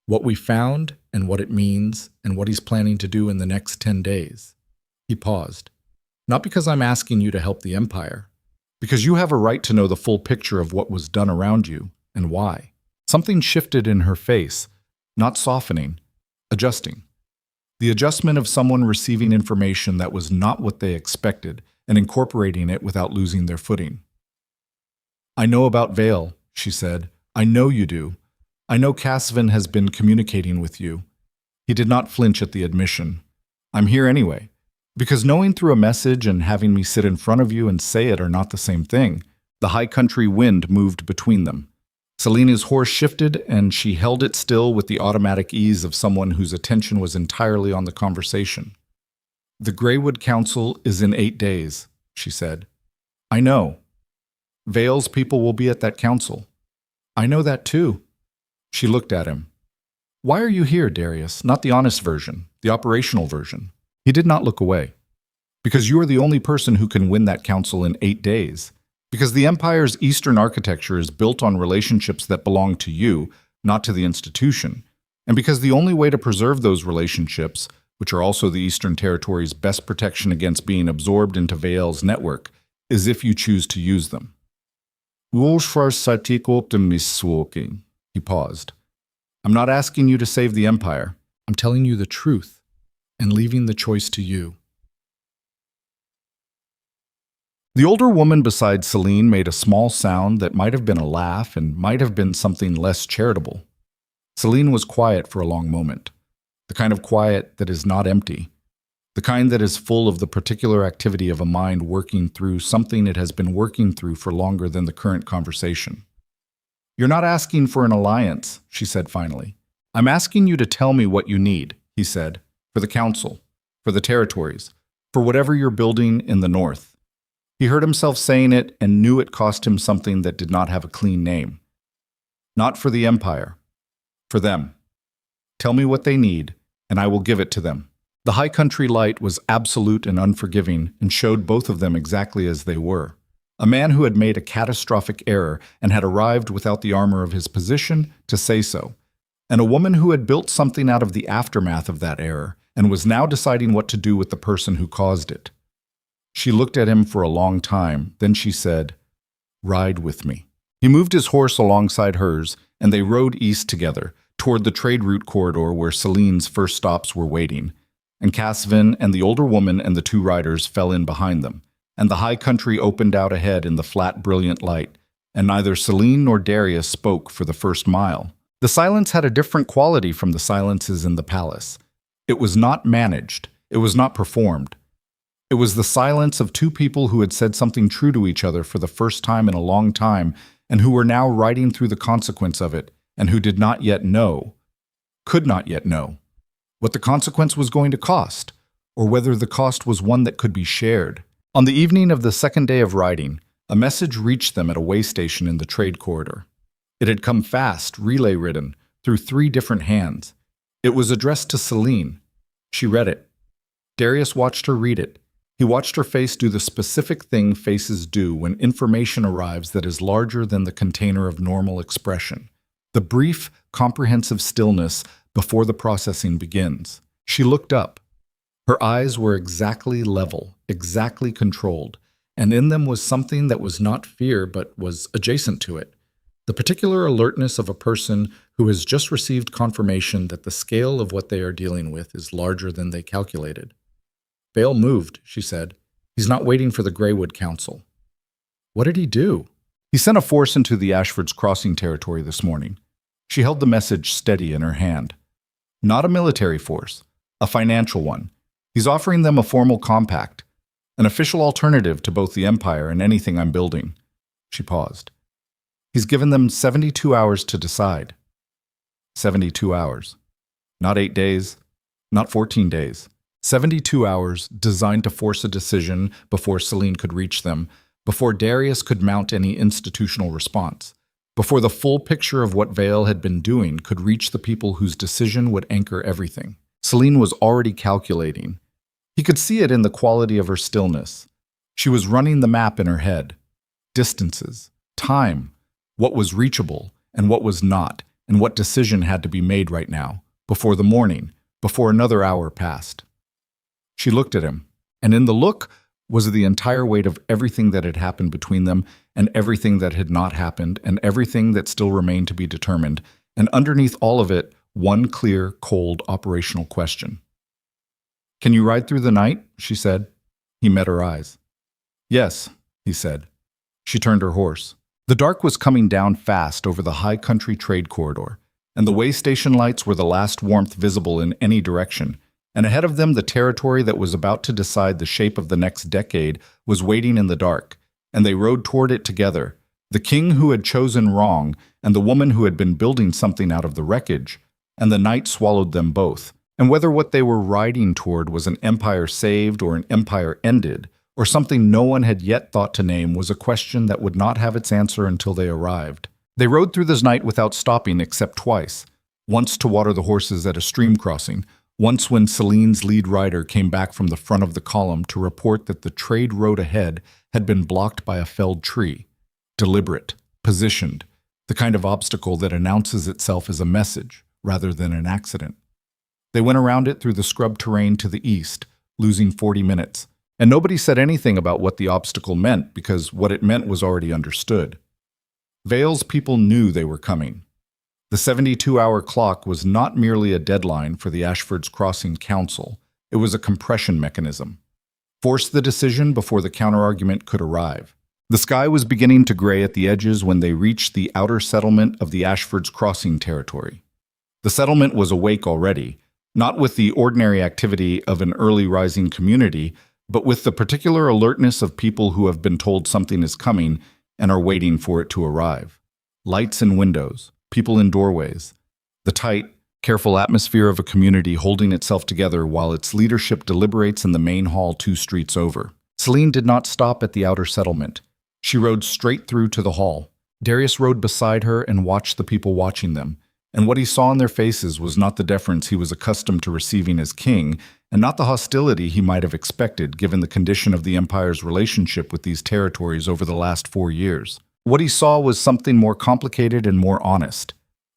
what we found and what it means and what he's planning to do in the next 10 days. He paused. "Not because I'm asking you to help the Empire, because you have a right to know the full picture of what was done around you and why." Something shifted in her face, not softening, adjusting. The adjustment of someone receiving information that was not what they expected and incorporating it without losing their footing. "I know about Vale," she said. "I know you do. I know Casvin has been communicating with you." He did not flinch at the admission. "I'm here anyway, because knowing through a message and having me sit in front of you and say it are not the same thing." The high country wind moved between them. Selene's horse shifted, and she held it still with the automatic ease of someone whose attention was entirely on the conversation. "The Greywood Council is in 8 days," she said. "I know. Vale's people will be at that council." "I know that too." She looked at him. "Why are you here, Darius? Not the honest version, the operational version." He did not look away. "Because you are the only person who can win that council in 8 days. Because the Empire's Eastern architecture is built on relationships that belong to you, not to the institution. And because the only way to preserve those relationships, which are also the Eastern Territory's best protection against being absorbed into Vale's network, is if you choose to use them." He paused. "I'm not asking you to save the Empire. I'm telling you the truth and leaving the choice to you." The older woman beside Selene made a small sound that might have been a laugh and might have been something less charitable. Selene was quiet for a long moment, the kind of quiet that is not empty, the kind that is full of the particular activity of a mind working through something it has been working through for longer than the current conversation. "You're not asking for an alliance," she said finally. "I'm asking you to tell me what you need," he said, "for the council, for the territories, for whatever you're building in the north." He heard himself saying it and knew it cost him something that did not have a clean name. "Not for the Empire. For them. Tell me what they need, and I will give it to them." The high country light was absolute and unforgiving and showed both of them exactly as they were. A man who had made a catastrophic error and had arrived without the armor of his position to say so, and a woman who had built something out of the aftermath of that error and was now deciding what to do with the person who caused it. She looked at him for a long time, then she said, "Ride with me." He moved his horse alongside hers, and they rode east together, toward the trade route corridor where Selene's first stops were waiting, and Casvin and the older woman and the 2 riders fell in behind them, and the high country opened out ahead in the flat, brilliant light, and neither Selene nor Darius spoke for the first mile. The silence had a different quality from the silences in the palace. It was not managed. It was not performed. It was the silence of 2 people who had said something true to each other for the first time in a long time and who were now riding through the consequence of it and who did not yet know, could not yet know, what the consequence was going to cost, or whether the cost was one that could be shared. On the evening of the second day of riding, a message reached them at a way station in the trade corridor. It had come fast, relay-ridden, through 3 different hands. It was addressed to Selene. She read it. Darius watched her read it. He watched her face do the specific thing faces do when information arrives that is larger than the container of normal expression. The brief, comprehensive stillness before the processing begins. She looked up. Her eyes were exactly level, exactly controlled, and in them was something that was not fear but was adjacent to it. The particular alertness of a person who has just received confirmation that the scale of what they are dealing with is larger than they calculated. Vale moved, she said. He's not waiting for the Greywood Council. What did he do? He sent a force into the Ashford's crossing territory this morning. She held the message steady in her hand. Not a military force, a financial one. He's offering them a formal compact, an official alternative to both the Empire and anything I'm building. She paused. He's given them 72 hours to decide. 72 hours. Not 8 days, not 14 days. 72 hours designed to force a decision before Selene could reach them, before Darius could mount any institutional response, before the full picture of what Vale had been doing could reach the people whose decision would anchor everything. Selene was already calculating. He could see it in the quality of her stillness. She was running the map in her head. Distances, time, what was reachable and what was not, and what decision had to be made right now, before the morning, before another hour passed. She looked at him, and in the look was the entire weight of everything that had happened between them, and everything that had not happened, and everything that still remained to be determined, and underneath all of it, one clear, cold, operational question. "Can you ride through the night?" she said. He met her eyes. "Yes," he said. She turned her horse. The dark was coming down fast over the high country trade corridor, and the way station lights were the last warmth visible in any direction, and ahead of them the territory that was about to decide the shape of the next decade was waiting in the dark, and they rode toward it together, the king who had chosen wrong, and the woman who had been building something out of the wreckage, and the night swallowed them both. And whether what they were riding toward was an empire saved or an empire ended, or something no one had yet thought to name, was a question that would not have its answer until they arrived. They rode through this night without stopping except twice, once to water the horses at a stream crossing, once when Selene's lead rider came back from the front of the column to report that the trade road ahead had been blocked by a felled tree. Deliberate, positioned, the kind of obstacle that announces itself as a message rather than an accident. They went around it through the scrub terrain to the east, losing 40 minutes, and nobody said anything about what the obstacle meant because what it meant was already understood. Vale's people knew they were coming. The 72-hour clock was not merely a deadline for the Ashford's Crossing Council, it was a compression mechanism. Force the decision before the counterargument could arrive. The sky was beginning to gray at the edges when they reached the outer settlement of the Ashford's Crossing territory. The settlement was awake already, not with the ordinary activity of an early rising community, but with the particular alertness of people who have been told something is coming and are waiting for it to arrive. Lights in windows, people in doorways, the tight, careful atmosphere of a community holding itself together while its leadership deliberates in the main hall 2 streets over. Selene did not stop at the outer settlement. She rode straight through to the hall. Darius rode beside her and watched the people watching them, and what he saw in their faces was not the deference he was accustomed to receiving as king, and not the hostility he might have expected given the condition of the Empire's relationship with these territories over the last 4 years. What he saw was something more complicated and more honest.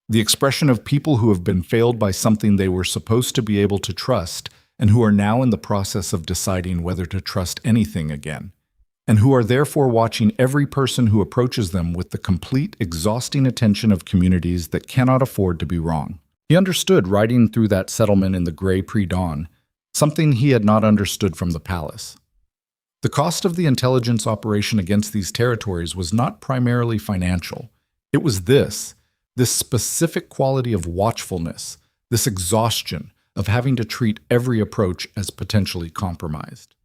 The expression of people who have been failed by something they were supposed to be able to trust, and who are now in the process of deciding whether to trust anything again, and who are therefore watching every person who approaches them with the complete, exhausting attention of communities that cannot afford to be wrong. He understood riding through that settlement in the gray pre-dawn, something he had not understood from the palace. The cost of the intelligence operation against these territories was not primarily financial. It was this specific quality of watchfulness, this exhaustion of having to treat every approach as potentially compromised.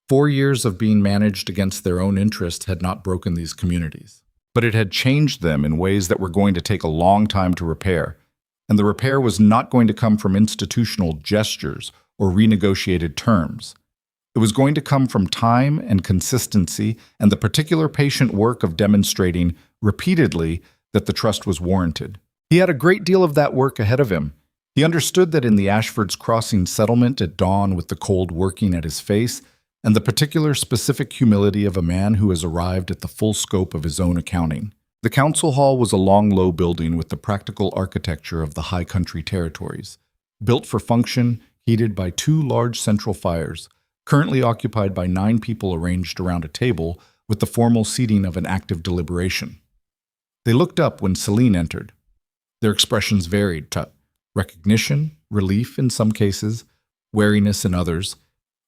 4 years of being managed against their own interests had not broken these communities, but it had changed them in ways that were going to take a long time to repair, and the repair was not going to come from institutional gestures or renegotiated terms. It was going to come from time and consistency and the particular patient work of demonstrating repeatedly that the trust was warranted. He had a great deal of that work ahead of him. He understood that in the Ashford's Crossing settlement at dawn with the cold working at his face, and the particular specific humility of a man who has arrived at the full scope of his own accounting. The council hall was a long, low building with the practical architecture of the high country territories, built for function, heated by two large central fires, currently occupied by 9 people arranged around a table with the formal seating of an active deliberation. They looked up when Selene entered. Their expressions varied: recognition, relief in some cases, wariness in others,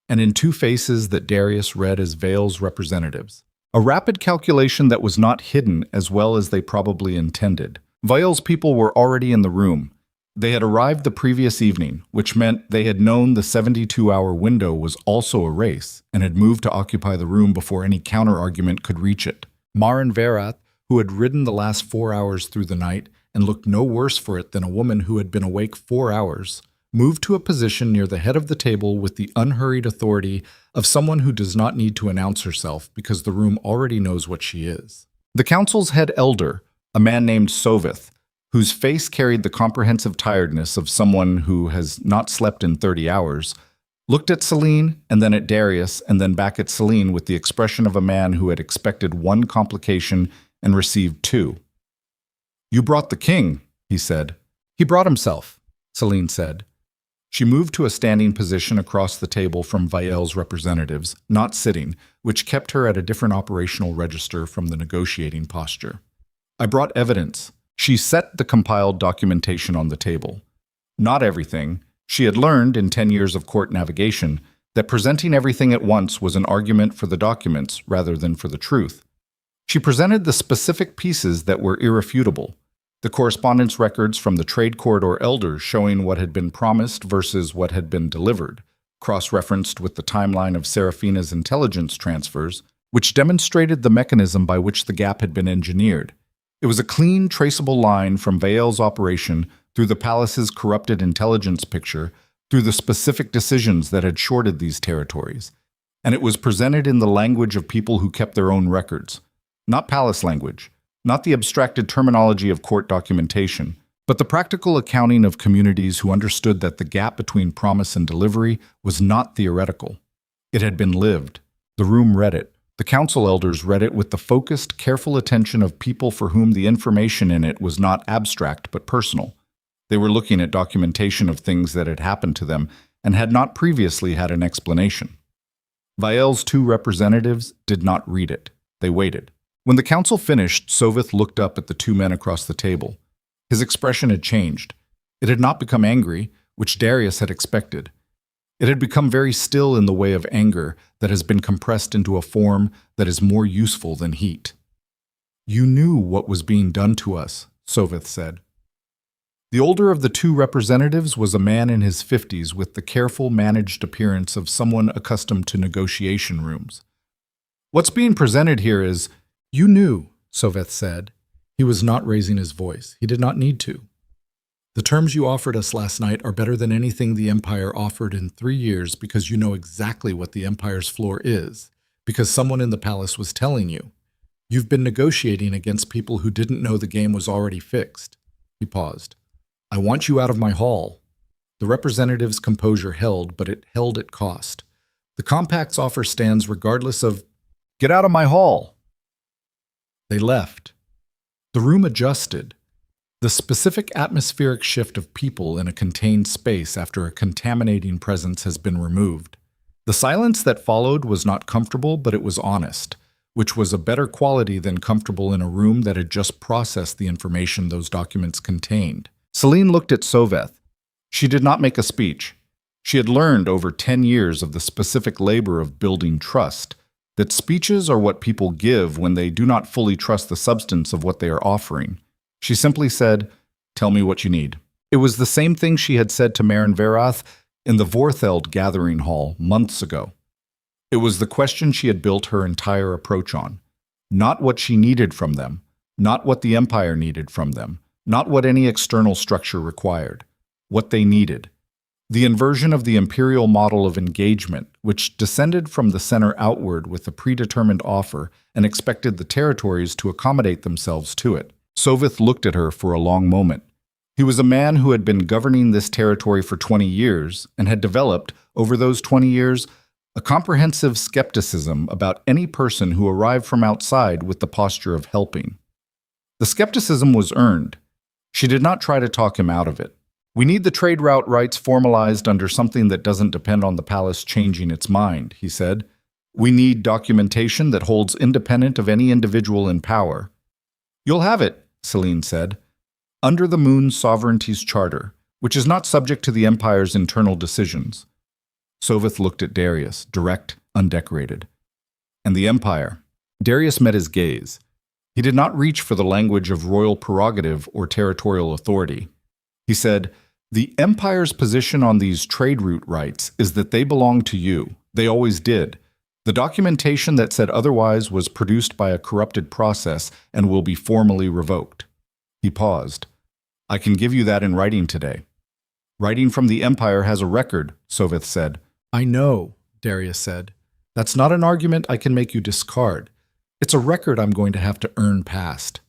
and in 2 faces that Darius read as Vale's representatives. A rapid calculation that was not hidden as well as they probably intended. Vale's people were already in the room. They had arrived the previous evening, which meant they had known the 72-hour window was also a race and had moved to occupy the room before any counter-argument could reach it. Marin Verath, who had ridden the last 4 hours through the night and looked no worse for it than a woman who had been awake 4 hours, moved to a position near the head of the table with the unhurried authority of someone who does not need to announce herself because the room already knows what she is. The council's head elder, a man named Soveth, whose face carried the comprehensive tiredness of someone who has not slept in 30 hours, looked at Selene and then at Darius and then back at Selene with the expression of a man who had expected 1 complication and received 2. "You brought the king," he said. "He brought himself," Selene said. She moved to a standing position across the table from Vael's representatives, not sitting, which kept her at a different operational register from the negotiating posture. "I brought evidence." She set the compiled documentation on the table. Not everything. She had learned, in 10 years of court navigation, that presenting everything at once was an argument for the documents rather than for the truth. She presented the specific pieces that were irrefutable. The correspondence records from the trade corridor elders showing what had been promised versus what had been delivered, cross-referenced with the timeline of Seraphina's intelligence transfers, which demonstrated the mechanism by which the gap had been engineered. It was a clean, traceable line from Vael's operation through the palace's corrupted intelligence picture, through the specific decisions that had shorted these territories. And it was presented in the language of people who kept their own records. Not palace language, not the abstracted terminology of court documentation, but the practical accounting of communities who understood that the gap between promise and delivery was not theoretical. It had been lived. The room read it. The council elders read it with the focused, careful attention of people for whom the information in it was not abstract but personal. They were looking at documentation of things that had happened to them and had not previously had an explanation. Vael's 2 representatives did not read it. They waited. When the council finished, Soveth looked up at the 2 men across the table. His expression had changed. It had not become angry, which Darius had expected. It had become very still in the way of anger that has been compressed into a form that is more useful than heat. "You knew what was being done to us," Soveth said. The older of the 2 representatives was a man in his 50s with the careful, managed appearance of someone accustomed to negotiation rooms. "What's being presented here is—" "You knew," Soveth said. He was not raising his voice. He did not need to. "The terms you offered us last night are better than anything the Empire offered in 3 years because you know exactly what the Empire's floor is, because someone in the palace was telling you. You've been negotiating against people who didn't know the game was already fixed." He paused. "I want you out of my hall." The representative's composure held, but it held at cost. "The compact's offer stands regardless of—" "Get out of my hall!" They left. The room adjusted. The specific atmospheric shift of people in a contained space after a contaminating presence has been removed. The silence that followed was not comfortable, but it was honest, which was a better quality than comfortable in a room that had just processed the information those documents contained. Selene looked at Soveth. She did not make a speech. She had learned over 10 years of the specific labor of building trust, that speeches are what people give when they do not fully trust the substance of what they are offering. She simply said, "Tell me what you need." It was the same thing she had said to Marin Verath in the Vortheld gathering hall months ago. It was the question she had built her entire approach on. Not what she needed from them, not what the Empire needed from them, not what any external structure required. What they needed. The inversion of the imperial model of engagement, which descended from the center outward with a predetermined offer and expected the territories to accommodate themselves to it. Soveth looked at her for a long moment. He was a man who had been governing this territory for 20 years and had developed, over those 20 years, a comprehensive skepticism about any person who arrived from outside with the posture of helping. The skepticism was earned. She did not try to talk him out of it. We need the trade route rights formalized under something that doesn't depend on the palace changing its mind, he said. We need documentation that holds independent of any individual in power. You'll have it, Selene said, under the Moon's sovereignty's charter, which is not subject to the Empire's internal decisions. Soveth looked at Darius, direct, undecorated. And the Empire. Darius met his gaze. He did not reach for the language of royal prerogative or territorial authority. He said, the Empire's position on these trade route rights is that they belong to you. They always did. The documentation that said otherwise was produced by a corrupted process and will be formally revoked. He paused. I can give you that in writing today. Writing from the Empire has a record, Soveth said. I know, Darius said. That's not an argument I can make you discard. It's a record I'm going to have to earn past.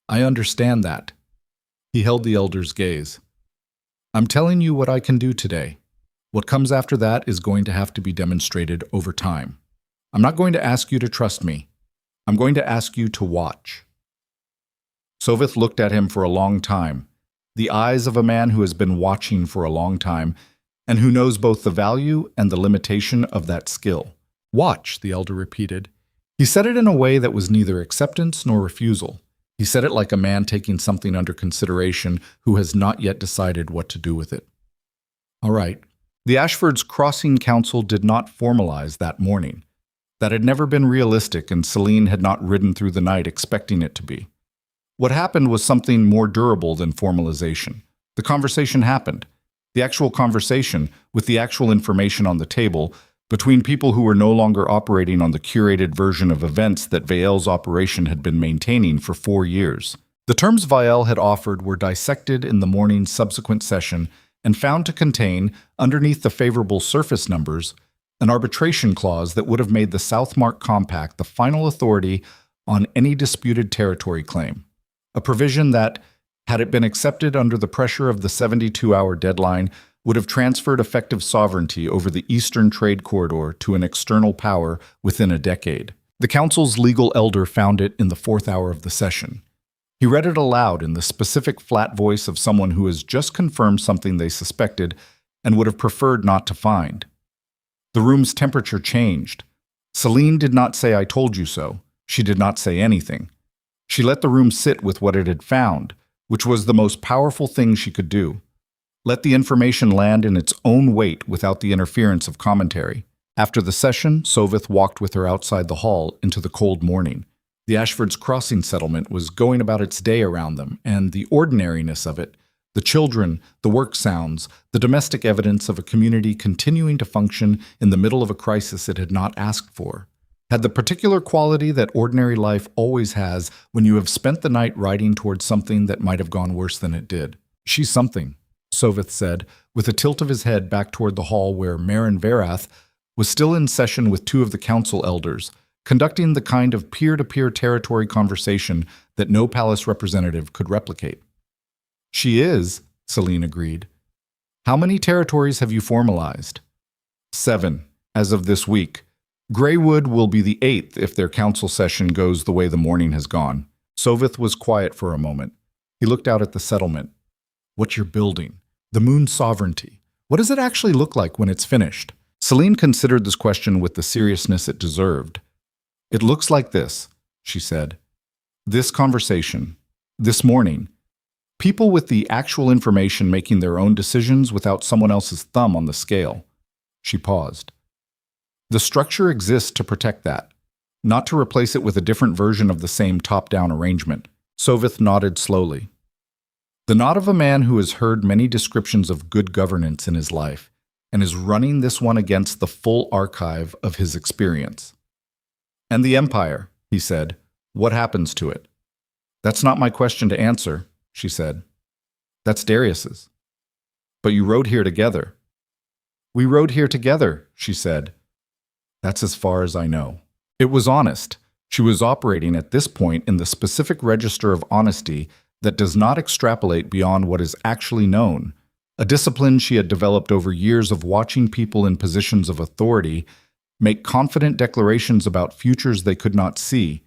I understand that. He held the elder's gaze. I'm telling you what I can do today. What comes after that is going to have to be demonstrated over time. I'm not going to ask you to trust me. I'm going to ask you to watch. Soveth looked at him for a long time, the eyes of a man who has been watching for a long time and who knows both the value and the limitation of that skill. Watch, the elder repeated. He said it in a way that was neither acceptance nor refusal. He said it like a man taking something under consideration who has not yet decided what to do with it. All right. The Ashfords' Crossing Council did not formalize that morning. That had never been realistic, and Selene had not ridden through the night expecting it to be. What happened was something more durable than formalization. The conversation happened. The actual conversation, with the actual information on the table, between people who were no longer operating on the curated version of events that Vael's operation had been maintaining for 4 years. The terms Vael had offered were dissected in the morning's subsequent session and found to contain, underneath the favorable surface numbers, an arbitration clause that would have made the Southmark Compact the final authority on any disputed territory claim. A provision that, had it been accepted under the pressure of the 72-hour deadline, would have transferred effective sovereignty over the Eastern Trade Corridor to an external power within a decade. The Council's legal elder found it in the 4th hour of the session. He read it aloud in the specific flat voice of someone who has just confirmed something they suspected and would have preferred not to find. The room's temperature changed. Selene did not say, "I told you so." She did not say anything. She let the room sit with what it had found, which was the most powerful thing she could do. Let the information land in its own weight without the interference of commentary. After the session, Soveth walked with her outside the hall into the cold morning. The Ashfords' Crossing settlement was going about its day around them, and the ordinariness of it, the children, the work sounds, the domestic evidence of a community continuing to function in the middle of a crisis it had not asked for, had the particular quality that ordinary life always has when you have spent the night riding towards something that might have gone worse than it did. She's something, Soveth said, with a tilt of his head back toward the hall where Marin Verath was still in session with 2 of the council elders, conducting the kind of peer-to-peer territory conversation that no palace representative could replicate. She is, Selene agreed. How many territories have you formalized? 7, as of this week. Greywood will be the 8th if their council session goes the way the morning has gone. Soveth was quiet for a moment. He looked out at the settlement. What you're building. The Moon's sovereignty. What does it actually look like when it's finished? Selene considered this question with the seriousness it deserved. It looks like this, she said. This conversation. This morning. People with the actual information making their own decisions without someone else's thumb on the scale. She paused. The structure exists to protect that, not to replace it with a different version of the same top-down arrangement. Soveth nodded slowly. The nod of a man who has heard many descriptions of good governance in his life and is running this one against the full archive of his experience. And the Empire, he said, what happens to it? That's not my question to answer, she said. That's Darius's. But you rode here together. We rode here together, she said. That's as far as I know. It was honest. She was operating at this point in the specific register of honesty that does not extrapolate beyond what is actually known, a discipline she had developed over years of watching people in positions of authority make confident declarations about futures they could not see,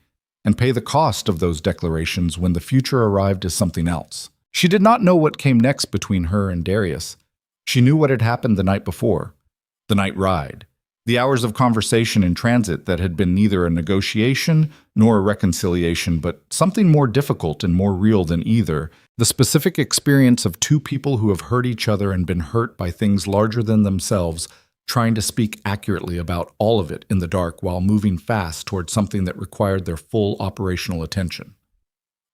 and pay the cost of those declarations when the future arrived as something else. She did not know what came next between her and Darius. She knew what had happened the night before, the night ride, the hours of conversation in transit that had been neither a negotiation nor a reconciliation, but something more difficult and more real than either, the specific experience of two people who have hurt each other and been hurt by things larger than themselves, trying to speak accurately about all of it in the dark while moving fast towards something that required their full operational attention.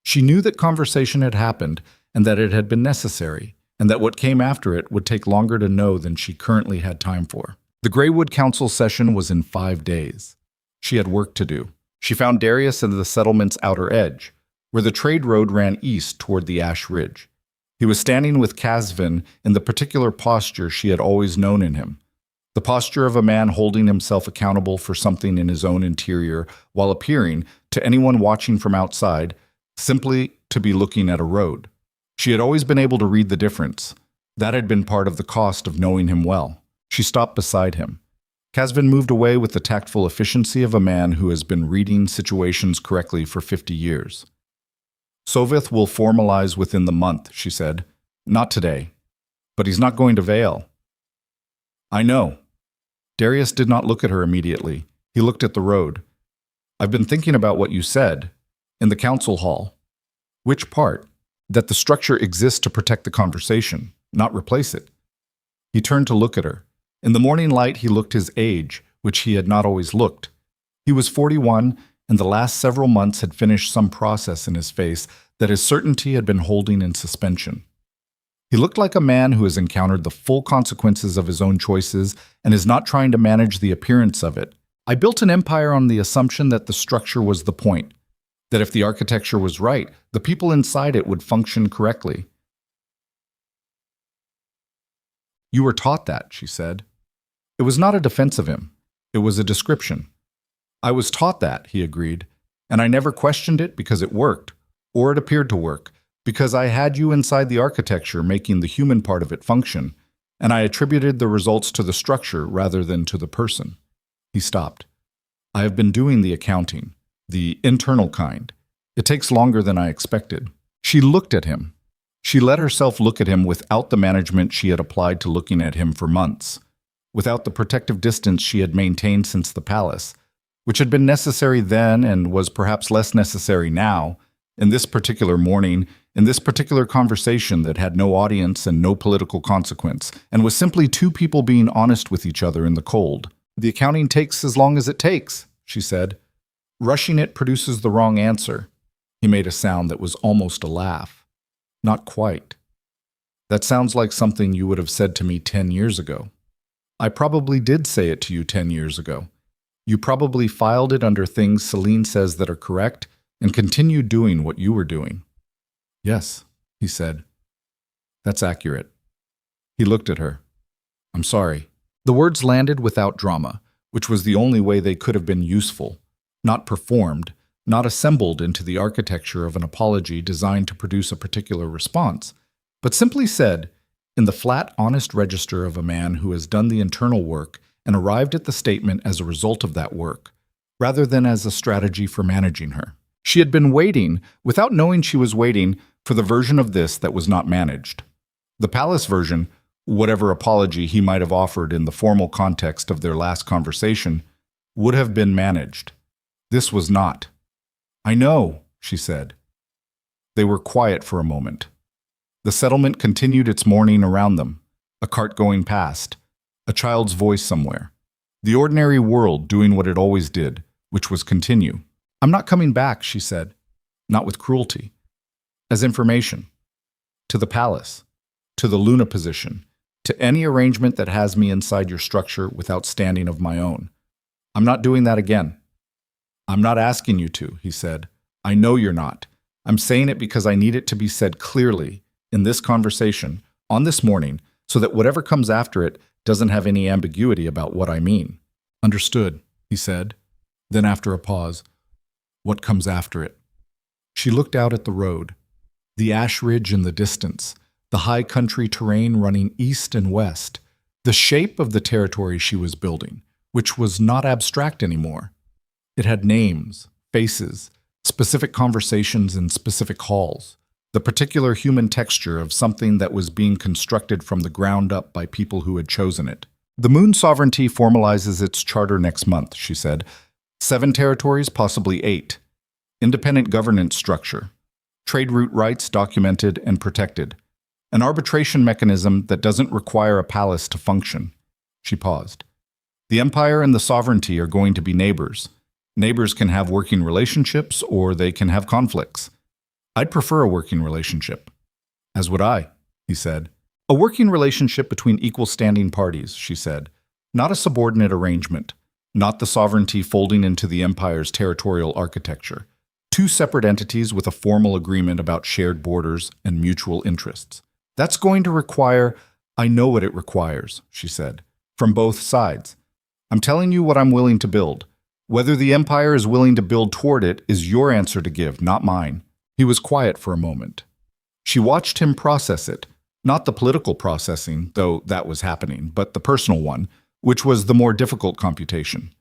She knew that conversation had happened and that it had been necessary, and that what came after it would take longer to know than she currently had time for. The Greywood Council session was in 5 days. She had work to do. She found Darius at the settlement's outer edge, where the trade road ran east toward the Ash Ridge. He was standing with Casvin in the particular posture she had always known in him, the posture of a man holding himself accountable for something in his own interior while appearing, to anyone watching from outside, simply to be looking at a road. She had always been able to read the difference. That had been part of the cost of knowing him well. She stopped beside him. Casvin moved away with the tactful efficiency of a man who has been reading situations correctly for 50 years. Sovith will formalize within the month, she said. Not today. But he's not going to Vale. I know. Darius did not look at her immediately. He looked at the road. I've been thinking about what you said. In the council hall. Which part? That the structure exists to protect the conversation, not replace it. He turned to look at her. In the morning light, he looked his age, which he had not always looked. He was 41, and the last several months had finished some process in his face that his certainty had been holding in suspension. He looked like a man who has encountered the full consequences of his own choices and is not trying to manage the appearance of it. I built an empire on the assumption that the structure was the point, that if the architecture was right, the people inside it would function correctly. You were taught that, she said. It was not a defense of him. It was a description. I was taught that, he agreed, and I never questioned it because it worked, or it appeared to work, because I had you inside the architecture making the human part of it function, and I attributed the results to the structure rather than to the person. He stopped. I have been doing the accounting, the internal kind. It takes longer than I expected. She looked at him. She let herself look at him without the management she had applied to looking at him for months, without the protective distance she had maintained since the palace, which had been necessary then and was perhaps less necessary now, in this particular morning, in this particular conversation that had no audience and no political consequence, and was simply two people being honest with each other in the cold. The accounting takes as long as it takes, she said. Rushing it produces the wrong answer. He made a sound that was almost a laugh. Not quite. That sounds like something you would have said to me 10 years ago. I probably did say it to you 10 years ago. You probably filed it under things Selene says that are correct and continued doing what you were doing. Yes, he said. That's accurate. He looked at her. I'm sorry. The words landed without drama, which was the only way they could have been useful, not performed, not assembled into the architecture of an apology designed to produce a particular response, but simply said, in the flat, honest register of a man who has done the internal work and arrived at the statement as a result of that work, rather than as a strategy for managing her. She had been waiting, without knowing she was waiting, for the version of this that was not managed. The palace version, whatever apology he might have offered in the formal context of their last conversation, would have been managed. This was not. I know, she said. They were quiet for a moment. The settlement continued its mourning around them, a cart going past, a child's voice somewhere. The ordinary world doing what it always did, which was continue. I'm not coming back, she said, not with cruelty. As information. To the palace, to the Luna position, to any arrangement that has me inside your structure without standing of my own. I'm not doing that again. I'm not asking you to, he said. I know you're not. I'm saying it because I need it to be said clearly in this conversation, on this morning, so that whatever comes after it doesn't have any ambiguity about what I mean. Understood, he said. Then after a pause, what comes after it? She looked out at the road, the ash ridge in the distance, the high country terrain running east and west, the shape of the territory she was building, which was not abstract anymore. It had names, faces, specific conversations in specific halls, the particular human texture of something that was being constructed from the ground up by people who had chosen it. The moon sovereignty formalizes its charter next month, she said. 7 territories, possibly 8. Independent governance structure. Trade route rights documented and protected. An arbitration mechanism that doesn't require a palace to function. She paused. The empire and the sovereignty are going to be neighbors. Neighbors can have working relationships or they can have conflicts. I'd prefer a working relationship. As would I, he said. A working relationship between equal standing parties, she said. Not a subordinate arrangement. Not the sovereignty folding into the empire's territorial architecture. 2 separate entities with a formal agreement about shared borders and mutual interests. That's going to require, I know what it requires, she said, from both sides. I'm telling you what I'm willing to build. Whether the empire is willing to build toward it is your answer to give, not mine. He was quiet for a moment. She watched him process it, not the political processing, though that was happening, but the personal one, which was the more difficult computation.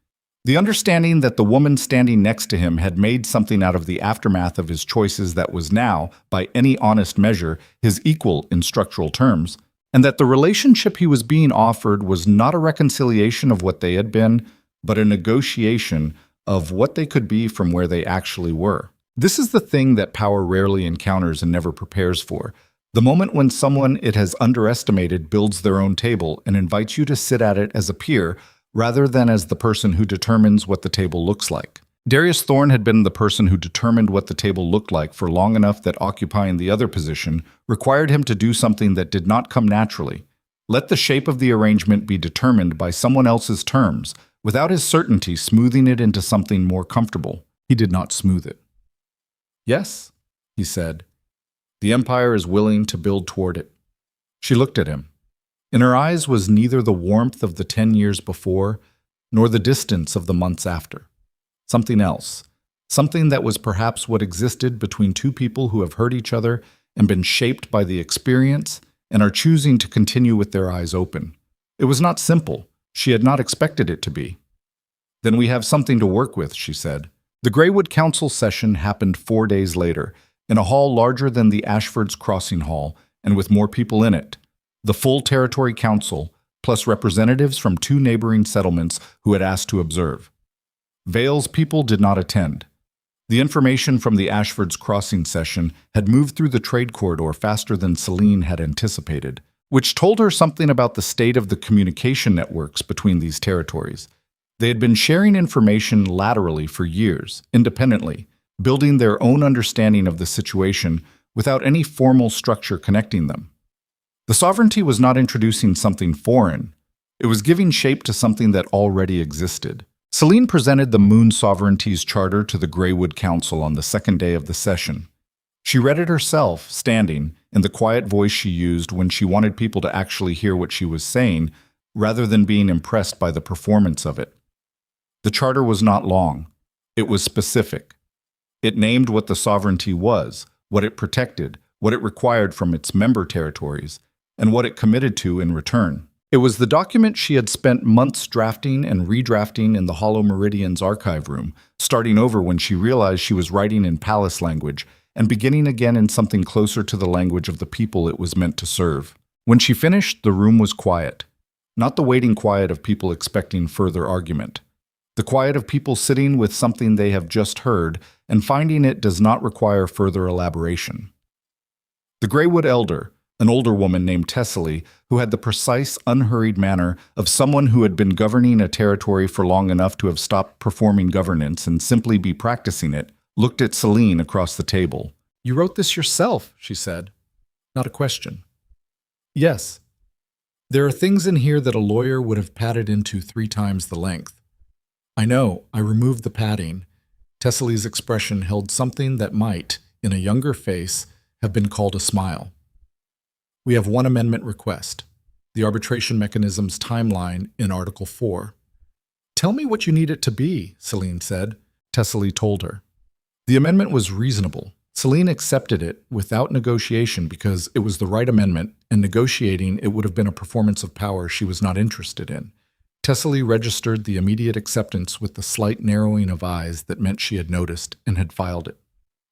The understanding that the woman standing next to him had made something out of the aftermath of his choices that was now, by any honest measure, his equal in structural terms, and that the relationship he was being offered was not a reconciliation of what they had been, but a negotiation of what they could be from where they actually were. This is the thing that power rarely encounters and never prepares for. The moment when someone it has underestimated builds their own table and invites you to sit at it as a peer, rather than as the person who determines what the table looks like. Darius Thorne had been the person who determined what the table looked like for long enough that occupying the other position required him to do something that did not come naturally. Let the shape of the arrangement be determined by someone else's terms, without his certainty smoothing it into something more comfortable. He did not smooth it. Yes, he said. The empire is willing to build toward it. She looked at him. In her eyes was neither the warmth of the 10 years before, nor the distance of the months after. Something else. Something that was perhaps what existed between 2 people who have hurt each other and been shaped by the experience and are choosing to continue with their eyes open. It was not simple. She had not expected it to be. Then we have something to work with, she said. The Greywood Council session happened 4 days later, in a hall larger than the Ashford's Crossing Hall and with more people in it. The full Territory Council, plus representatives from 2 neighboring settlements who had asked to observe. Vale's people did not attend. The information from the Ashford's Crossing session had moved through the trade corridor faster than Selene had anticipated, which told her something about the state of the communication networks between these territories. They had been sharing information laterally for years, independently, building their own understanding of the situation without any formal structure connecting them. The sovereignty was not introducing something foreign. It was giving shape to something that already existed. Selene presented the Moon Sovereignty's charter to the Greywood Council on the 2nd day of the session. She read it herself, standing, in the quiet voice she used when she wanted people to actually hear what she was saying, rather than being impressed by the performance of it. The charter was not long. It was specific. It named what the sovereignty was, what it protected, what it required from its member territories, and what it committed to in return. It was the document she had spent months drafting and redrafting in the Hollow Meridian's archive room, starting over when she realized she was writing in palace language and beginning again in something closer to the language of the people it was meant to serve. When she finished, the room was quiet. Not the waiting quiet of people expecting further argument. The quiet of people sitting with something they have just heard and finding it does not require further elaboration. The Greywood Elder, an older woman named Thessaly, who had the precise, unhurried manner of someone who had been governing a territory for long enough to have stopped performing governance and simply be practicing it, looked at Selene across the table. "You wrote this yourself," she said. Not a question. "Yes. There are things in here that a lawyer would have padded into 3 times the length. I know, I removed the padding." Thessaly's expression held something that might, in a younger face, have been called a smile. "We have 1 amendment request, the arbitration mechanism's timeline in Article 4. "Tell me what you need it to be," Selene said. Thessaly told her. The amendment was reasonable. Selene accepted it without negotiation because it was the right amendment, and negotiating it would have been a performance of power she was not interested in. Thessaly registered the immediate acceptance with the slight narrowing of eyes that meant she had noticed and had filed it.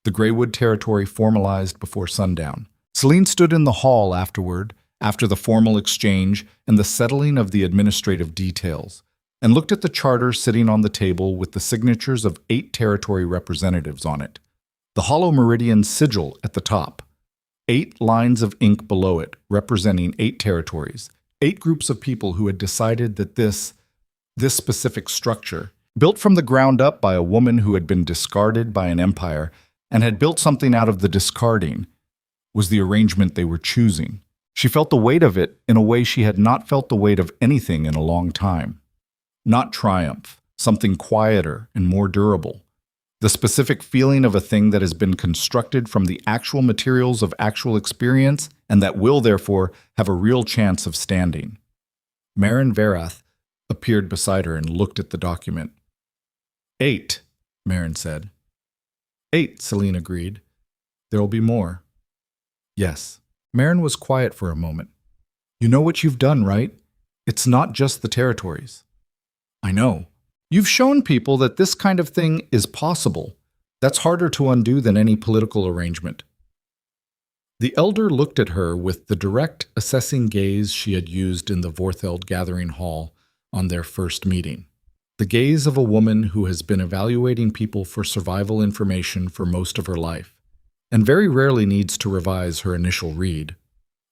The Greywood territory formalized before sundown. Selene stood in the hall afterward, after the formal exchange and the settling of the administrative details, and looked at the charter sitting on the table with the signatures of 8 territory representatives on it. The hollow meridian sigil at the top. 8 lines of ink below it, representing 8 territories. 8 groups of people who had decided that this specific structure, built from the ground up by a woman who had been discarded by an empire and had built something out of the discarding, was the arrangement they were choosing. She felt the weight of it in a way she had not felt the weight of anything in a long time. Not triumph, something quieter and more durable. The specific feeling of a thing that has been constructed from the actual materials of actual experience and that will, therefore, have a real chance of standing. Marin Verath appeared beside her and looked at the document. 8, Marin said. 8, Selene agreed. There will be more. Yes. Marin was quiet for a moment. You know what you've done, right? It's not just the territories. I know. You've shown people that this kind of thing is possible. That's harder to undo than any political arrangement. The elder looked at her with the direct, assessing gaze she had used in the Vortheld gathering hall on their first meeting. The gaze of a woman who has been evaluating people for survival information for most of her life, and very rarely needs to revise her initial read.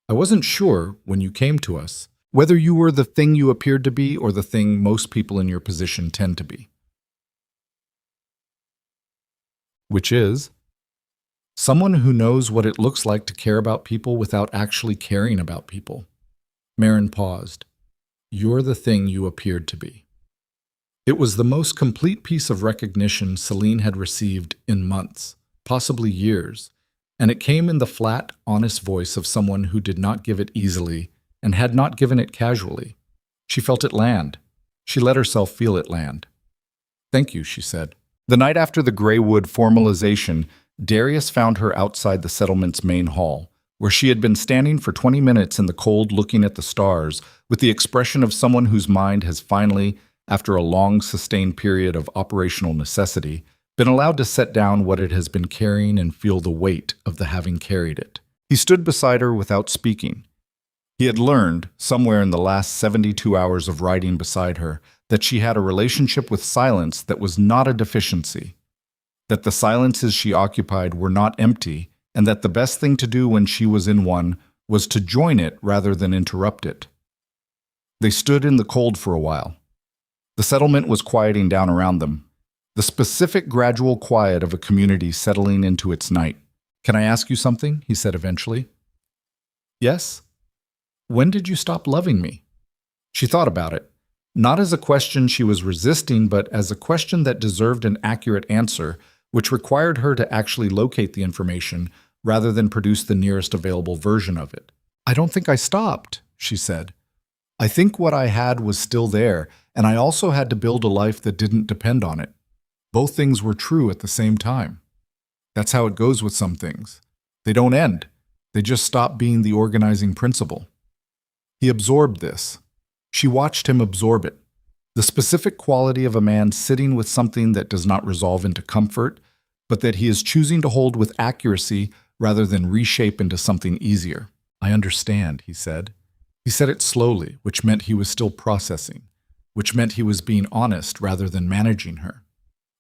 I wasn't sure, when you came to us, whether you were the thing you appeared to be or the thing most people in your position tend to be. Which is someone who knows what it looks like to care about people without actually caring about people. Marin paused. You're the thing you appeared to be. It was the most complete piece of recognition Selene had received in months, possibly years, and it came in the flat, honest voice of someone who did not give it easily and had not given it casually. She felt it land. She let herself feel it land. Thank you, she said. The night after the Greywood formalization, Darius found her outside the settlement's main hall, where she had been standing for 20 minutes in the cold looking at the stars with the expression of someone whose mind has finally, after a long sustained period of operational necessity, been allowed to set down what it has been carrying and feel the weight of the having carried it. He stood beside her without speaking. He had learned, somewhere in the last 72 hours of riding beside her, that she had a relationship with silence that was not a deficiency, that the silences she occupied were not empty, and that the best thing to do when she was in one was to join it rather than interrupt it. They stood in the cold for a while. The settlement was quieting down around them, the specific gradual quiet of a community settling into its night. Can I ask you something? He said eventually. Yes? When did you stop loving me? She thought about it, not as a question she was resisting, but as a question that deserved an accurate answer, which required her to actually locate the information rather than produce the nearest available version of it. I don't think I stopped, she said. I think what I had was still there, and I also had to build a life that didn't depend on it. Both things were true at the same time. That's how it goes with some things. They don't end. They just stop being the organizing principle. He absorbed this. She watched him absorb it. The specific quality of a man sitting with something that does not resolve into comfort, but that he is choosing to hold with accuracy rather than reshape into something easier. I understand, he said. He said it slowly, which meant he was still processing, which meant he was being honest rather than managing her.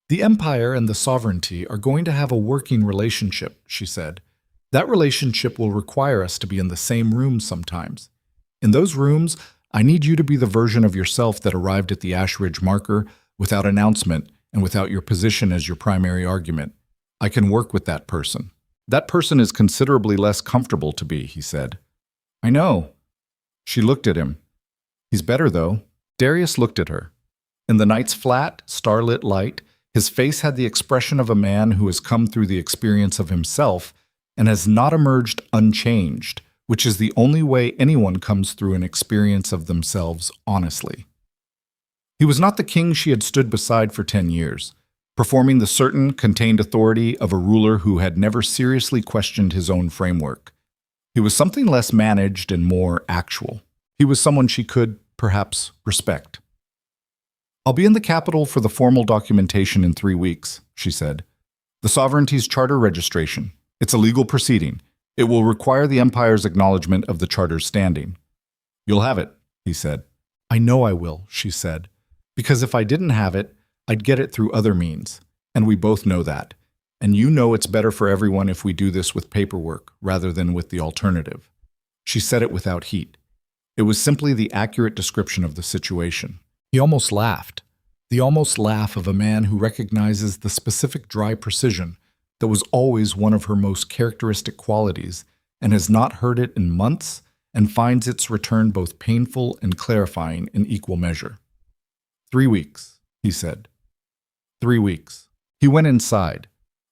The empire and the sovereignty are going to have a working relationship, she said. That relationship will require us to be in the same room sometimes. In those rooms, I need you to be the version of yourself that arrived at the Ash Ridge marker without announcement and without your position as your primary argument. I can work with that person. That person is considerably less comfortable to be, he said. I know. She looked at him. He's better, though. Darius looked at her. In the night's flat, starlit light, his face had the expression of a man who has come through the experience of himself and has not emerged unchanged, which is the only way anyone comes through an experience of themselves honestly. He was not the king she had stood beside for 10 years, performing the certain, contained authority of a ruler who had never seriously questioned his own framework. He was something less managed and more actual. He was someone she could, perhaps, respect. I'll be in the capital for the formal documentation in 3 weeks, she said. The sovereignty's charter registration. It's a legal proceeding. It will require the empire's acknowledgement of the charter's standing. You'll have it, he said. I know I will, she said, because if I didn't have it, I'd get it through other means, and we both know that. And you know it's better for everyone if we do this with paperwork rather than with the alternative. She said it without heat. It was simply the accurate description of the situation. He almost laughed. The almost laugh of a man who recognizes the specific dry precision that was always one of her most characteristic qualities and has not heard it in months and finds its return both painful and clarifying in equal measure. 3 weeks, he said. 3 weeks. He went inside.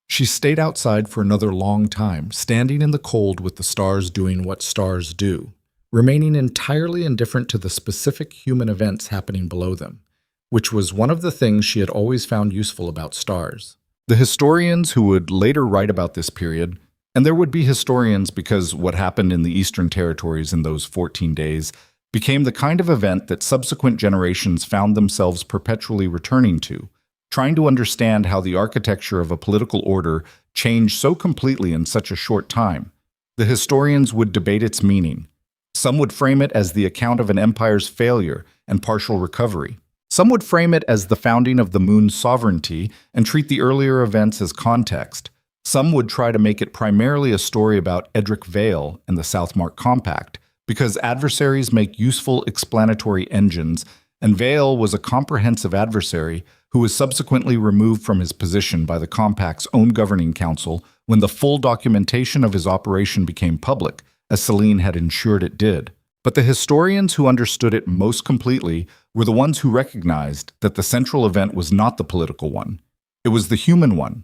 She stayed outside for another long time, standing in the cold with the stars doing what stars do, remaining entirely indifferent to the specific human events happening below them, which was one of the things she had always found useful about stars. The historians who would later write about this period, and there would be historians because what happened in the Eastern Territories in those 14 days became the kind of event that subsequent generations found themselves perpetually returning to, trying to understand how the architecture of a political order changed so completely in such a short time. The historians would debate its meaning. Some would frame it as the account of an empire's failure and partial recovery. Some would frame it as the founding of the moon's sovereignty and treat the earlier events as context. Some would try to make it primarily a story about Edric Vale and the Southmark Compact, because adversaries make useful explanatory engines, and Vale was a comprehensive adversary who was subsequently removed from his position by the Compact's own governing council when the full documentation of his operation became public, as Selene had ensured it did. But the historians who understood it most completely were the ones who recognized that the central event was not the political one. It was the human one.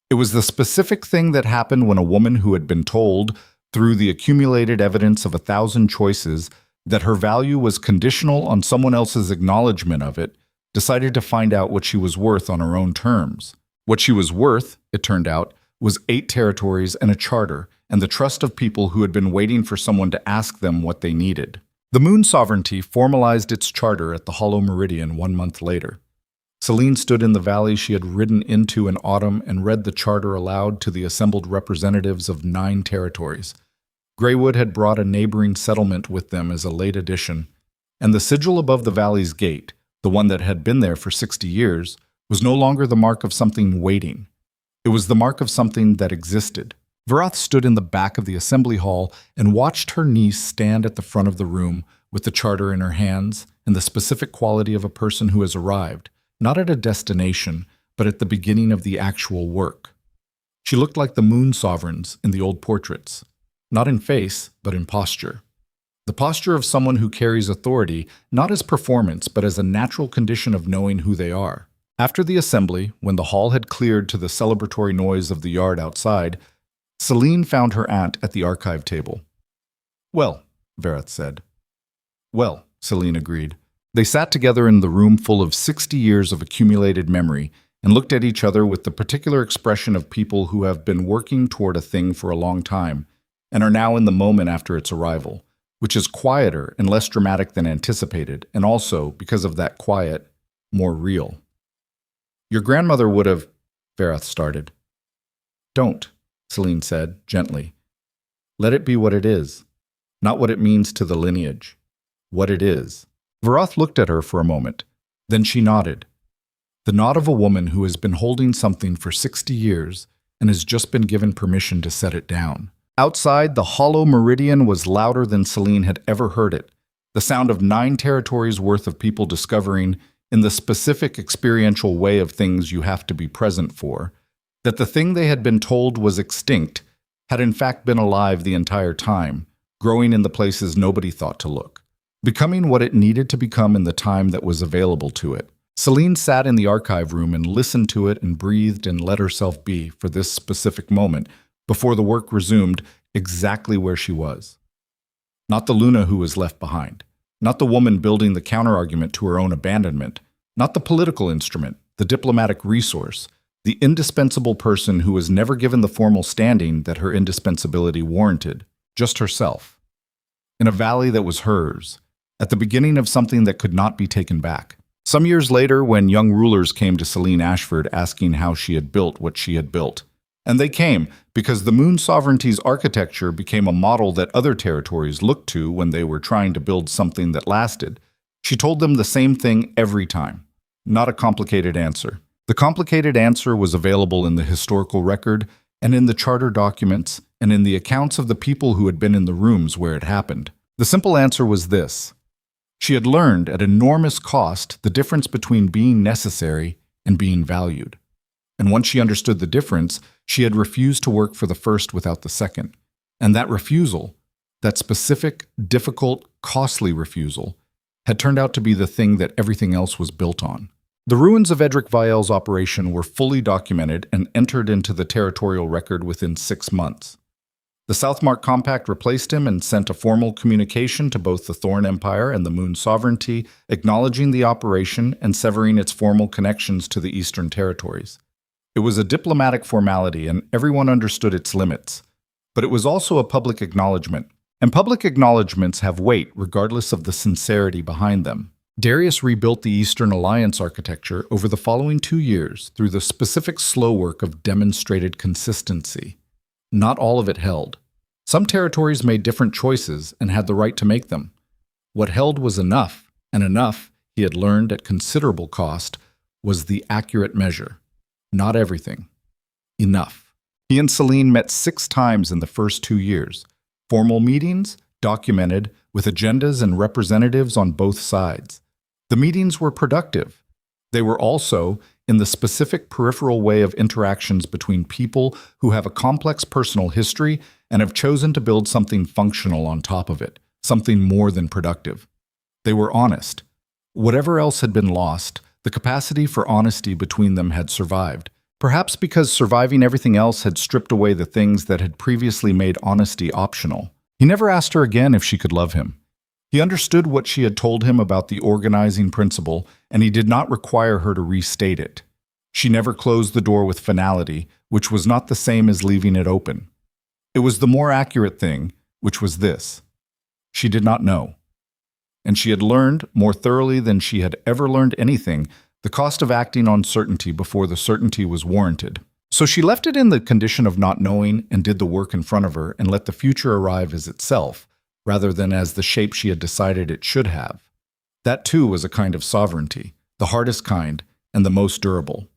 It was the specific thing that happened when a woman who had been told, through the accumulated evidence of 1,000 choices, that her value was conditional on someone else's acknowledgement of it, decided to find out what she was worth on her own terms. What she was worth, it turned out, was 8 territories and a charter, and the trust of people who had been waiting for someone to ask them what they needed. The moon sovereignty formalized its charter at the Hollow Meridian 1 month later. Selene stood in the valley she had ridden into in autumn and read the charter aloud to the assembled representatives of 9 territories. Greywood had brought a neighboring settlement with them as a late addition, and the sigil above the valley's gate, the one that had been there for 60 years, was no longer the mark of something waiting. It was the mark of something that existed. Varath stood in the back of the assembly hall and watched her niece stand at the front of the room with the charter in her hands and the specific quality of a person who has arrived, not at a destination, but at the beginning of the actual work. She looked like the moon sovereigns in the old portraits, not in face, but in posture. The posture of someone who carries authority not as performance, but as a natural condition of knowing who they are. After the assembly, when the hall had cleared to the celebratory noise of the yard outside, Selene found her aunt at the archive table. "Well," Varath said. "Well," Selene agreed. They sat together in the room full of 60 years of accumulated memory and looked at each other with the particular expression of people who have been working toward a thing for a long time and are now in the moment after its arrival, which is quieter and less dramatic than anticipated, and also, because of that quiet, more real. "Your grandmother would have," Varath started. "Don't," Selene said, gently. "Let it be what it is, not what it means to the lineage. What it is." Varath looked at her for a moment. Then she nodded. The nod of a woman who has been holding something for 60 years and has just been given permission to set it down. Outside, the hollow meridian was louder than Selene had ever heard it, the sound of 9 territories worth of people discovering, in the specific experiential way of things you have to be present for, that the thing they had been told was extinct had in fact been alive the entire time, growing in the places nobody thought to look, becoming what it needed to become in the time that was available to it. Selene sat in the archive room and listened to it and breathed and let herself be, for this specific moment, before the work resumed, exactly where she was. Not the Luna who was left behind, not the woman building the counterargument to her own abandonment, not the political instrument, the diplomatic resource, the indispensable person who was never given the formal standing that her indispensability warranted, just herself. In a valley that was hers, at the beginning of something that could not be taken back. Some years later, when young rulers came to Selene Ashford asking how she had built what she had built, And they came because the moon sovereignty's architecture became a model that other territories looked to when they were trying to build something that lasted. She told them the same thing every time. Not a complicated answer. The complicated answer was available in the historical record and in the charter documents and in the accounts of the people who had been in the rooms where it happened. The simple answer was this. She had learned at enormous cost the difference between being necessary and being valued. And once she understood the difference, she had refused to work for the first without the second. And that refusal, that specific, difficult, costly refusal, had turned out to be the thing that everything else was built on. The ruins of Edric Viel's operation were fully documented and entered into the territorial record within 6 months. The Southmark Compact replaced him and sent a formal communication to both the Thorn Empire and the Moon Sovereignty, acknowledging the operation and severing its formal connections to the Eastern Territories. It was a diplomatic formality and everyone understood its limits, but it was also a public acknowledgement, and public acknowledgements have weight regardless of the sincerity behind them. Darius rebuilt the Eastern Alliance architecture over the following 2 years through the specific slow work of demonstrated consistency. Not all of it held. Some territories made different choices and had the right to make them. What held was enough, and enough, he had learned at considerable cost, was the accurate measure. Not everything. Enough. He and Selene met 6 times in the first 2 years. Formal meetings, documented, with agendas and representatives on both sides. The meetings were productive. They were also in the specific peripheral way of interactions between people who have a complex personal history and have chosen to build something functional on top of it, something more than productive. They were honest. Whatever else had been lost, the capacity for honesty between them had survived, perhaps because surviving everything else had stripped away the things that had previously made honesty optional. He never asked her again if she could love him. He understood what she had told him about the organizing principle, and he did not require her to restate it. She never closed the door with finality, which was not the same as leaving it open. It was the more accurate thing, which was this. She did not know. And she had learned, more thoroughly than she had ever learned anything, the cost of acting on certainty before the certainty was warranted. So she left it in the condition of not knowing and did the work in front of her and let the future arrive as itself, rather than as the shape she had decided it should have. That too was a kind of sovereignty, the hardest kind and the most durable.